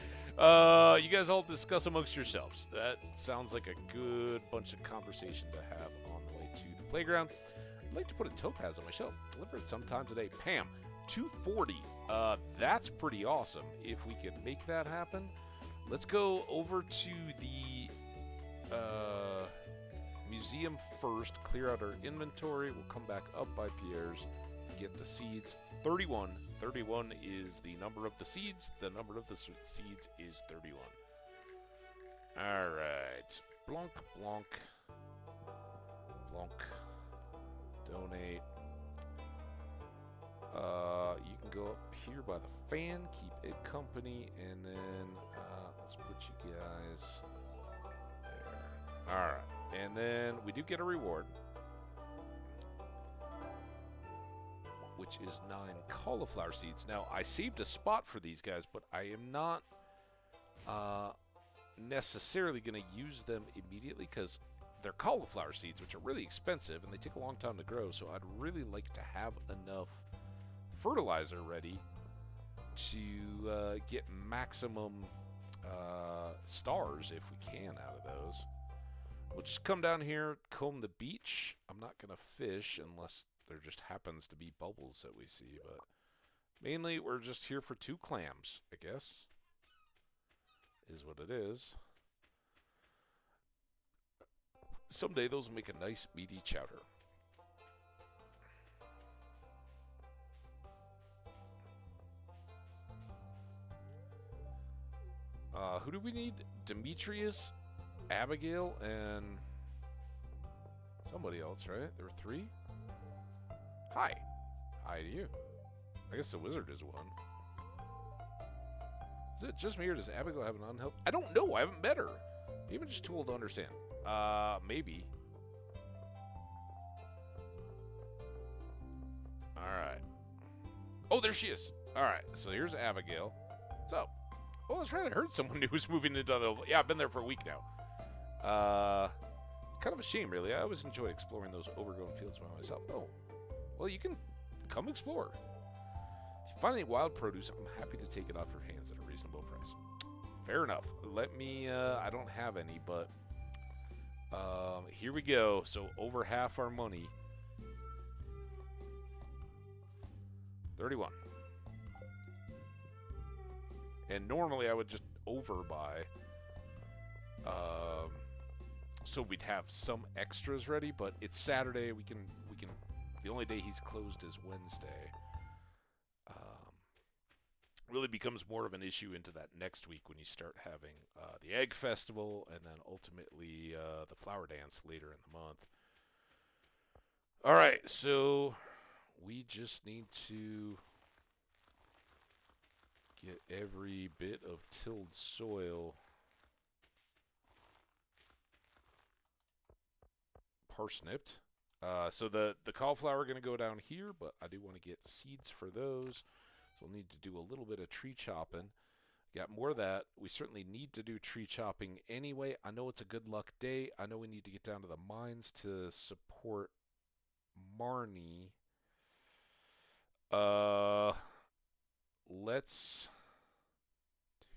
you guys all discuss amongst yourselves. That sounds like a good bunch of conversation to have on the way to the playground. I'd like to put a topaz on my shelf. Deliver it sometime today. Pam, 240. That's pretty awesome. If we can make that happen. Let's go over to the museum first, clear out our inventory. We'll come back up by Pierre's, get the seeds. 31. 31 is the number of the seeds. The number of the seeds is 31. All right. Blonk, blonk. Blonk. Donate. You can go up here by the fan, keep it company, and then let's put you guys there. All right, and then we do get a reward, which is 9 cauliflower seeds. Now, I saved a spot for these guys, but I am not necessarily going to use them immediately because they're cauliflower seeds, which are really expensive, and they take a long time to grow, so I'd really like to have enough fertilizer ready to get maximum stars if we can out of those. We'll just come down here, comb the beach. I'm not going to fish unless there just happens to be bubbles that we see, but mainly we're just here for 2 clams, I guess, is what it is. Someday those will make a nice meaty chowder. Who do we need? Demetrius, Abigail, and somebody else, right? There were 3? Hi. Hi to you. I guess the wizard is one. Is it just me or does Abigail have an unhealthy? I don't know. I haven't met her. Maybe I'm just too old to understand. Maybe. Alright. Oh, there she is. Alright, so here's Abigail. What's up? Oh, that's right. I heard someone new was moving into the... Yeah, I've been there for a week now. It's kind of a shame, really. I always enjoy exploring those overgrown fields by myself. Oh, well, you can come explore. If you find any wild produce, I'm happy to take it off your hands at a reasonable price. Fair enough. Let me... I don't have any, but Here we go. So over half our money. 31. And normally I would just overbuy. So we'd have some extras ready, but it's Saturday. We can. The only day he's closed is Wednesday. Really becomes more of an issue into that next week when you start having the Egg Festival and then ultimately the Flower Dance later in the month. All right, so we just need to get every bit of tilled soil parsnipped. So the cauliflower are going to go down here, but I do want to get seeds for those. So we'll need to do a little bit of tree chopping. Got more of that. We certainly need to do tree chopping anyway. I know it's a good luck day. I know we need to get down to the mines to support Marnie. Let's... Dude,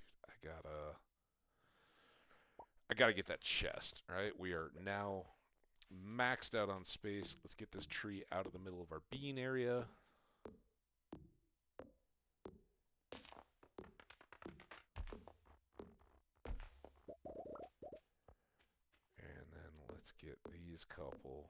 I gotta get that chest, right? We are now maxed out on space. Let's get this tree out of the middle of our bean area. And then let's get these couple.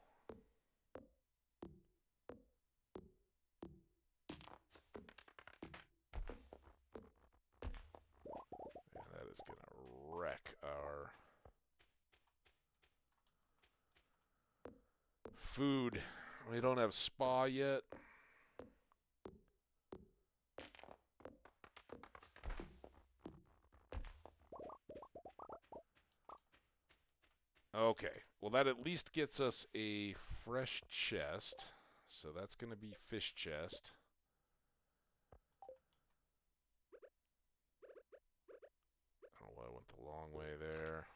And that is going to wreck our food. We don't have spa yet. Okay, well that at least gets us a fresh chest. So that's going to be fish chest. Oh, I went the long way there.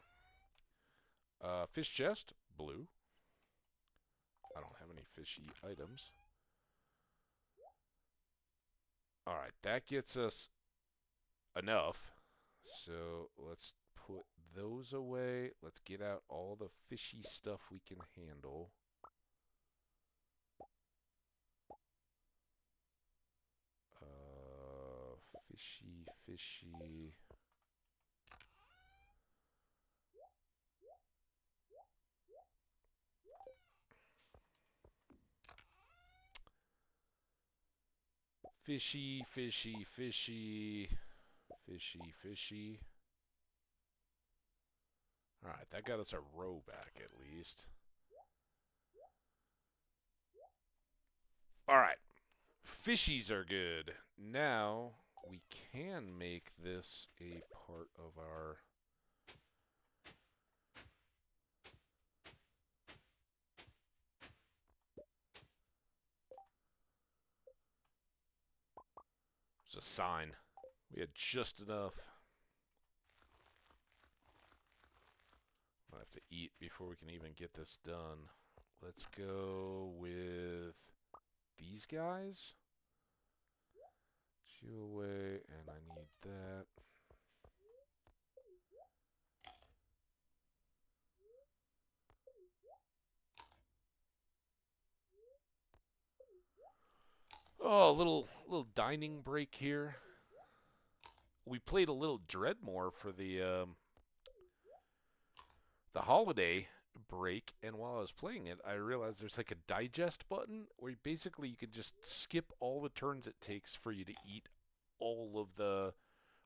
Fish chest, blue. I don't have any fishy items. Alright, that gets us enough. So let's put those away. Let's get out all the fishy stuff we can handle. Fishy. Fishy. Alright, that got us a row back at least. Alright. Fishies are good. Now, we can make this a part of our... It's a sign. We had just enough. I'll have to eat before we can even get this done. Let's go with these guys. Chew away, and I need that. Oh, a little dining break here. We played a little Dreadmore for the holiday break, and while I was playing it, I realized there's like a digest button where basically you can just skip all the turns it takes for you to eat all of the,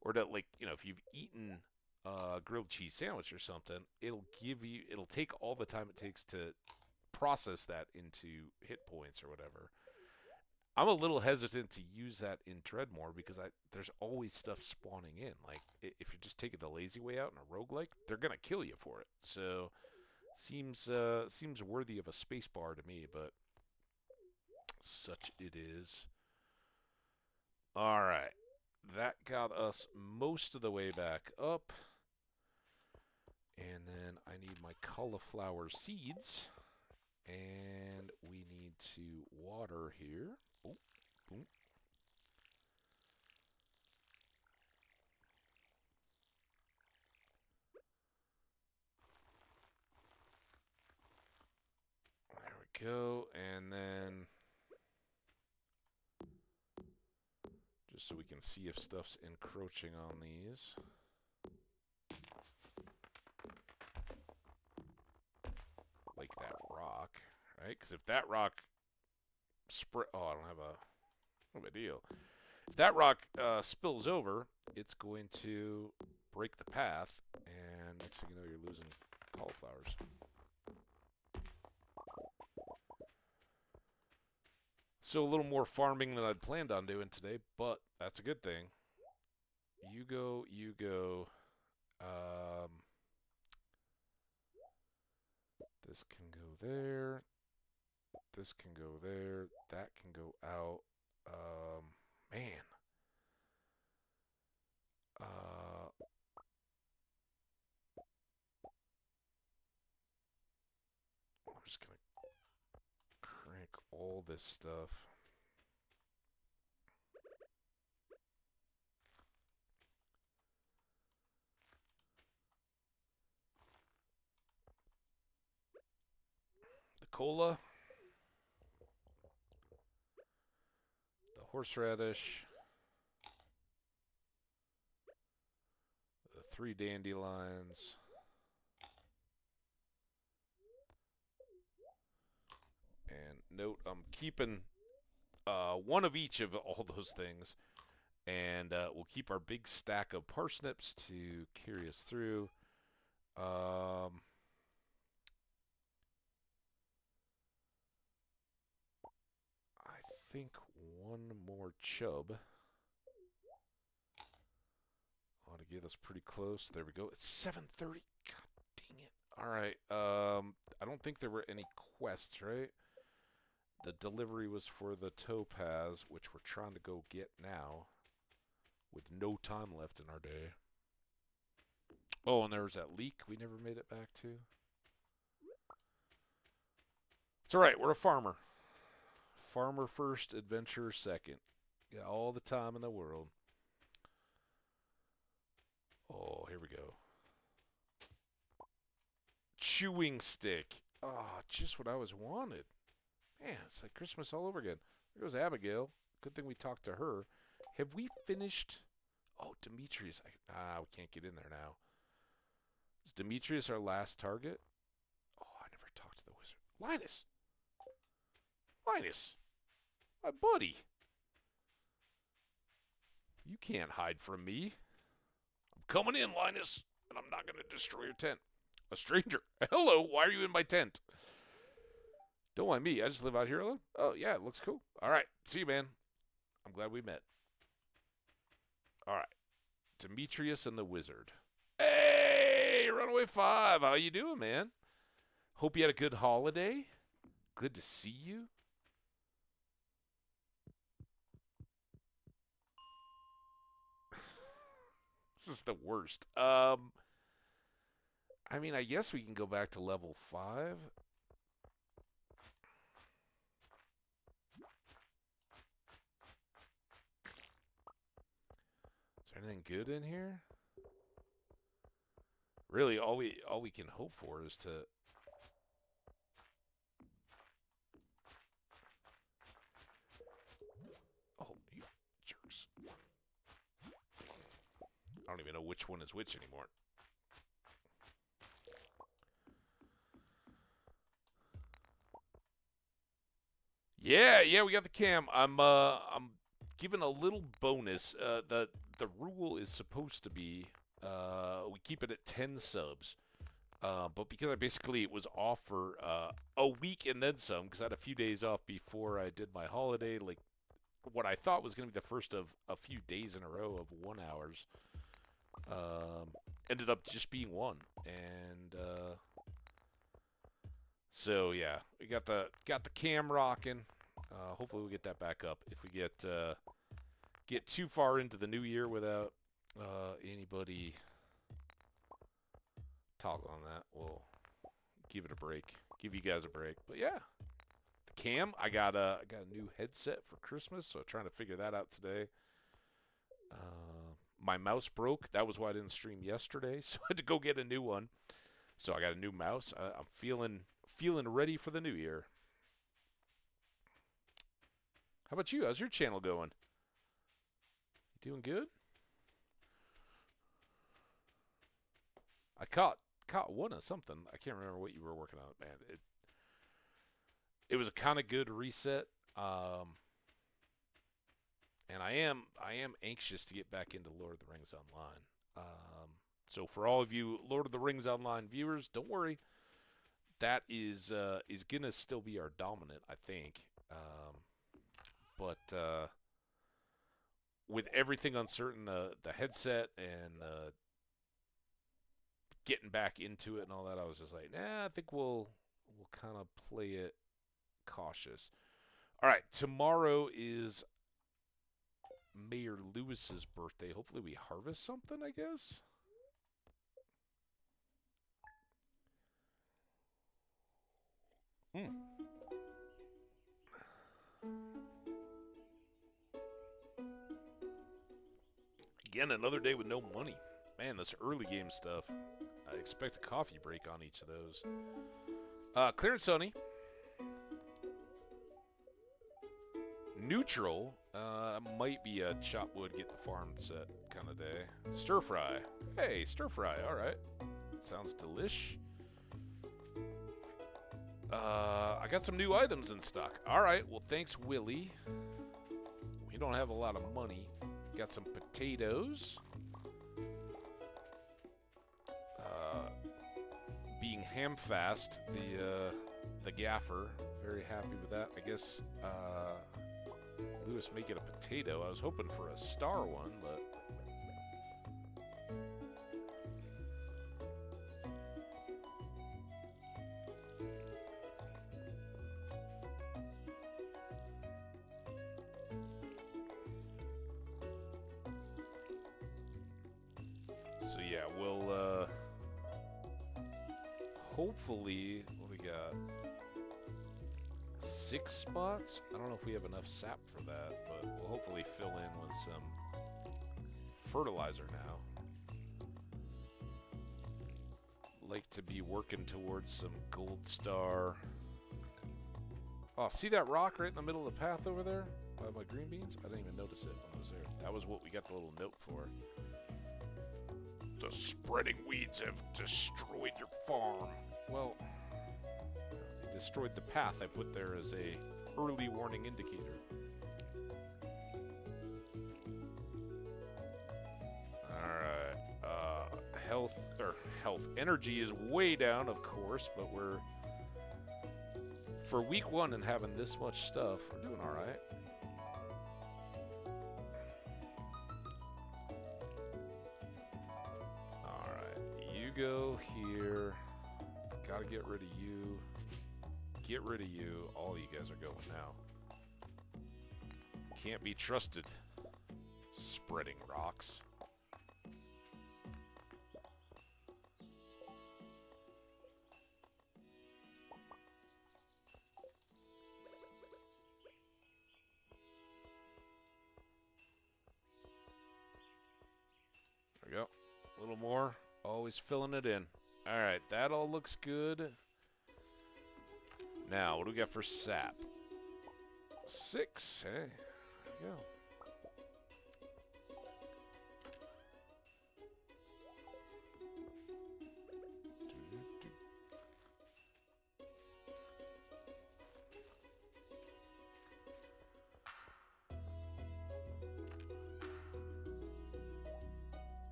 or to, like, you know, if you've eaten a grilled cheese sandwich or something, it'll take all the time it takes to process that into hit points or whatever. I'm a little hesitant to use that in Dreadmore because there's always stuff spawning in. Like, if you're just taking the lazy way out in a roguelike, they're going to kill you for it. So, seems worthy of a space bar to me, but such it is. Alright. That got us most of the way back up. And then I need my cauliflower seeds. And we need to water here. Oh, boom. go. And then just so we can see if stuff's encroaching on these. Like that rock, right? Because if that rock oh, I don't have a deal. If that rock spills over, it's going to break the path, and next thing you know, you're losing cauliflowers. So a little more farming than I'd planned on doing today, but that's a good thing. You go, you go. This can go there. This can go there. That can go out. Man. I'm just going to crank all this stuff. The cola. The horseradish. The 3 dandelions. And note, I'm keeping one of each of all those things. And we'll keep our big stack of parsnips to carry us through. I think one more chub ought to get us pretty close. There we go. It's 7:30. God dang it. All right. I don't think there were any quests, right? The delivery was for the topaz, which we're trying to go get now with no time left in our day. Oh, and there was that leak we never made it back to. It's all right. We're a farmer. Farmer first, adventurer second. Got all the time in the world. Oh, here we go. Chewing stick. Oh, just what I was wanted. Man, it's like Christmas all over again. There goes Abigail. Good thing we talked to her. Have we finished? Oh, Demetrius. We can't get in there now. Is Demetrius our last target? Oh, I never talked to the wizard. Linus! Linus! My buddy! You can't hide from me. I'm coming in, Linus, and I'm not going to destroy your tent. A stranger. Hello, why are you in my tent? Don't mind me. I just live out here alone. Oh, yeah, it looks cool. All right. See you, man. I'm glad we met. All right. Demetrius and the wizard. Hey, Runaway 5. How you doing, man? Hope you had a good holiday. Good to see you. This is the worst. I mean, I guess we can go back to level 5. Is there anything good in here? Really, all we can hope for is to... Oh, you jerks. I don't even know which one is which anymore. Yeah, we got the cam. I'm giving a little bonus. The rule is supposed to be we keep it at 10 subs. But because it was off for a week and then some, because I had a few days off before I did my holiday, like what I thought was going to be the first of a few days in a row of 1 hours, ended up just being 1. And so yeah, we got the cam rocking. Hopefully we'll get that back up. If we get too far into the new year without anybody toggle on that, we'll give it a break. Give you guys a break. But yeah, the cam. I got a new headset for Christmas, so trying to figure that out today. My mouse broke. That was why I didn't stream yesterday, so I had to go get a new one. So I got a new mouse. I'm feeling ready for the new year. How about you? How's your channel going? You doing good? I caught one of something. I can't remember what you were working on, man. It was a kind of good reset. And I am anxious to get back into Lord of the Rings Online. So for all of you Lord of the Rings Online viewers, don't worry. That is gonna still be our dominant, I think. But with everything uncertain, the headset and getting back into it and all that, I was just like, nah, I think we'll kind of play it cautious. All right, tomorrow is Mayor Lewis's birthday. Hopefully we harvest something, I guess. Again, another day with no money. Man, this early game stuff. I expect a coffee break on each of those. Clear and sunny. Neutral. Might be a chop wood, get the farm set kind of day. Stir fry. Hey, stir fry. All right. Sounds delish. I got some new items in stock. All right. Well, thanks, Willie. We don't have a lot of money. Got some potatoes. Being Hamfast, the gaffer, very happy with that. I guess Lewis may get a potato. I was hoping for a star one, but so yeah, we'll hopefully, what we got? 6 spots? I don't know if we have enough sap for that, but we'll hopefully fill in with some fertilizer now. Like to be working towards some gold star. Oh, see that rock right in the middle of the path over there by my green beans? I didn't even notice it when I was there. That was what we got the little note for. The spreading weeds have destroyed your farm. Well, they destroyed the path I put there as a early warning indicator. Alright, health. Energy is way down, of course, but we're... For week 1 and having this much stuff, we're doing alright. Go here. Gotta get rid of you. Get rid of you. All you guys are going now. Can't be trusted. Spreading rocks. There we go. A little more. Always filling it in. Alright, that all looks good. Now, what do we got for sap? 6. Hey, there we go.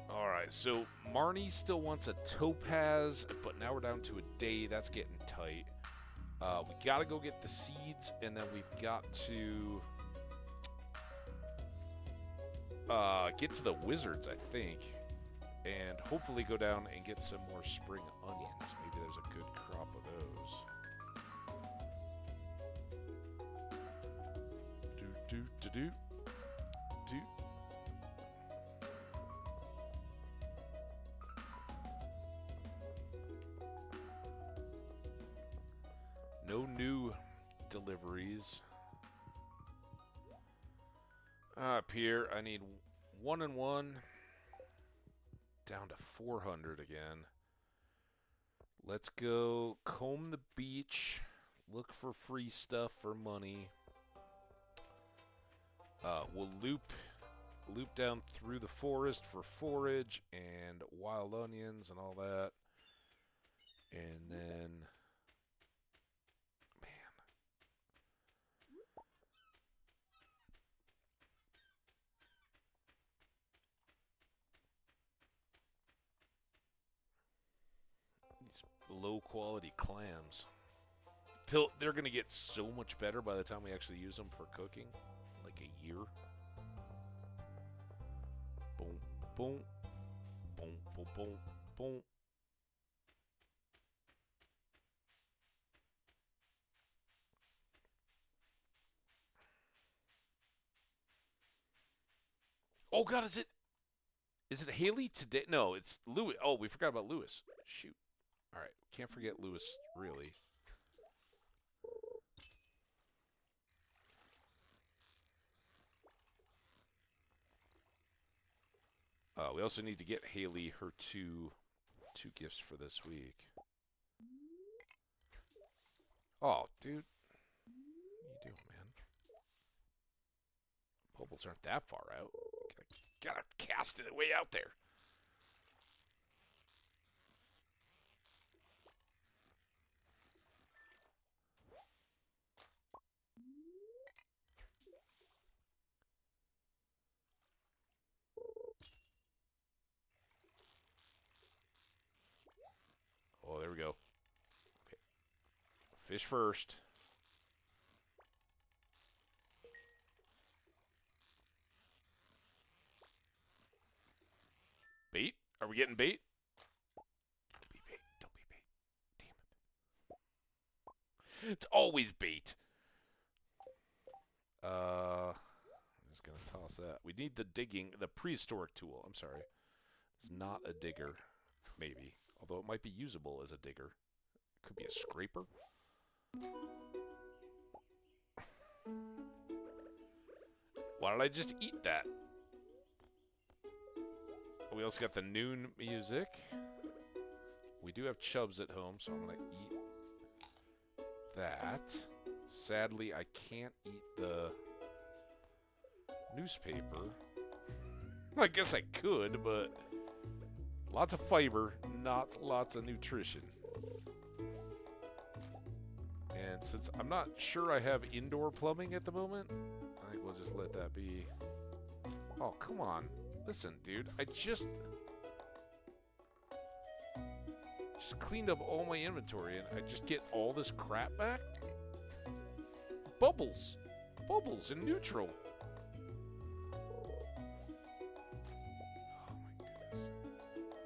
Alright, so Marnie still wants a topaz, but now we're down to a day. That's getting tight. We gotta go get the seeds, and then we've got to get to the wizards, I think, and hopefully go down and get some more spring onions. Maybe there's a good crop of those. Do. No new deliveries. Up here, I need 1 and 1. Down to 400 again. Let's go comb the beach. Look for free stuff for money. We'll loop down through the forest for forage and wild onions and all that. And then, man. These low quality clams. They're going to get so much better by the time we actually use them for cooking. Like a year. Boom, boom, boom, boom, boom, boom. Oh God, is it Haley today? No, it's Lewis. Oh, we forgot about Lewis. Shoot. All right, can't forget Lewis, really. We also need to get Haley her two gifts for this week. Oh, dude. What are you doing, man? Bubbles aren't that far out. Gotta cast it way out there. Oh, there we go. Okay. Fish first. Bait? Are we getting bait? Don't be bait. Don't be bait. Damn it. It's always bait. I'm just gonna toss that. We need the prehistoric tool. I'm sorry. It's not a digger. Maybe. Although it might be usable as a digger. It could be a scraper. Why did I just eat that? We also got the noon music. We do have chubs at home, so I'm going to eat that. Sadly, I can't eat the newspaper. I guess I could, but lots of fiber, not lots of nutrition. And since I'm not sure I have indoor plumbing at the moment, I think we'll just let that be. Oh, come on. Listen, dude, I just cleaned up all my inventory and I just get all this crap back? Bubbles. Bubbles in neutral. Oh my goodness.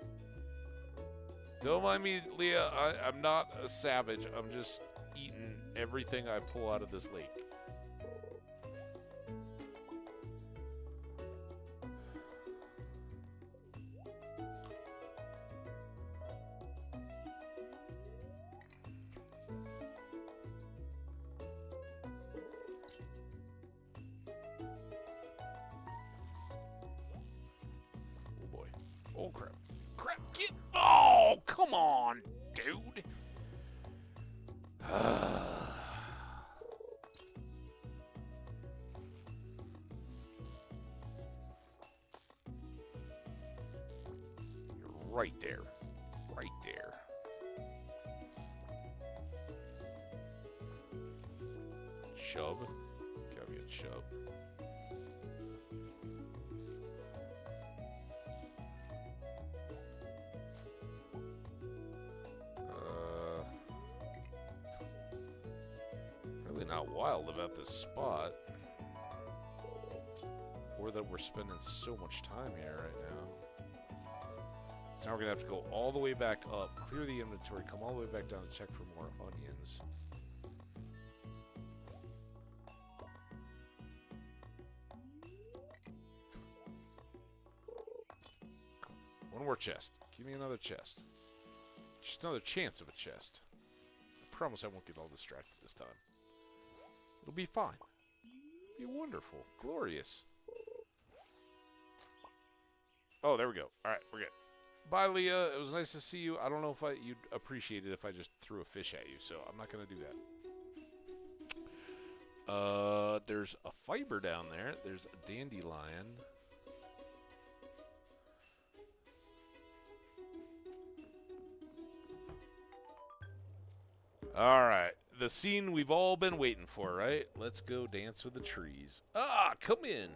Don't mind me, Leah. I'm not a savage. I'm just eating everything I pull out of this lake. Oh, crap. Crap, get... Oh, come on, dude. You're right there. Right there. Chub. Gotta be a chub. Not wild about this spot, or that we're spending so much time here right now. So now we're gonna have to go all the way back up, clear the inventory, come all the way back down and check for more onions. One more chest. Give me another chest. Just another chance of a chest. I promise I won't get all distracted this time. It'll be fine. It'll be wonderful. Glorious. Oh, there we go. Alright, we're good. Bye, Leah. It was nice to see you. I don't know if you'd appreciate it if I just threw a fish at you, so I'm not going to do that. There's a fiber down there. There's a dandelion. All right. The scene we've all been waiting for, right? Let's go dance with the trees. Ah, come in.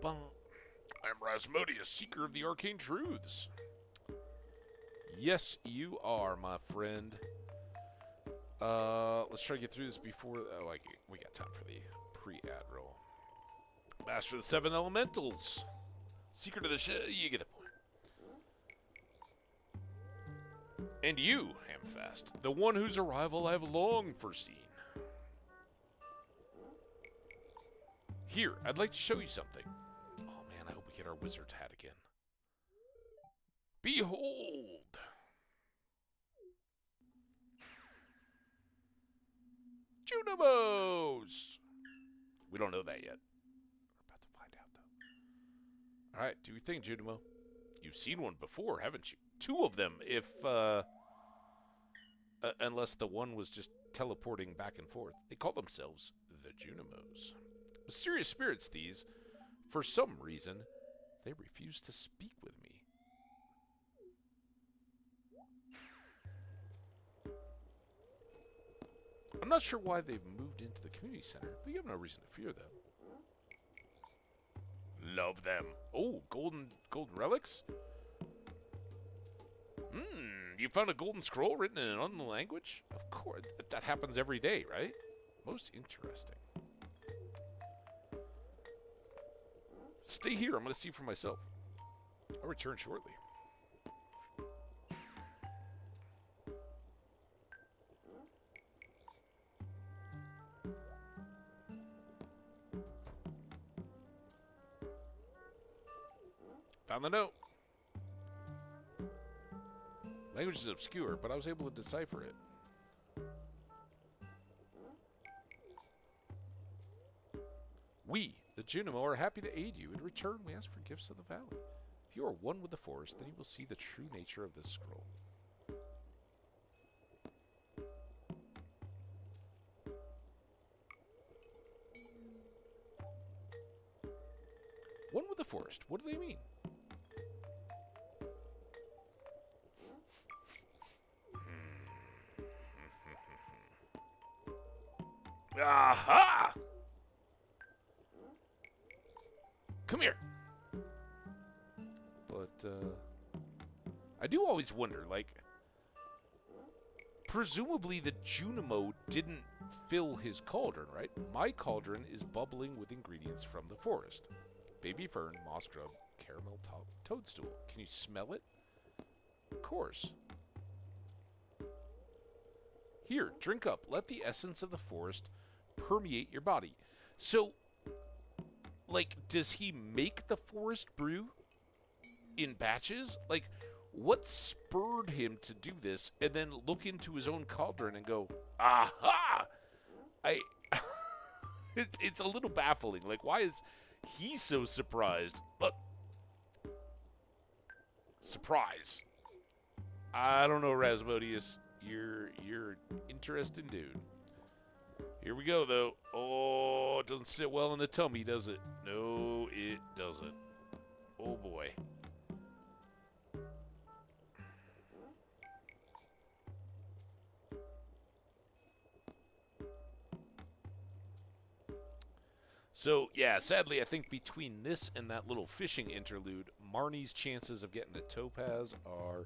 I'm Rasmodius, seeker of the arcane truths. Yes, you are, my friend. Let's try to get through this before... Oh, we got time for the pre-ad roll. Master of the Seven Elementals. Secret of the you get the point. And you, Hamfast, the one whose arrival I have long foreseen. Here, I'd like to show you something. Oh man, I hope we get our wizard's hat again. Behold! Junimos! We don't know that yet. We're about to find out, though. Alright, do your thing, Junimo. You've seen one before, haven't you? Two of them, if, unless the one was just teleporting back and forth. They call themselves the Junimos. Mysterious spirits, these. For some reason, they refuse to speak with me. I'm not sure why they've moved into the community center, but you have no reason to fear them. Love them. Oh, golden relics? You found a golden scroll written in an unknown language? Of course, that happens every day, right? Most interesting. Stay here, I'm going to see for myself. I'll return shortly. Found the note. Language is obscure, but I was able to decipher it. We, the Junimo, are happy to aid you. In return, we ask for gifts of the valley. If you are one with the forest, then you will see the true nature of this scroll. One with the forest? What do they mean? Aha! Come here. But, I do always wonder, like, presumably the Junimo didn't fill his cauldron, right? My cauldron is bubbling with ingredients from the forest. Baby fern, moss grub, caramel toadstool. Can you smell it? Of course. Here, drink up. Let the essence of the forest permeate your body. So, like, does he make the forest brew in batches? Like, what spurred him to do this and then look into his own cauldron and go, aha! It's a little baffling. Like, why is he so surprised? Look. Surprise. I don't know, Rasmodius. You're an interesting dude. Here we go, though. Oh, it doesn't sit well in the tummy, does it? No, it doesn't. Oh, boy. So, yeah, sadly, I think between this and that little fishing interlude, Marnie's chances of getting a topaz are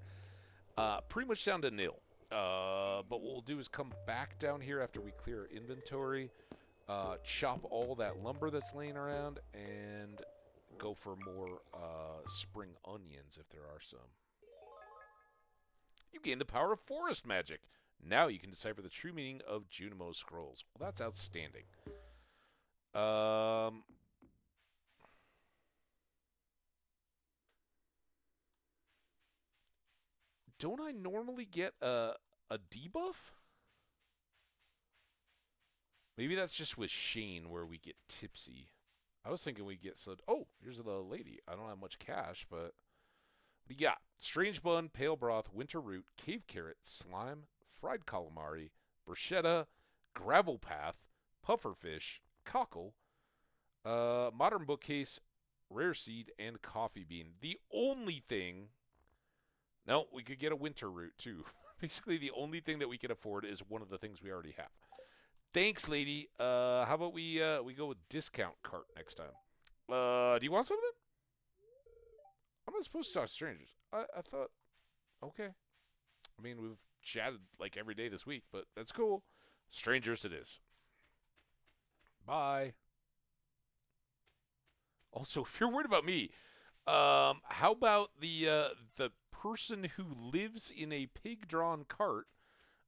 pretty much down to nil. But what we'll do is come back down here after we clear our inventory, chop all that lumber that's laying around, and go for more spring onions if there are some. You gain the power of forest magic. Now you can decipher the true meaning of Junimo scrolls. Well, that's outstanding. Don't I normally get a debuff? Maybe that's just with Shane where we get tipsy. I was thinking we get slid. Oh, here's the lady. I don't have much cash, but what do you got? Strange bun, pale broth, winter root, cave carrot, slime, fried calamari, bruschetta, gravel path, pufferfish, cockle, modern bookcase, rare seed, and coffee bean. The only thing. No, we could get a winter root too. Basically, the only thing that we can afford is one of the things we already have. Thanks, lady. How about we go with discount cart next time? Do you want something? I'm not supposed to talk to strangers. I thought, okay. I mean, we've chatted like every day this week, but that's cool. Strangers it is. Bye. Also, if you're worried about me, how about the person who lives in a pig-drawn cart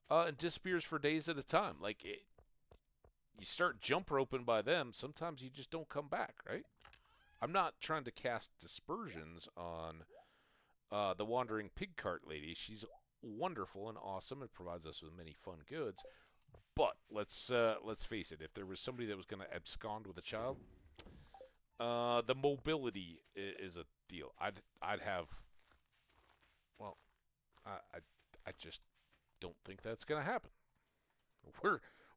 and disappears for days at a time? Like, you start jump roping by them, sometimes you just don't come back, right? I'm not trying to cast dispersions on the wandering pig cart lady. She's wonderful and awesome and provides us with many fun goods. But let's face it, if there was somebody that was going to abscond with a child, the mobility is a deal. I'd have. Well, I just don't think that's going to happen.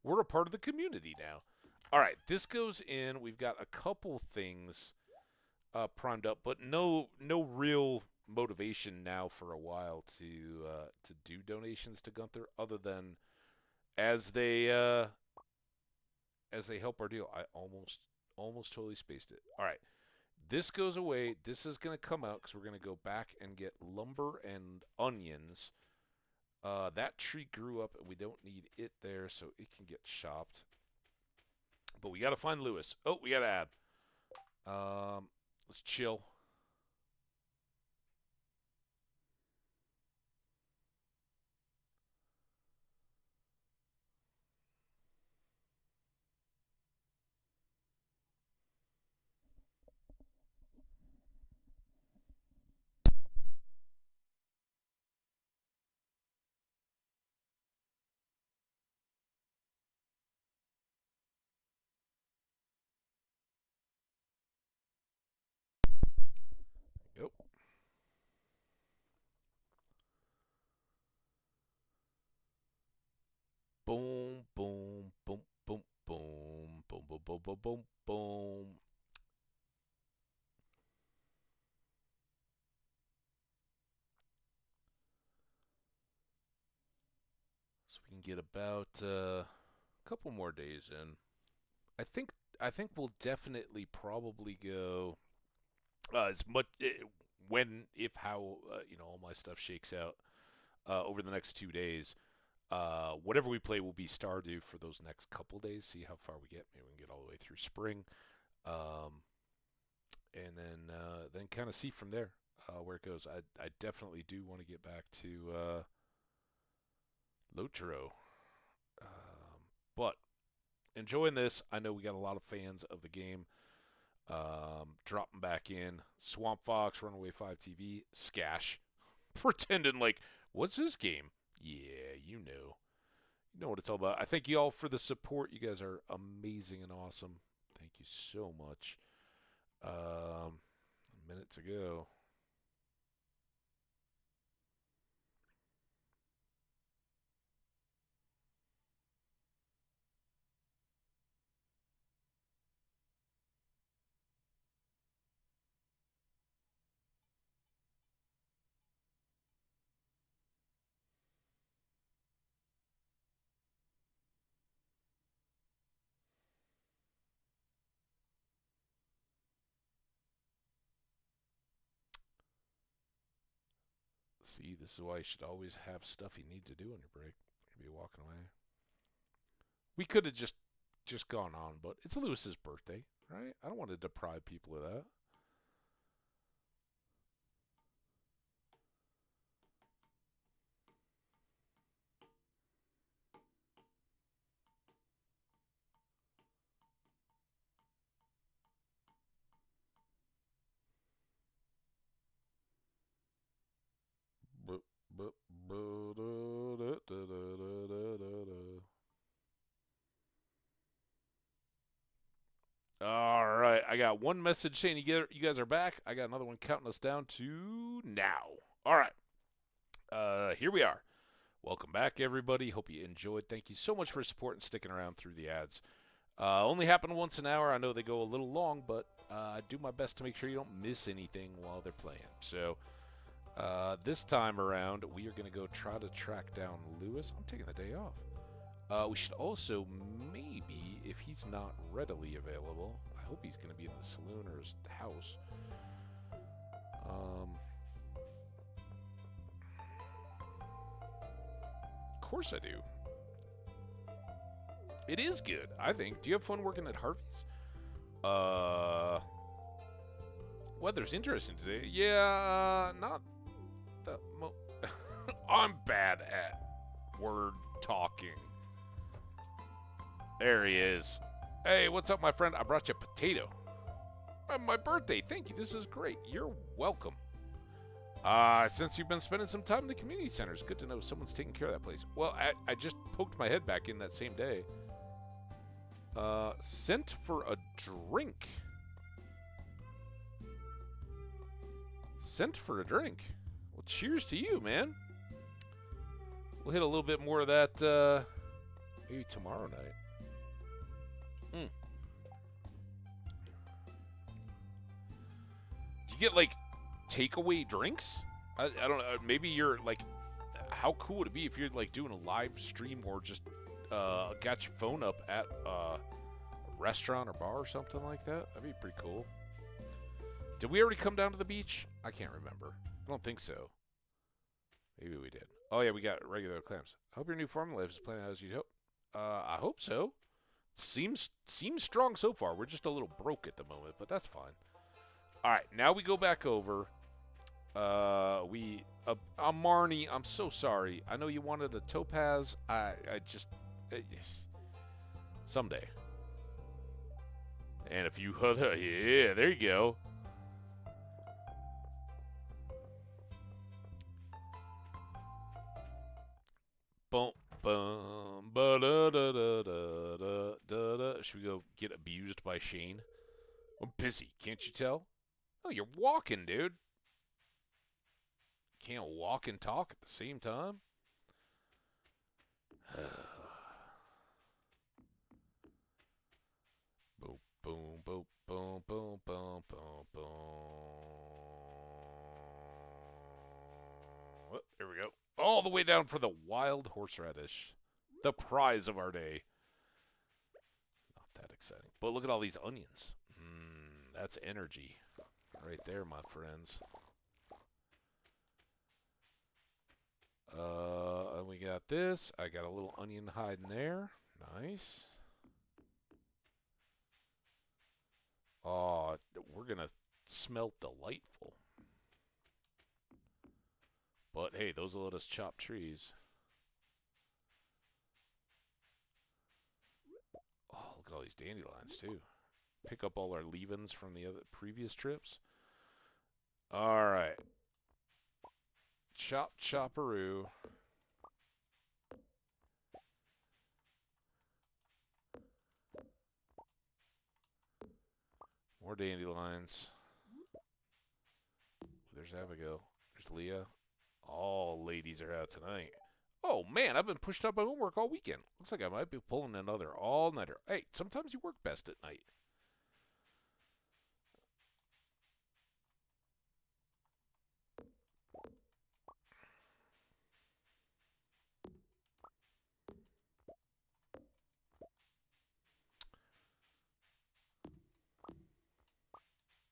We're a part of the community now. All right, this goes in. We've got a couple things primed up, but no real motivation now for a while to do donations to Gunther, other than as they help our deal. I almost totally spaced it. All right, this goes away. This is going to come out because we're going to go back and get lumber and onions. That tree grew up, and we don't need it there, so it can get chopped. But we got to find Lewis. Oh, we got to add. Let's chill. Yep. Boom, boom, boom, boom, boom, boom, boom, boom, boom, boom, boom. So we can get about a couple more days in. I think we'll definitely probably go as much when if how all my stuff shakes out over the next 2 days. Whatever we play will be Stardew for those next couple days. See how far we get. Maybe we can get all the way through spring, and then kind of see from there where it goes. I definitely do want to get back to Lotro, but enjoying this. I know we got a lot of fans of the game. Dropping back in Swamp Fox, Runaway 5 TV, Skash, pretending like, what's this game? Yeah, you know what it's all about. I thank you all for the support. You guys are amazing and awesome. Thank you so much. A minute to go. See, this is why you should always have stuff you need to do on your break. You'd be walking away. We could have just gone on, but it's Lewis's birthday, right? I don't want to deprive people of that. Bup, bup, bup, da, da, da, da, da, da, da. I got one message saying you guys are back. I got another one counting us down to now. All right. Here we are. Welcome back, everybody. Hope you enjoyed. Thank you so much for support and sticking around through the ads. Only happen once an hour. I know they go a little long, but I do my best to make sure you don't miss anything while they're playing. So this time around, we are going to go try to track down Lewis. I'm taking the day off. We should also maybe, if he's not readily available, I hope he's going to be in the saloon or his house. Of course I do. It is good, I think. Do you have fun working at Harvey's? Weather's interesting today. Yeah, not the I'm bad at word talking. There he is. Hey, what's up, my friend? I brought you a potato. My birthday. Thank you. This is great. You're welcome. Since you've been spending some time in the community center, it's good to know someone's taking care of that place. Well, I just poked my head back in that same day. Sent for a drink. Sent for a drink. Well, cheers to you, man. We'll hit a little bit more of that, maybe tomorrow night. Do you get, like, takeaway drinks? I don't know. Maybe you're, like, how cool would it be if you're, like, doing a live stream or just got your phone up at a restaurant or bar or something like that? That'd be pretty cool. Did we already come down to the beach? I can't remember. I don't think so. Maybe we did. Oh, yeah, we got regular clams. I hope your new farm life is playing out as you'd hope. I hope so. Seems strong so far. We're just a little broke at the moment, but that's fine. All right, now we go back over. Marnie, I'm so sorry. I know you wanted a topaz. Someday. And a few other, yeah, there you go. Boom, boom, ba da da da da da da. Should we go get abused by Shane? I'm busy, can't you tell? Oh, you're walking, dude. Can't walk and talk at the same time. Boom, boom, boom, boom, boom, boom, boom, boom. Oh, there we go. All the way down for the wild horseradish. The prize of our day. Not that exciting. But look at all these onions. That's energy. Right there, my friends. And we got this. I got a little onion hiding there. Nice. Oh, we're going to smell delightful. But, hey, those will let us chop trees. Oh, look at all these dandelions, too. Pick up all our leavings from the other previous trips. All right. Chop, chopperoo. More dandelions. There's Abigail. There's Leah. All ladies are out tonight. Oh, man, I've been pushing up my homework all weekend. Looks like I might be pulling another all-nighter. Hey, sometimes you work best at night.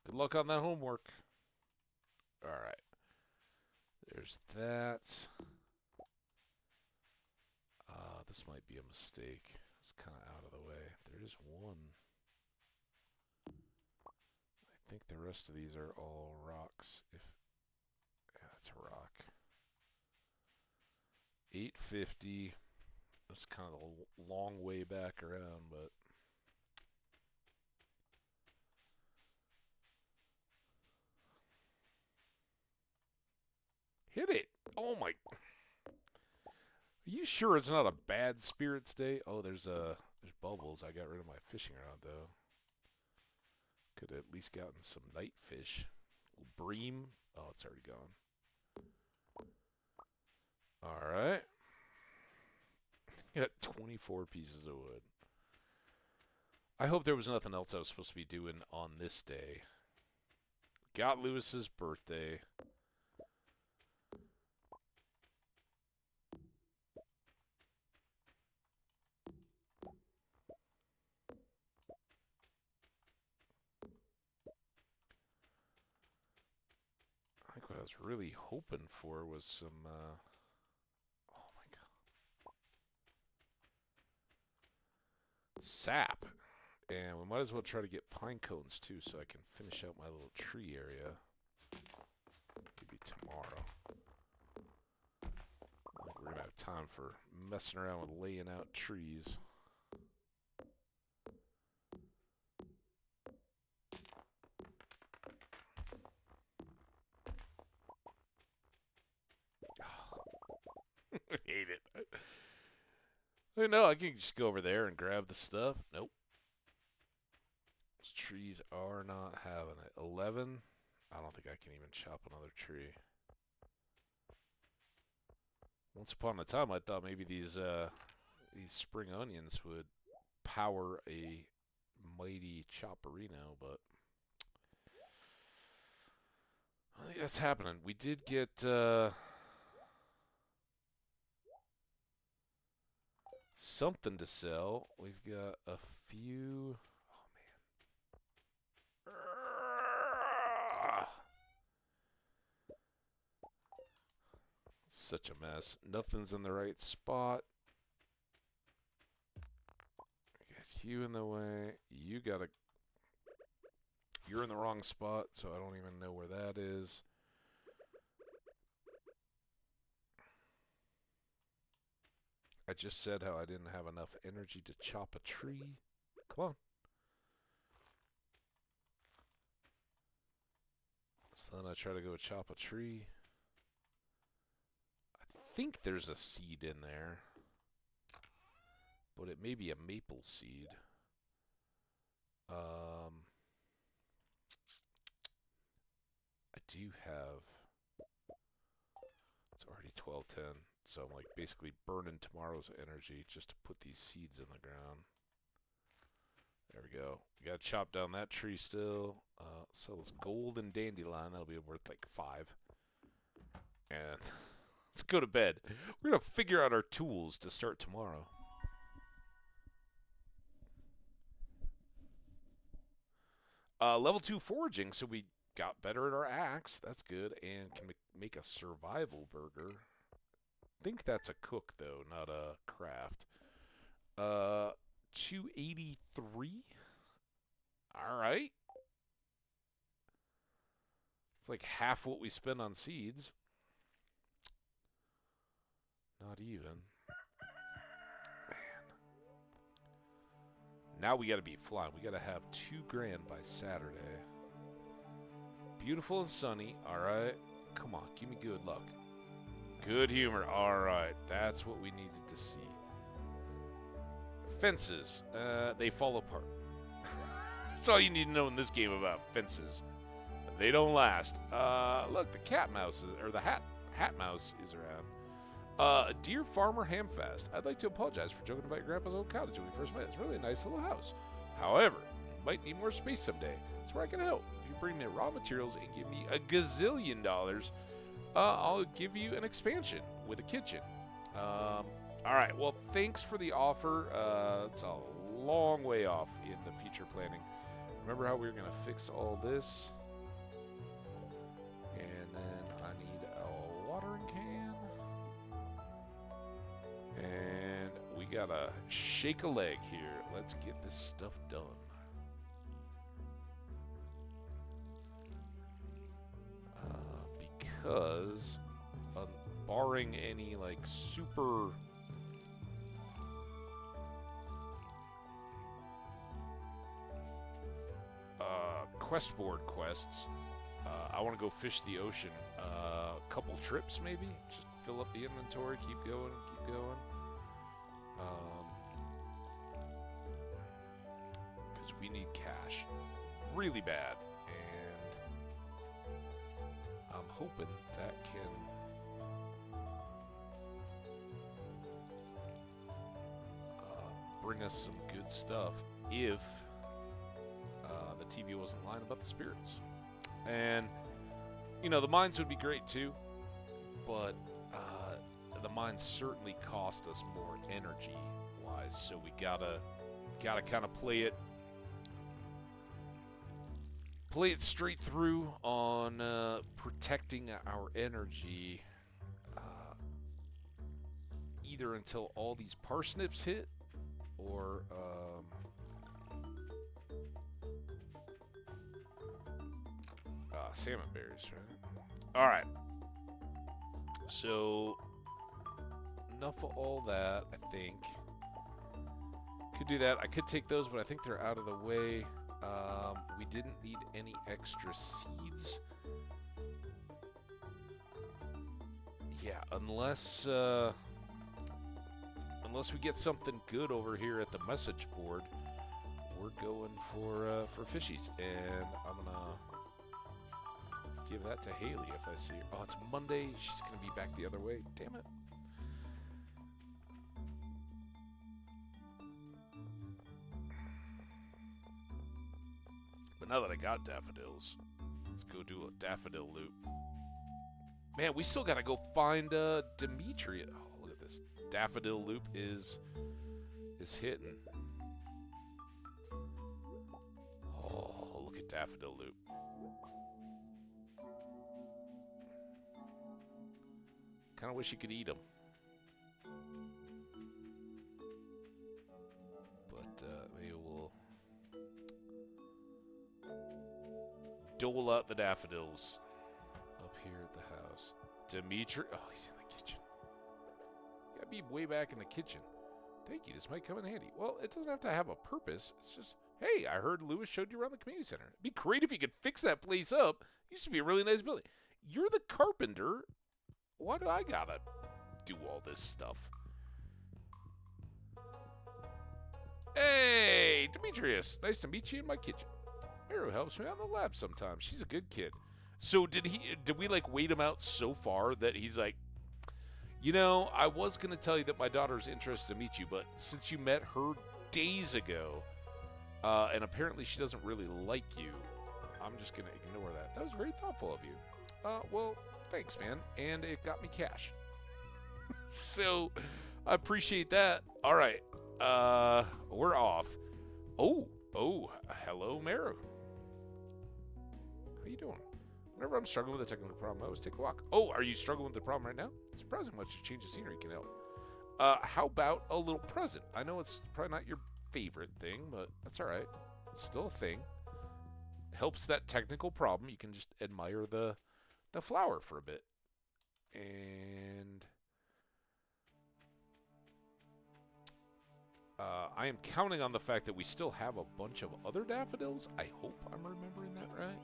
Good luck on that homework. All right. There's that. This might be a mistake. It's kind of out of the way. There is one. I think the rest of these are all rocks. Yeah, that's a rock. 850. That's kind of a long way back around, but hit it. Oh my. Are you sure it's not a bad spirits day? Oh, there's bubbles. I got rid of my fishing rod though. Could have at least gotten some night fish. Bream. Oh, it's already gone. Alright. Got 24 pieces of wood. I hope there was nothing else I was supposed to be doing on this day. Got Lewis's birthday. I think what I was really hoping for was some, oh my god. Sap. And we might as well try to get pine cones too so I can finish out my little tree area. Maybe tomorrow. I think we're going to have time for messing around with laying out trees. I hate it. I know, I can just go over there and grab the stuff. Nope. Those trees are not having it. 11. I don't think I can even chop another tree. Once upon a time, I thought maybe these spring onions would power a mighty chopperino, but I don't think that's happening. We did get something to sell. We've got a few. Oh man. Such a mess. Nothing's in the right spot. Got you in the way. You're in the wrong spot, so I don't even know where that is. I just said how I didn't have enough energy to chop a tree. Come on. So then I try to go chop a tree. I think there's a seed in there. But it may be a maple seed. I do have... It's already 12:10. So I'm like basically burning tomorrow's energy just to put these seeds in the ground. There we go. We gotta chop down that tree still. So this golden dandelion, that'll be worth like 5. And let's go to bed. We're gonna figure out our tools to start tomorrow. Level 2 foraging, so we got better at our axe. That's good, and can make a survival burger. I think that's a cook though, not a craft. 283. All right. It's like half what we spend on seeds. Not even. Man. Now we got to be flying. We got to have 2 grand by Saturday. Beautiful and sunny. All right. Come on, give me good luck. Good humor. All right. That's what we needed to see. Fences. They fall apart. That's all you need to know in this game about fences. They don't last. Look, the cat mouse is, or the hat mouse is around. Dear Farmer Hamfast, I'd like to apologize for joking about your grandpa's old cottage when we first met. It's really a nice little house. However, you might need more space someday. That's where I can help. If you bring me raw materials and give me a gazillion dollars, I'll give you an expansion with a kitchen. All right. Well, thanks for the offer. It's a long way off in the future planning. Remember how we were going to fix all this? And then I need a watering can. And we got to shake a leg here. Let's get this stuff done. Because barring any like super quest board quests, I want to go fish the ocean a couple trips maybe, just fill up the inventory, keep going, because we need cash. really bad, and I'm hoping that can bring us some good stuff if the TV wasn't lying about the spirits. And, you know, the mines would be great too, but the mines certainly cost us more energy-wise, so we gotta kind of play it straight through on protecting our energy, either until all these parsnips hit, or salmon berries, right? All right. So enough of all that, I think. Could do that. I could take those, but I think they're out of the way. We didn't need any extra seeds. Yeah, unless we get something good over here at the message board, we're going for fishies, and I'm gonna give that to Haley if I see her. Oh, it's Monday. She's gonna be back the other way. Damn it. But now that I got daffodils, let's go do a daffodil loop. Man, we still gotta go find Demetria. Oh, look at this. Daffodil loop is hitting. Oh, look at daffodil loop. Kind of wish you could eat them. But maybe we'll dole out the daffodils up here at the house. Dimitri. Oh, he's in the kitchen. You gotta be way back in the kitchen. Thank you. This might come in handy. Well, it doesn't have to have a purpose. It's just, hey, I heard Lewis showed you around the community center. It'd be great if you could fix that place up. It used to be a really nice building. You're the carpenter. Why do I gotta do all this stuff? Hey, Demetrius. Nice to meet you in my kitchen. Miro helps me out in the lab sometimes. She's a good kid. So did we like wait him out so far that he's like, you know, I was going to tell you that my daughter's interested to meet you, but since you met her days ago, and apparently she doesn't really like you, I'm just going to ignore that. That was very thoughtful of you. Well, thanks, man. And it got me cash. So I appreciate that. All right. We're off. Oh, hello, Mero. How you doing? Whenever I'm struggling with a technical problem, I always take a walk. Oh, are you struggling with the problem right now? Surprising much a change of scenery can help. How about a little present? I know it's probably not your favorite thing, but that's all right. It's still a thing. Helps that technical problem. You can just admire the flower for a bit. And I am counting on the fact that we still have a bunch of other daffodils. I hope I'm remembering that right.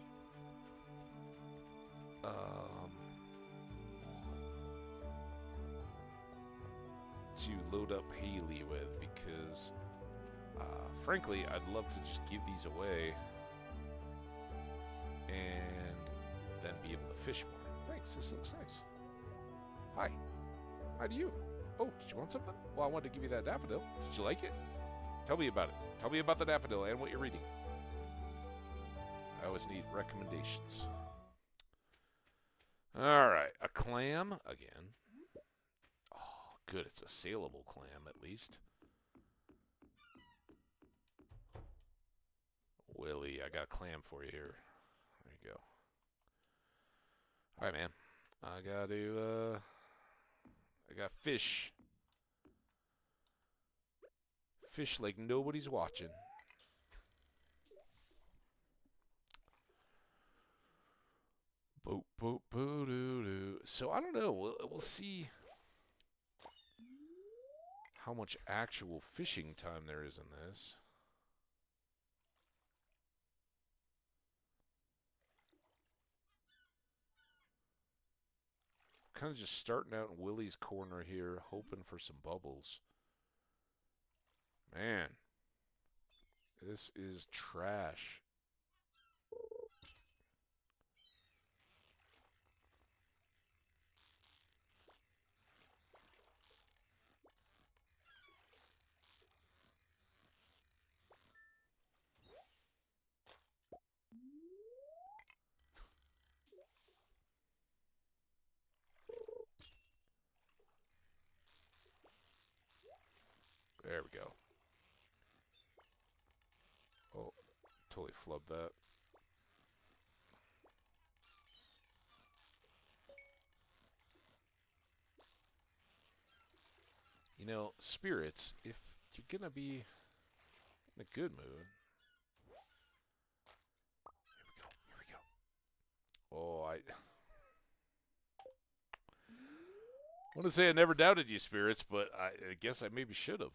To load up Haley with, because frankly I'd love to just give these away and then be able to fish more. Thanks, this looks nice. Hi to you. Oh, did you want something? Well, I wanted to give you that daffodil. Did you like it? Tell me about it. Tell me about the daffodil and what you're reading. I always need recommendations. Alright, a clam again. Oh, good, it's a saleable clam at least. Willie, I got a clam for you here. There you go. Alright, man. I got fish. Fish like nobody's watching. Boop, boop, boo, doo, doo. So I don't know. We'll see how much actual fishing time there is in this. Kind of just starting out in Willie's corner here, hoping for some bubbles. Man, this is trash. we go. Oh, totally flubbed that. You know, spirits, if you're going to be in a good mood. Here we go. Oh, I want to say I never doubted you, spirits, but I guess I maybe should have.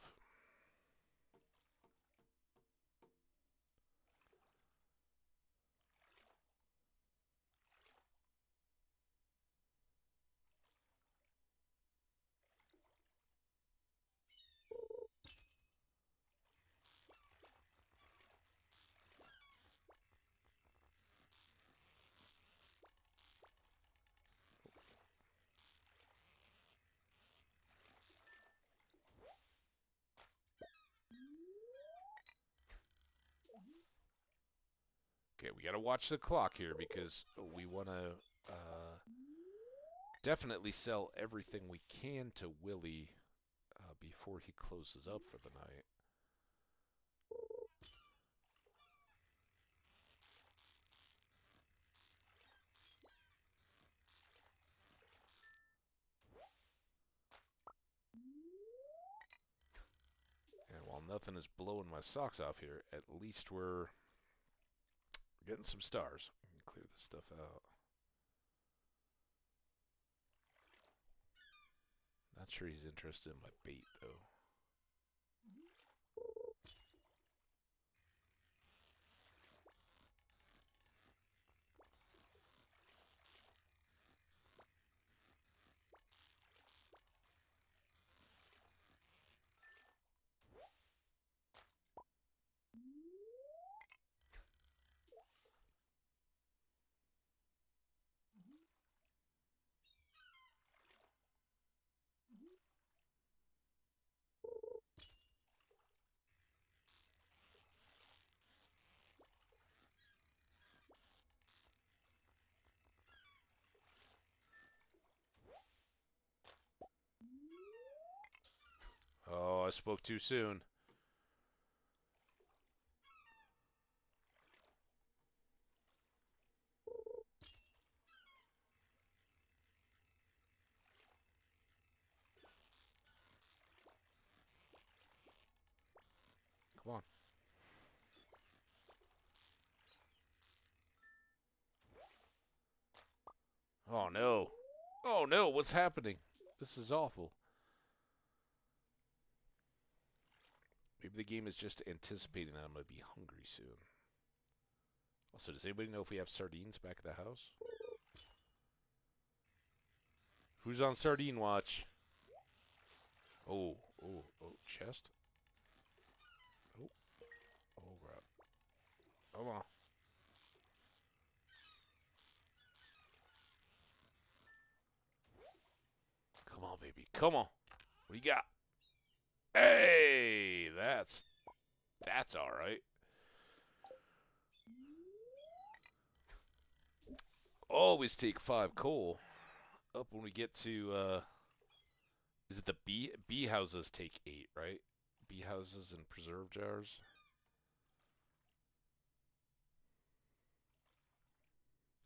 Okay, we got to watch the clock here because we want to definitely sell everything we can to Willie before he closes up for the night. And while nothing is blowing my socks off here, at least we're getting some stars. Clear this stuff out. Not sure he's interested in my bait, though. Oh, I spoke too soon. Come on. Oh, no. Oh, no, what's happening? This is awful. Maybe the game is just anticipating that I'm going to be hungry soon. Also, does anybody know if we have sardines back at the house? Who's on sardine watch? Oh, chest? Oh, crap. Come on. Come on, baby. Come on. What do you got? Hey, that's all right. Always take 5 coal. Up when we get to, is it the bee houses take 8, right? Bee houses and preserve jars.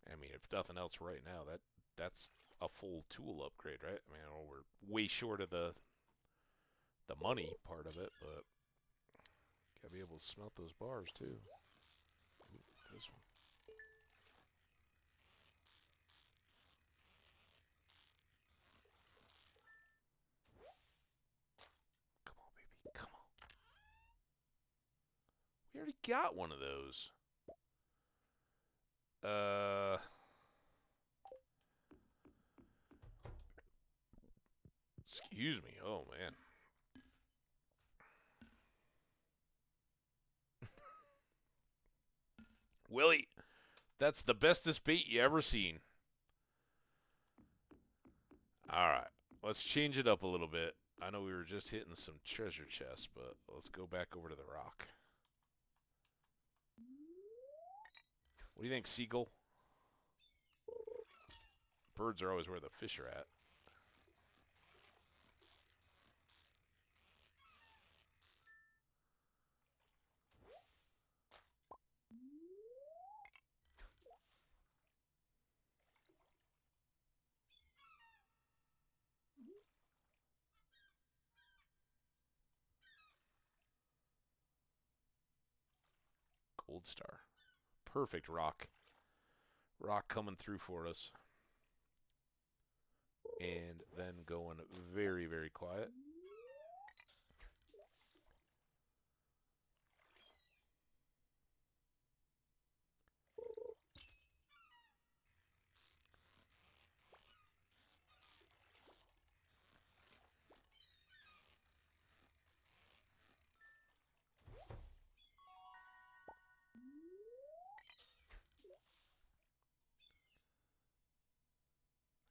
I mean, if nothing else right now, that's a full tool upgrade, right? I mean, I know we're way short of the money part of it, but gotta be able to smelt those bars too. Ooh, this one. Come on, baby. Come on. We already got one of those. Excuse me. Oh, man. Willie, that's the bestest bait you ever seen. Alright, let's change it up a little bit. I know we were just hitting some treasure chests, but let's go back over to the rock. What do you think, seagull? Birds are always where the fish are at. gold star. Perfect rock. Rock coming through for us. And then going very, very quiet.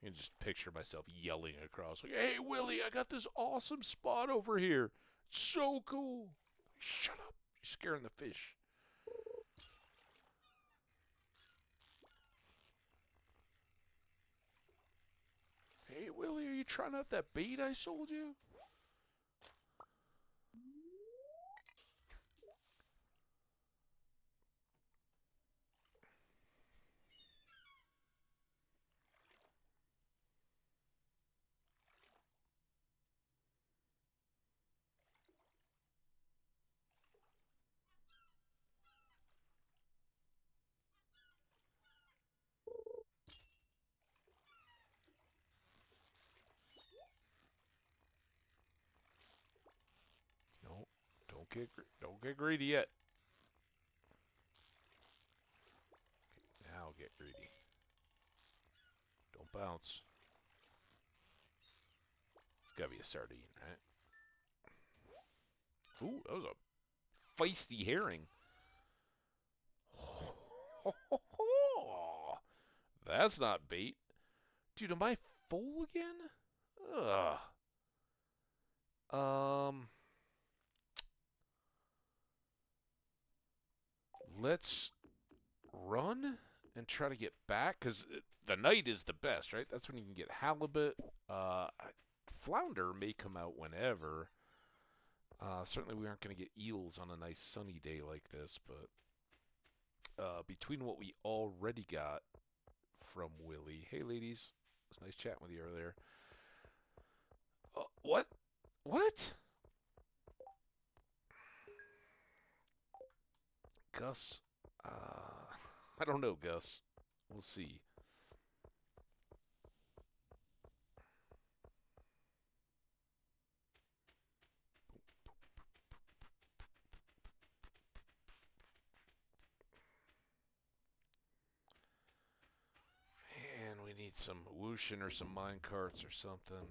I can just picture myself yelling across, like, "Hey, Willie, I got this awesome spot over here. It's so cool." Shut up. You're scaring the fish. Hey, Willie, are you trying out that bait I sold you? No, don't get greedy yet. Okay, now get greedy. Don't bounce. It's gotta be a sardine, right? Ooh, that was a feisty herring. That's not bait. Dude, am I full again? Ugh. Let's run and try to get back, because the night is the best, right? That's when you can get halibut. Flounder may come out whenever. Certainly we aren't going to get eels on a nice sunny day like this, but between what we already got from Willie. Hey, ladies. It was nice chatting with you earlier. What? What? Gus? I don't know, Gus. We'll see. Man, we need some whooshin' or some mine carts or something.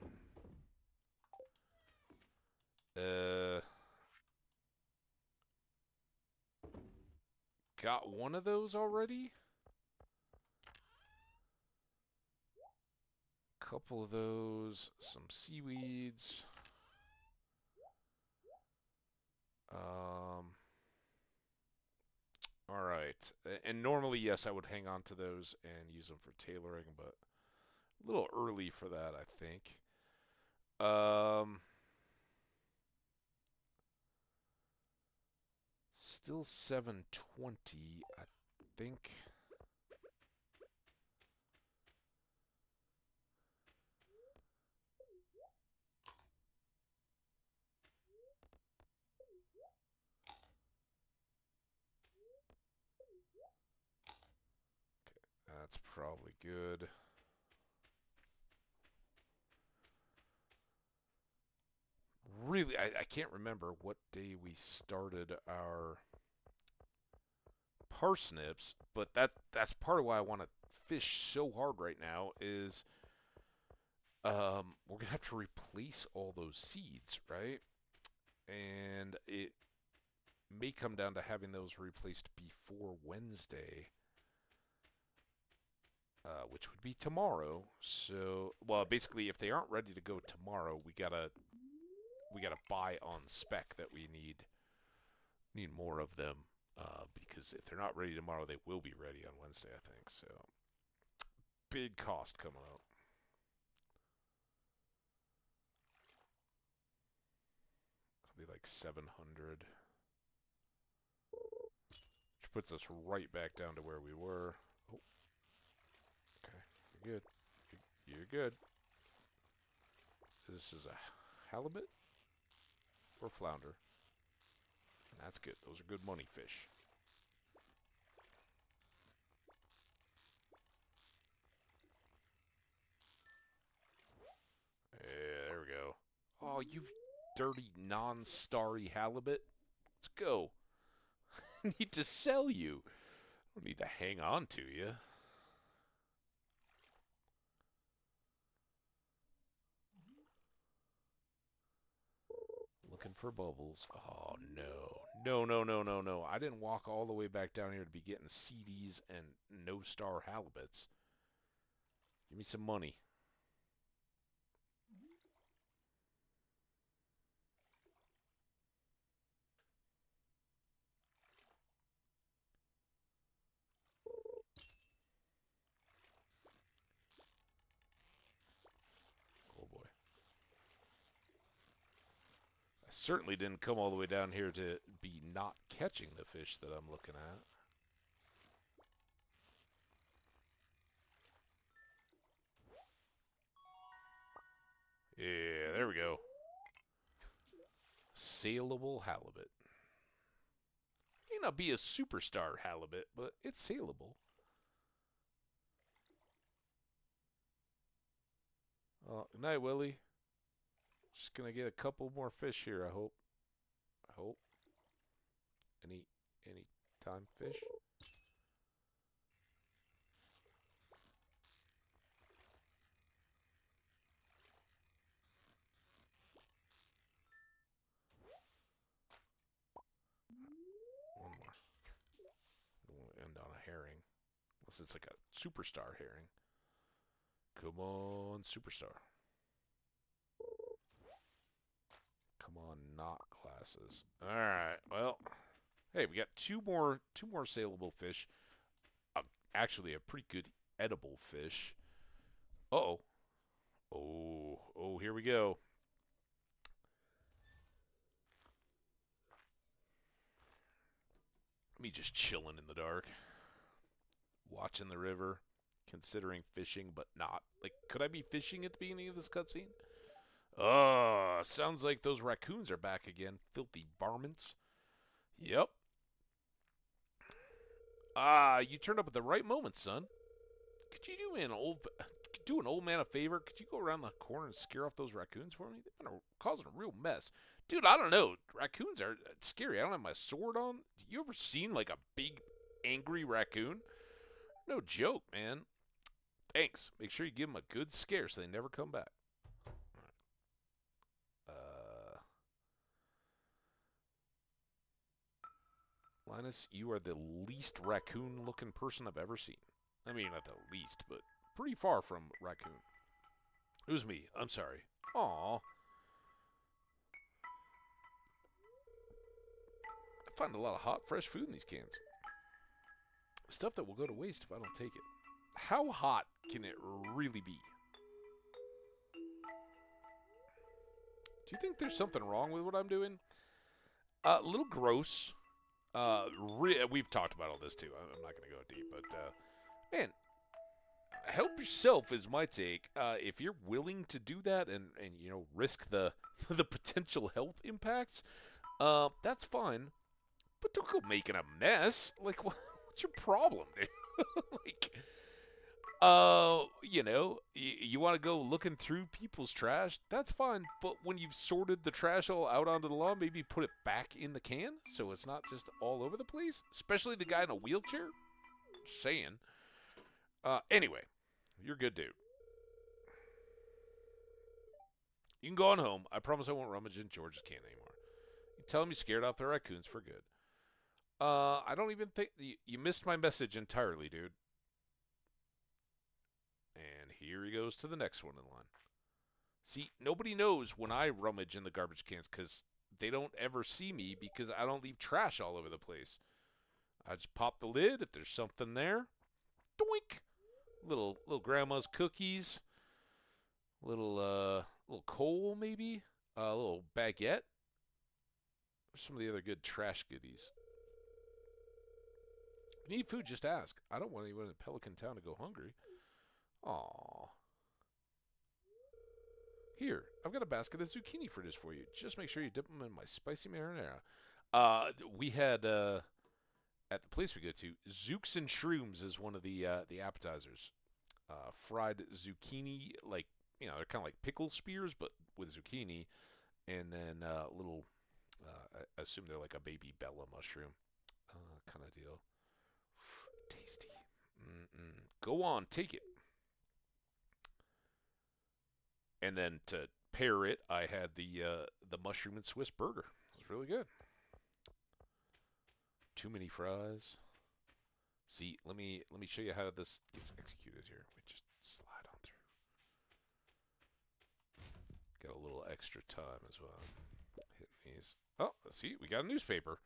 Got one of those already? Couple of those, some seaweeds. All right. And normally, yes, I would hang on to those and use them for tailoring, but a little early for that, I think. Still 720, I think. That's probably good. Really, I can't remember what day we started our parsnips, but that's part of why I want to fish so hard right now is we're gonna have to replace all those seeds, right? And it may come down to having those replaced before Wednesday, which would be tomorrow. So, well, basically, if they aren't ready to go tomorrow, we gotta buy on spec that we need more of them. Because if they're not ready tomorrow, they will be ready on Wednesday, I think. So, big cost coming up. It'll be like 700. Which puts us right back down to where we were. Oh. Okay, you're good. You're good. This is a halibut or flounder. And that's good. Those are good money fish. Oh, you dirty non-starry halibut. Let's go. I need to sell you. I don't need to hang on to you. Looking for bubbles. Oh, no. No, no, no, no, no. I didn't walk all the way back down here to be getting CDs and no-star halibuts. Give me some money. Oh, boy. I certainly didn't come all the way down here to be not catching the fish that I'm looking at. Yeah, there we go. Saleable halibut. May not be a superstar halibut, but it's saleable. Good night, Willie. Just gonna get a couple more fish here, I hope. I hope. Any time fish? One more. We'll end on a herring. Unless it's like a superstar herring. Come on, superstar. Come on, not glasses. Alright, well. Hey, we got two more saleable fish. Actually, a pretty good edible fish. Uh-oh. Oh, here we go. Me just chilling in the dark. Watching the river. Considering fishing, but not. Like, could I be fishing at the beginning of this cutscene? Oh, sounds like those raccoons are back again. Filthy varmints. Yep. Ah, you turned up at the right moment, son. Could you do an old man a favor? Could you go around the corner and scare off those raccoons for me? They've been causing a real mess. Dude, I don't know. Raccoons are scary. I don't have my sword on. You ever seen like a big angry raccoon? No joke, man. Thanks. Make sure you give them a good scare so they never come back. Linus, you are the least raccoon-looking person I've ever seen. I mean, not the least, but pretty far from raccoon. It was me. I'm sorry. Aw. I find a lot of hot, fresh food in these cans. Stuff that will go to waste if I don't take it. How hot can it really be? Do you think there's something wrong with what I'm doing? A little gross. We've talked about all this too. I'm not going to go deep, but man, help yourself is my take. If you're willing to do that and risk the the potential health impacts, that's fine. But don't go making a mess. Like, what's your problem, dude? Like, you want to go looking through people's trash, that's fine. But when you've sorted the trash all out onto the lawn, maybe put it back in the can so it's not just all over the place. Especially the guy in a wheelchair. Just saying. Anyway, you're good, dude. You can go on home. I promise I won't rummage in George's can anymore. You tell him you scared off the raccoons for good. I don't even think you missed my message entirely, dude. And here he goes to the next one in line. See, nobody knows when I rummage in the garbage cans because they don't ever see me because I don't leave trash all over the place. I just pop the lid if there's something there. Doink! Little grandma's cookies. Little coal maybe. A little baguette. Some of the other good trash goodies. If you need food, just ask. I don't want anyone in Pelican Town to go hungry. Aww. Here, I've got a basket of zucchini fritters for you. Just make sure you dip them in my spicy marinara. We had at the place we go to, Zooks and Shrooms is one of the appetizers. Fried zucchini, like they're kind of like pickle spears, but with zucchini, and then little. I assume they're like a baby Bella mushroom, kind of deal. Tasty. Go on, take it. And then to pair it, I had the mushroom and Swiss burger. It was really good. Too many fries. See, let me show you how this gets executed here. We just slide on through. Got a little extra time as well. Hitting these. Oh, see, we got a newspaper.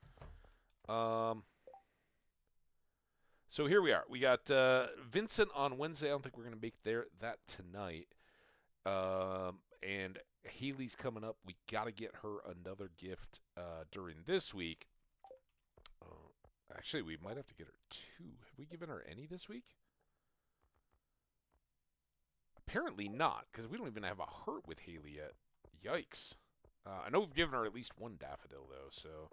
So here we are. We got Vincent on Wednesday. I don't think we're going to make that tonight. And Haley's coming up. We got to get her another gift during this week. Actually, we might have to get her 2. Have we given her any this week? Apparently not, because we don't even have a heart with Haley yet. Yikes. I know we've given her at least 1 daffodil, though, so...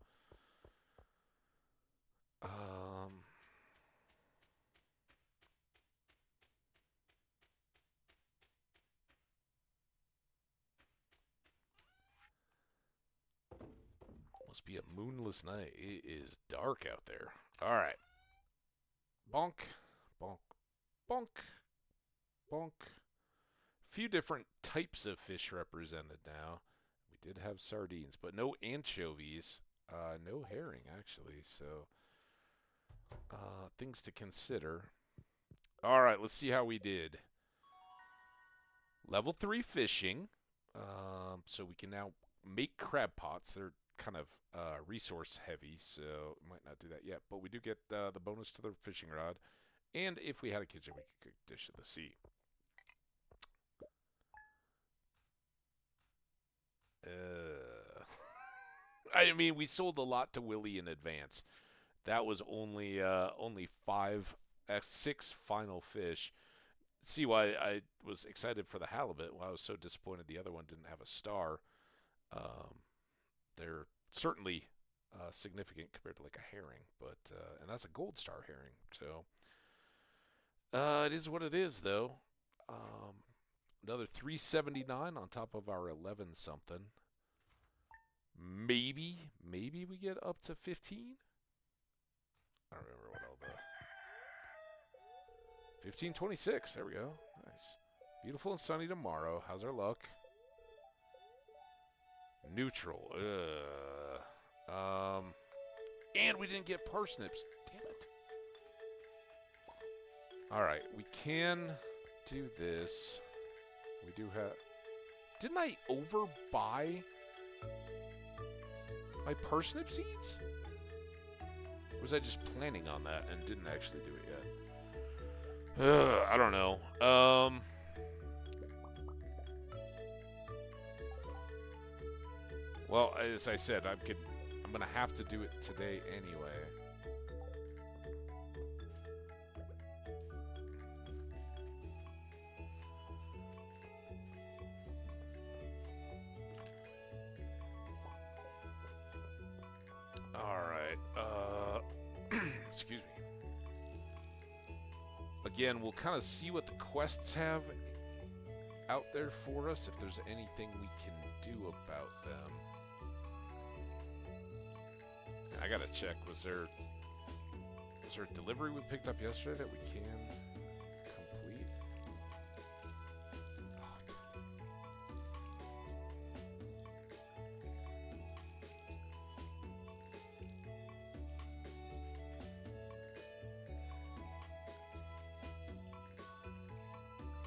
Must be a moonless night. It is dark out there. All right. Bonk, bonk, bonk, bonk. Few different types of fish represented now. We did have sardines, but no anchovies. No herring, actually. So, things to consider. All right, let's see how we did. Level 3 fishing. So we can now make crab pots. They're kind of resource heavy, so might not do that yet. But we do get the bonus to the fishing rod. And if we had a kitchen, we could cook Dish of the Sea. I mean, we sold a lot to Willie in advance. That was only 6 final fish. See why I was excited for the halibut. Why I was so disappointed the other one didn't have a star. They're certainly significant compared to like a herring, but and that's a gold star herring. So it is what it is, though. Another 379 on top of our 11 something. Maybe we get up to 15. I don't remember what all the 1526. There we go. Nice. Beautiful and sunny tomorrow. How's our luck? Neutral. And we didn't get parsnips. Damn it. All right, we can do this. We do have... Didn't I overbuy my parsnip seeds? Or was I just planning on that and didn't actually do it yet? I don't know. Well, as I said, I'm gonna have to do it today anyway. All right. Excuse me. Again, we'll kind of see what the quests have out there for us, if there's anything we can do about them. I gotta check. Was there a delivery we picked up yesterday that we can complete?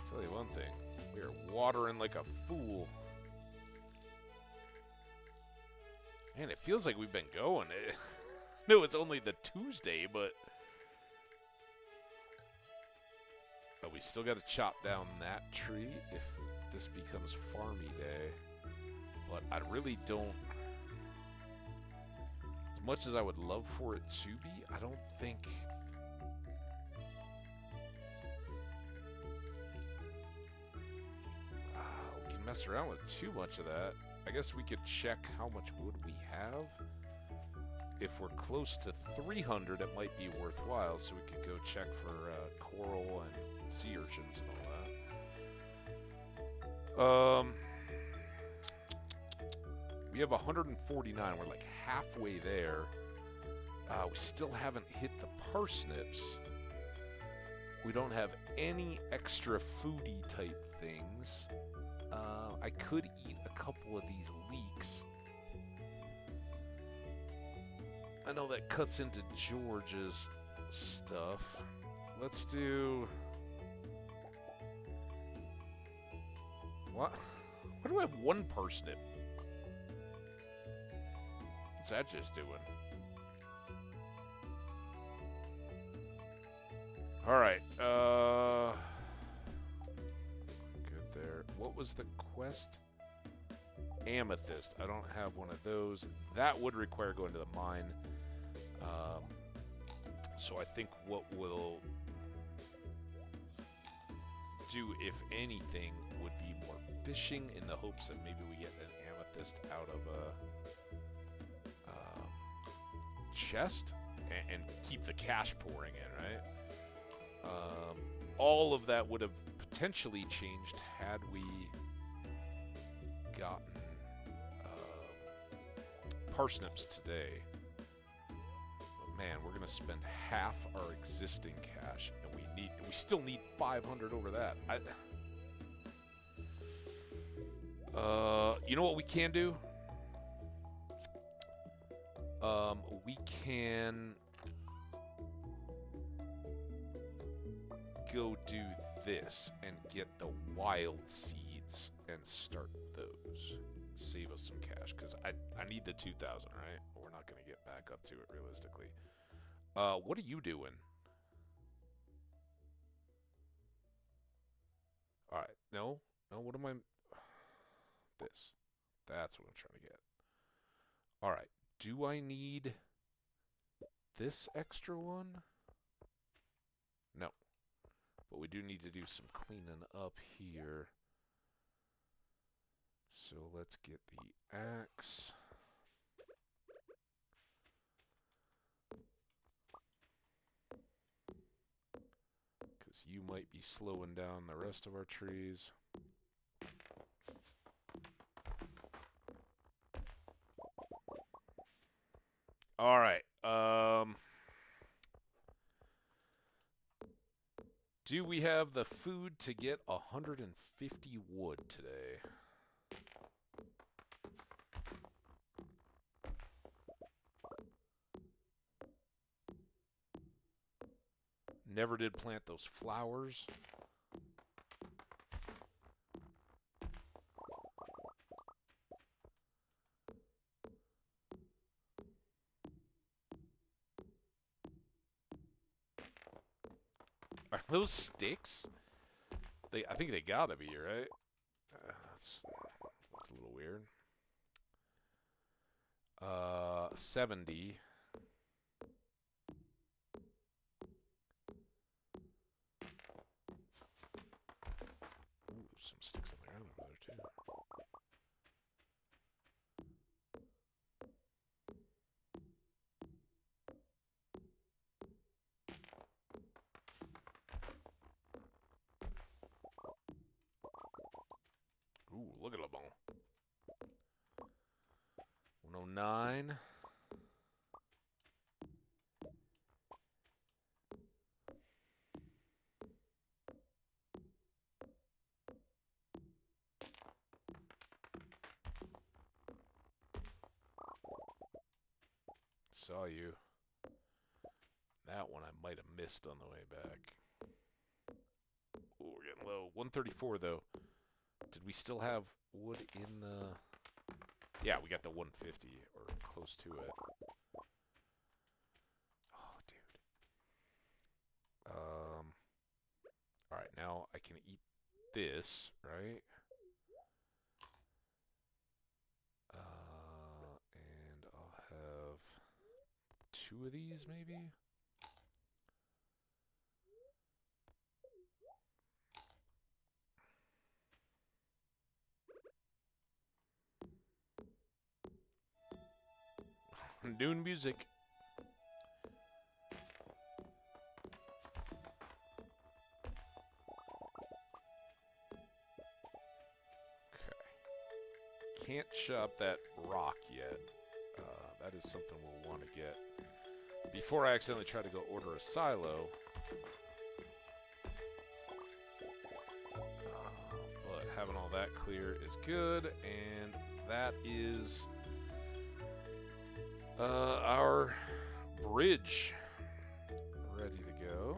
Tell you one thing, we are watering like a fool. Man, it feels like we've been going. No, it's only the Tuesday, but... Oh, we still got to chop down that tree if this becomes farmy day. But I really don't... As much as I would love for it to be, I don't think... we can mess around with too much of that. I guess we could check how much wood we have. If we're close to 300, it might be worthwhile, so we could go check for coral and sea urchins and all you have 149. We're like halfway there. We still haven't hit the parsnips. We don't have any extra foodie type things. I could eat a couple of these leeks. I know that cuts into George's stuff. Let's do... What? Why do I have one parsnip? What's that just doing? Alright, good there. What was the quest? Amethyst. I don't have one of those. That would require going to the mine. So I think what we'll do, if anything, would be more fishing in the hopes that maybe we get an amethyst out of a chest and keep the cash pouring in, right? All of that would have potentially changed had we gotten parsnips today. But man, we're gonna spend half our existing cash, and we still need 500 over that. You know what we can do? We can go do this and get the wild seeds and start those. Save us some cash, because I need the 2,000, right? We're not going to get back up to it realistically. What are you doing? Alright, no, what am I... This. That's what I'm trying to get. Alright, do I need this extra one? No. But we do need to do some cleaning up here. So let's get the axe. Because you might be slowing down the rest of our trees. Alright, do we have the food to get 150 wood today? Never did plant those flowers. Are those sticks? I think they gotta be, right? That's a little weird. 70. Ooh, some sticks on the ground over there too. Ooh, look at Le Bon. 109. Saw you. That one I might have missed on the way back. Ooh, we're getting low. 134 though. Did we still have wood in the... Yeah, we got the 150, or close to it. Oh, dude. Alright, now I can eat this, right? And I'll have 2 of these, maybe? Doing music. Okay. can't chop that rock yet. That is something we'll want to get. Before I accidentally try to go order a silo. But having all that clear is good. And that is our bridge ready to go.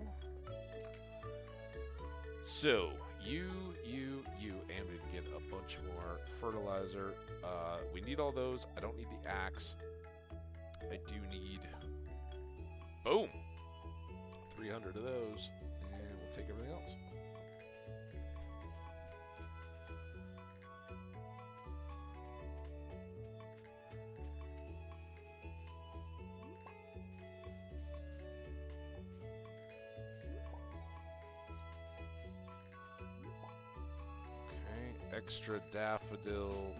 So, you, and we get a bunch more fertilizer. We need all those. I don't need the axe. I do need, boom, 300 of those, and we'll take everything else. Extra daffodil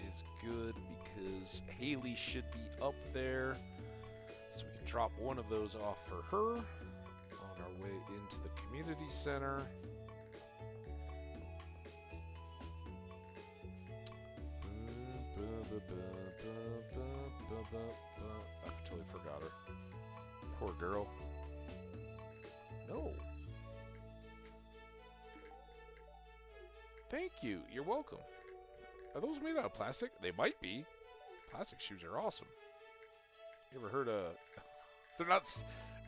is good because Haley should be up there. So we can drop one of those off for her on our way into the community center. I totally forgot her. Poor girl. No. Thank you. You're welcome. Are those made out of plastic? They might be. Plastic shoes are awesome. You ever heard of... They're not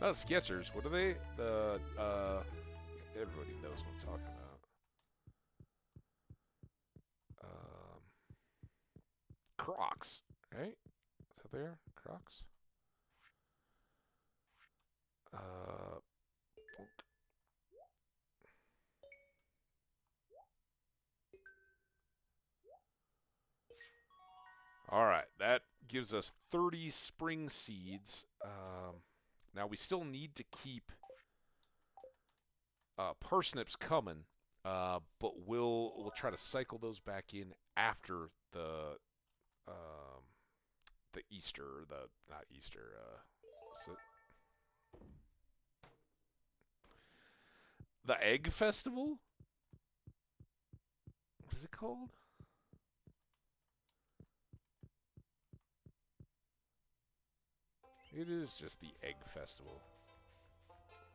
Skechers. What are they? Everybody knows what I'm talking about. Crocs, right? Is that there? Crocs? Plunk. All right, that gives us 30 spring seeds. Now we still need to keep parsnips coming, but we'll try to cycle those back in after the Easter, not Easter. The Egg Festival. What is it called? It is just the Egg Festival.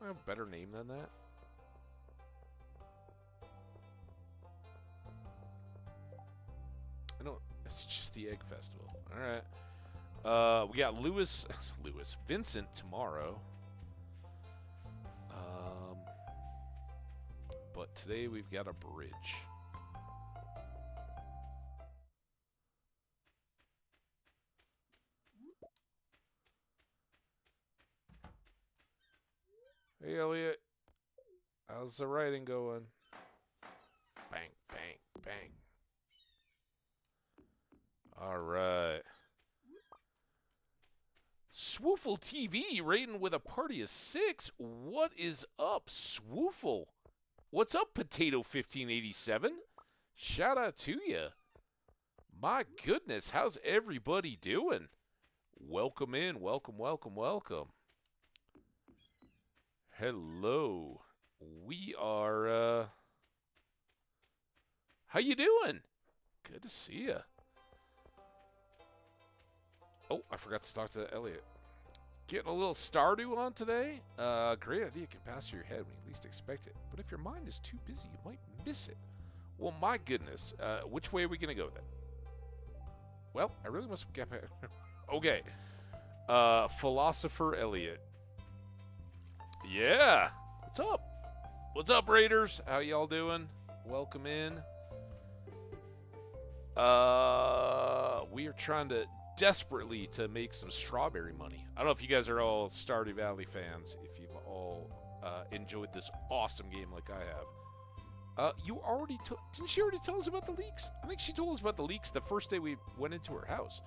I have a better name than that. I don't. It's just the Egg Festival. All right. We got Vincent tomorrow. But today we've got a bridge. Hey, Elliot. How's the writing going? Bang, bang, bang. All right. Swoofle TV rating with a party of 6. What is up, Swoofle? What's up, Potato 1587? Shout out to you. My goodness, how's everybody doing? Welcome in, welcome, welcome, welcome. Hello. We are, how you doing? Good to see you. Oh, I forgot to talk to Elliot. Getting a little Stardew on today? Great idea can pass through your head when you least expect it. But if your mind is too busy, you might miss it. Well, my goodness. Which way are we going to go then? Well, I really must get back. Okay. Philosopher Elliot. Yeah. What's up? What's up, Raiders? How y'all doing? Welcome in. We are trying to desperately to make some strawberry money. I don't know if you guys are all Stardew Valley fans, if you've all enjoyed this awesome game like I have. You already didn't she already tell us about the leaks? I think she told us about the leaks the first day we went into her house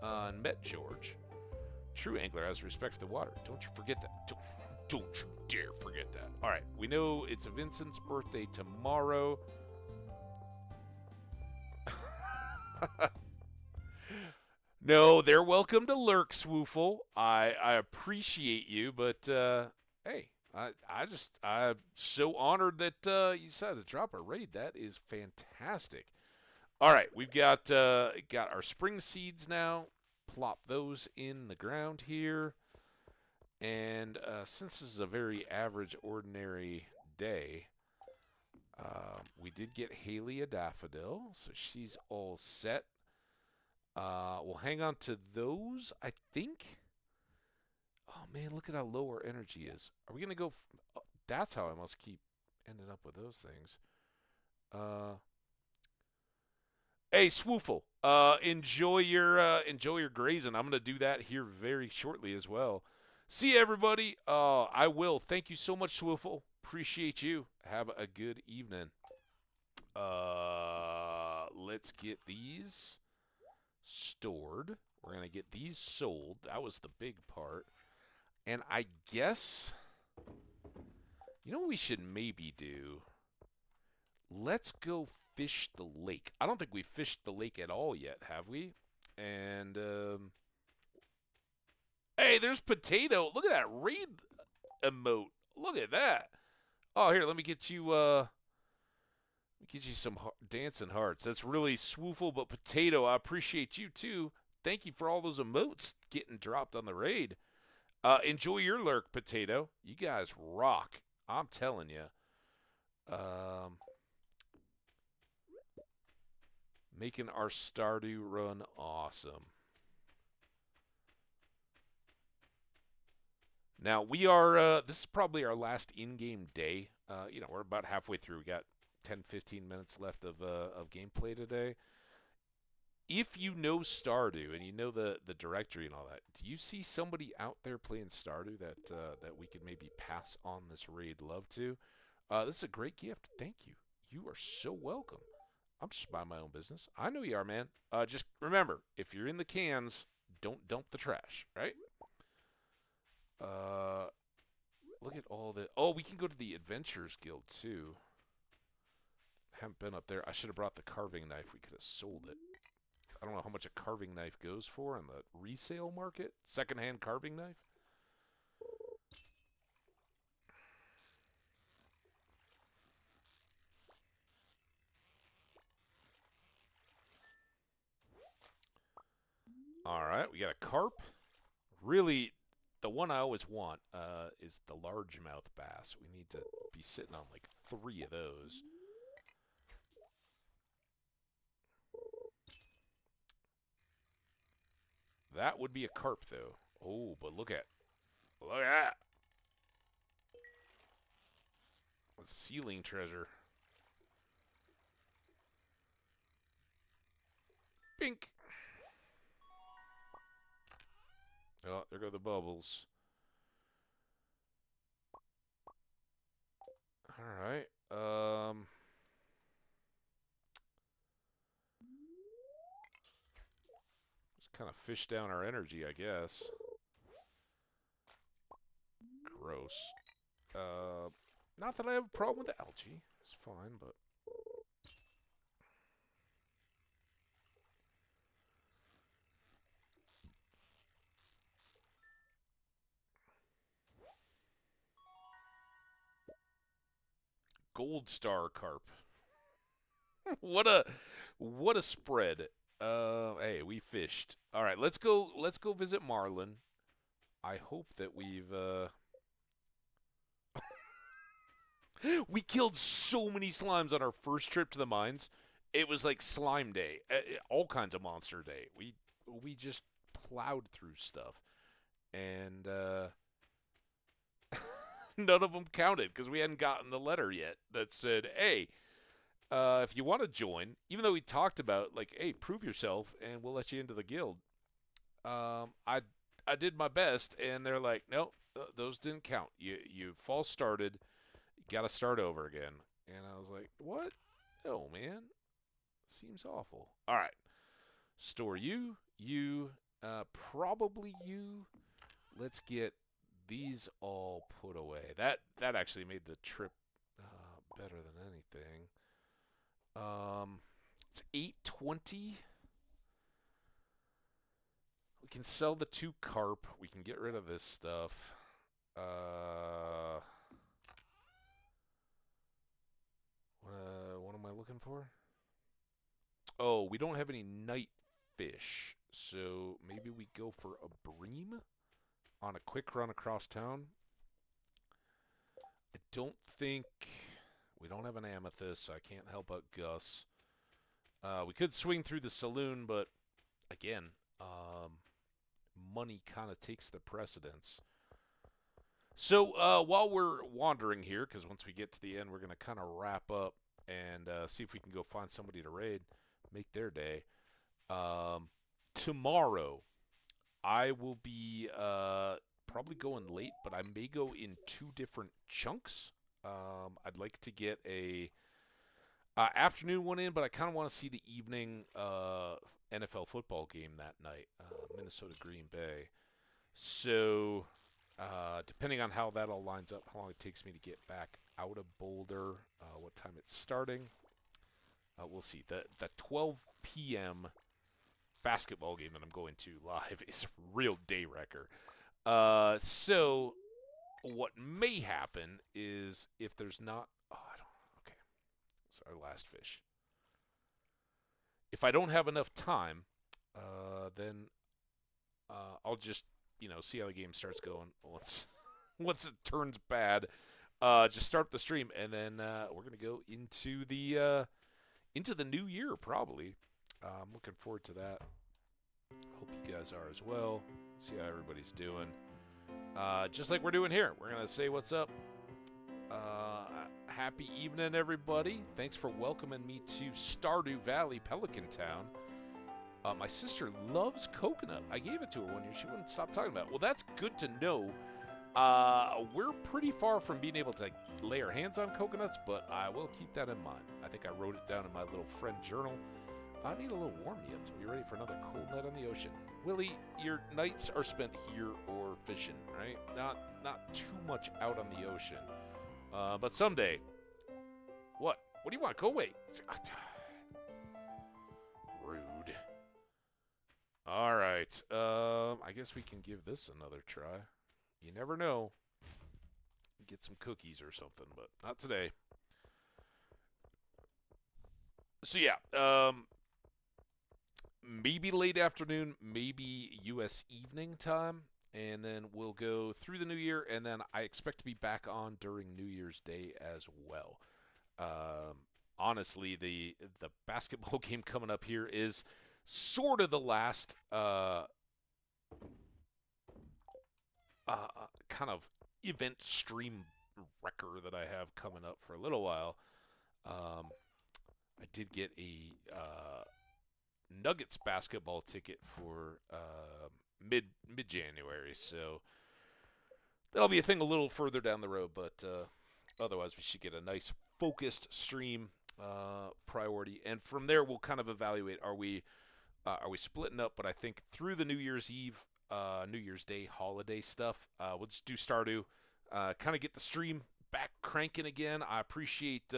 and met George. True angler has respect for the water. Don't you forget that. Don't you dare forget that. All right, we know it's Vincent's birthday tomorrow. No, they're welcome to lurk, Swoofle. I appreciate you, but hey, I'm so honored that you decided to drop a raid. That is fantastic. All right, we've got our spring seeds now. Plop those in the ground here. And since this is a very average, ordinary day, we did get Haley a daffodil, so she's all set. We'll hang on to those, I think. Oh, man, look at how low our energy is. Are we going to go... Oh, that's how I must keep ending up with those things. Hey, Swoofle, enjoy your grazing. I'm gonna do that here very shortly as well. See you, everybody. I will. Thank you so much, Swoofle. Appreciate you. Have a good evening. Let's get these stored. We're gonna get these sold. That was the big part. And I guess, you know what we should maybe do? Let's go fish the lake. I don't think we fished the lake at all yet, have we? And, hey, there's Potato. Look at that raid emote. Look at that. Oh, here, let me get you some dancing hearts. That's really swooful, but Potato, I appreciate you too. Thank you for all those emotes getting dropped on the raid. Enjoy your lurk, Potato. You guys rock. I'm telling you. Making our Stardew run awesome. Now, we are, this is probably our last in-game day. We're about halfway through. We got 10, 15 minutes left of gameplay today. If you know Stardew and you know the directory and all that, do you see somebody out there playing Stardew that we could maybe pass on this raid love to? This is a great gift. Thank you. You are so welcome. I'm just buying my own business. I know you are, man. Just remember, if you're in the cans, don't dump the trash, right? Look at all the... Oh, we can go to the Adventurers Guild, too. Haven't been up there. I should have brought the carving knife. We could have sold it. I don't know how much a carving knife goes for in the resale market. Secondhand carving knife. All right, we got a carp. Really, the one I always want is the largemouth bass. We need to be sitting on like 3 of those. That would be a carp, though. Oh, but look at that. Ceiling treasure. Bink. Oh, there go the bubbles. All right. Just kind of fish down our energy, I guess. Gross. Not that I have a problem with the algae. It's fine, but... Gold star carp. what a spread. Hey, we fished. All right, let's go visit Marlin. I hope that we've we killed so many slimes on our first trip to the mines. It was like slime day, all kinds of monster day. We just plowed through stuff, and none of them counted because we hadn't gotten the letter yet that said, "Hey, if you want to join," even though we talked about like, "Hey, prove yourself, and we'll let you into the guild." I did my best, and they're like, "Nope, those didn't count. You false started. You got to start over again." And I was like, "What? Oh man, seems awful." All right, store you, probably you. Let's get these all put away. That actually made the trip better than anything. It's 8:20. We can sell the 2 carp. We can get rid of this stuff. What am I looking for? Oh, we don't have any night fish, so maybe we go for a bream on a quick run across town. I don't think we don't have an amethyst, so I can't help out Gus. We could swing through the saloon, but again, money kind of takes the precedence. So while we're wandering here, because once we get to the end, we're going to kind of wrap up and see if we can go find somebody to raid, make their day. Tomorrow, I will be probably going late, but I may go in two different chunks. I'd like to get a afternoon one in, but I kind of want to see the evening NFL football game that night, Minnesota Green Bay. So, depending on how that all lines up, how long it takes me to get back out of Boulder, what time it's starting, we'll see. The 12 p.m. basketball game that I'm going to live is a real day wrecker. So, what may happen is if there's not, I don't. Okay, it's our last fish. If I don't have enough time, then I'll just see how the game starts going. Once it turns bad, just start the stream, and then we're gonna go into the new year probably. I'm looking forward to that. Hope you guys are as well. See how everybody's doing. Just like we're doing here, we're gonna say what's up. Happy evening, everybody. Thanks for welcoming me to Stardew Valley, Pelican Town. My sister loves coconut. I gave it to her one year. She wouldn't stop talking about it. Well, that's good to know. We're pretty far from being able to lay our hands on coconuts, but I will keep that in mind. I think I wrote it down in my little friend journal. I need a little warm-me-up to be ready for another cold night on the ocean. Willie, your nights are spent here or fishing, right? Not too much out on the ocean. But someday. What? What do you want? Go away. Rude. All right. I guess we can give this another try. You never know. Get some cookies or something, but not today. So yeah, maybe late afternoon, maybe U.S. evening time, and then we'll go through the new year, and then I expect to be back on during New Year's Day as well. Honestly, the basketball game coming up here is sort of the last kind of event stream wrecker that I have coming up for a little while. I did get a Nuggets basketball ticket for mid January, so that'll be a thing a little further down the road. But otherwise, we should get a nice focused stream priority, and from there we'll kind of evaluate: are we splitting up? But I think through the New Year's Eve, New Year's Day holiday stuff, we'll just do Stardew, kind of get the stream back cranking again. I appreciate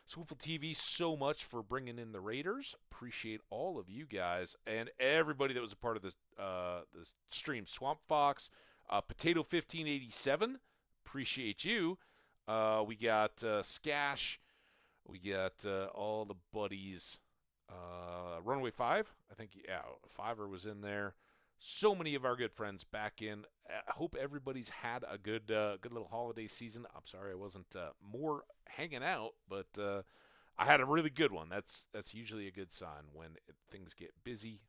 Swoofle TV so much for bringing in the Raiders. Appreciate all of you guys and everybody that was a part of this stream. Swamp Fox, Potato 1587, appreciate you. We got Skash, we got all the buddies. Runaway 5, I think, yeah, Fiver was in there. So many of our good friends back in. I hope everybody's had a good little holiday season. I'm sorry I wasn't more hanging out, but I had a really good one. That's usually a good sign when things get busy.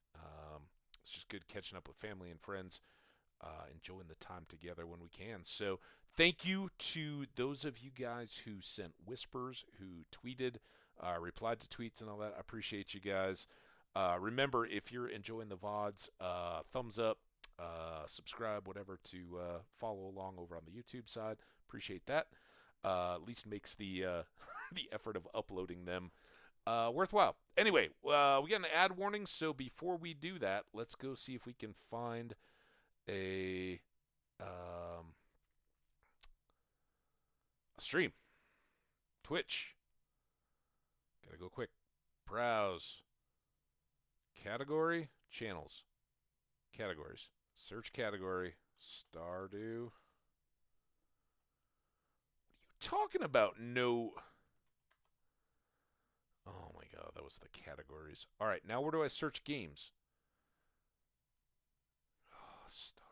It's just good catching up with family and friends, enjoying the time together when we can. So thank you to those of you guys who sent whispers, who tweeted, replied to tweets and all that. I appreciate you guys. Remember, if you're enjoying the VODs, thumbs up, subscribe, whatever, to follow along over on the YouTube side. Appreciate that. At least makes the the effort of uploading them worthwhile. Anyway, we got an ad warning, so before we do that, let's go see if we can find a stream. Twitch. Gotta go quick. Browse. Category, channels, categories, search category, Stardew. What are you talking about? No. Oh my Oh, that was the categories. All right, now where do I search games? Oh, Stardew.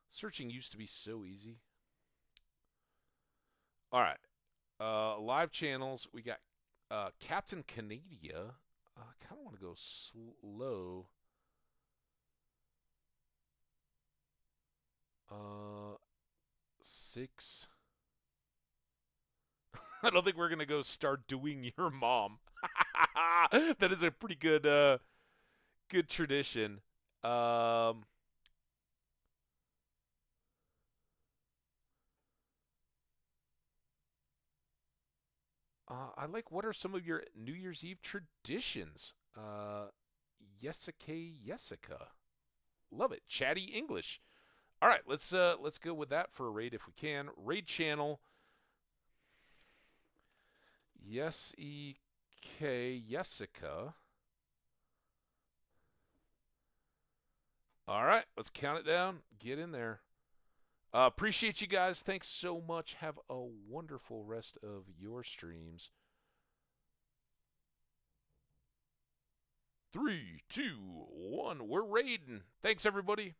Searching used to be so easy. All right. Live channels. We got Captain Canadia. I kind of want to go slow. Six. I don't think we're gonna go start doing your mom. That is a pretty good tradition. Um, I like. What are some of your New Year's Eve traditions? Jessica. Love it. Chatty English. All right, let's go with that for a raid if we can. Raid channel. Yes, Jessica. All right, let's count it down. Get in there. Appreciate you guys. Thanks so much. Have a wonderful rest of your streams. 3, 2, 1. We're raiding. Thanks, everybody.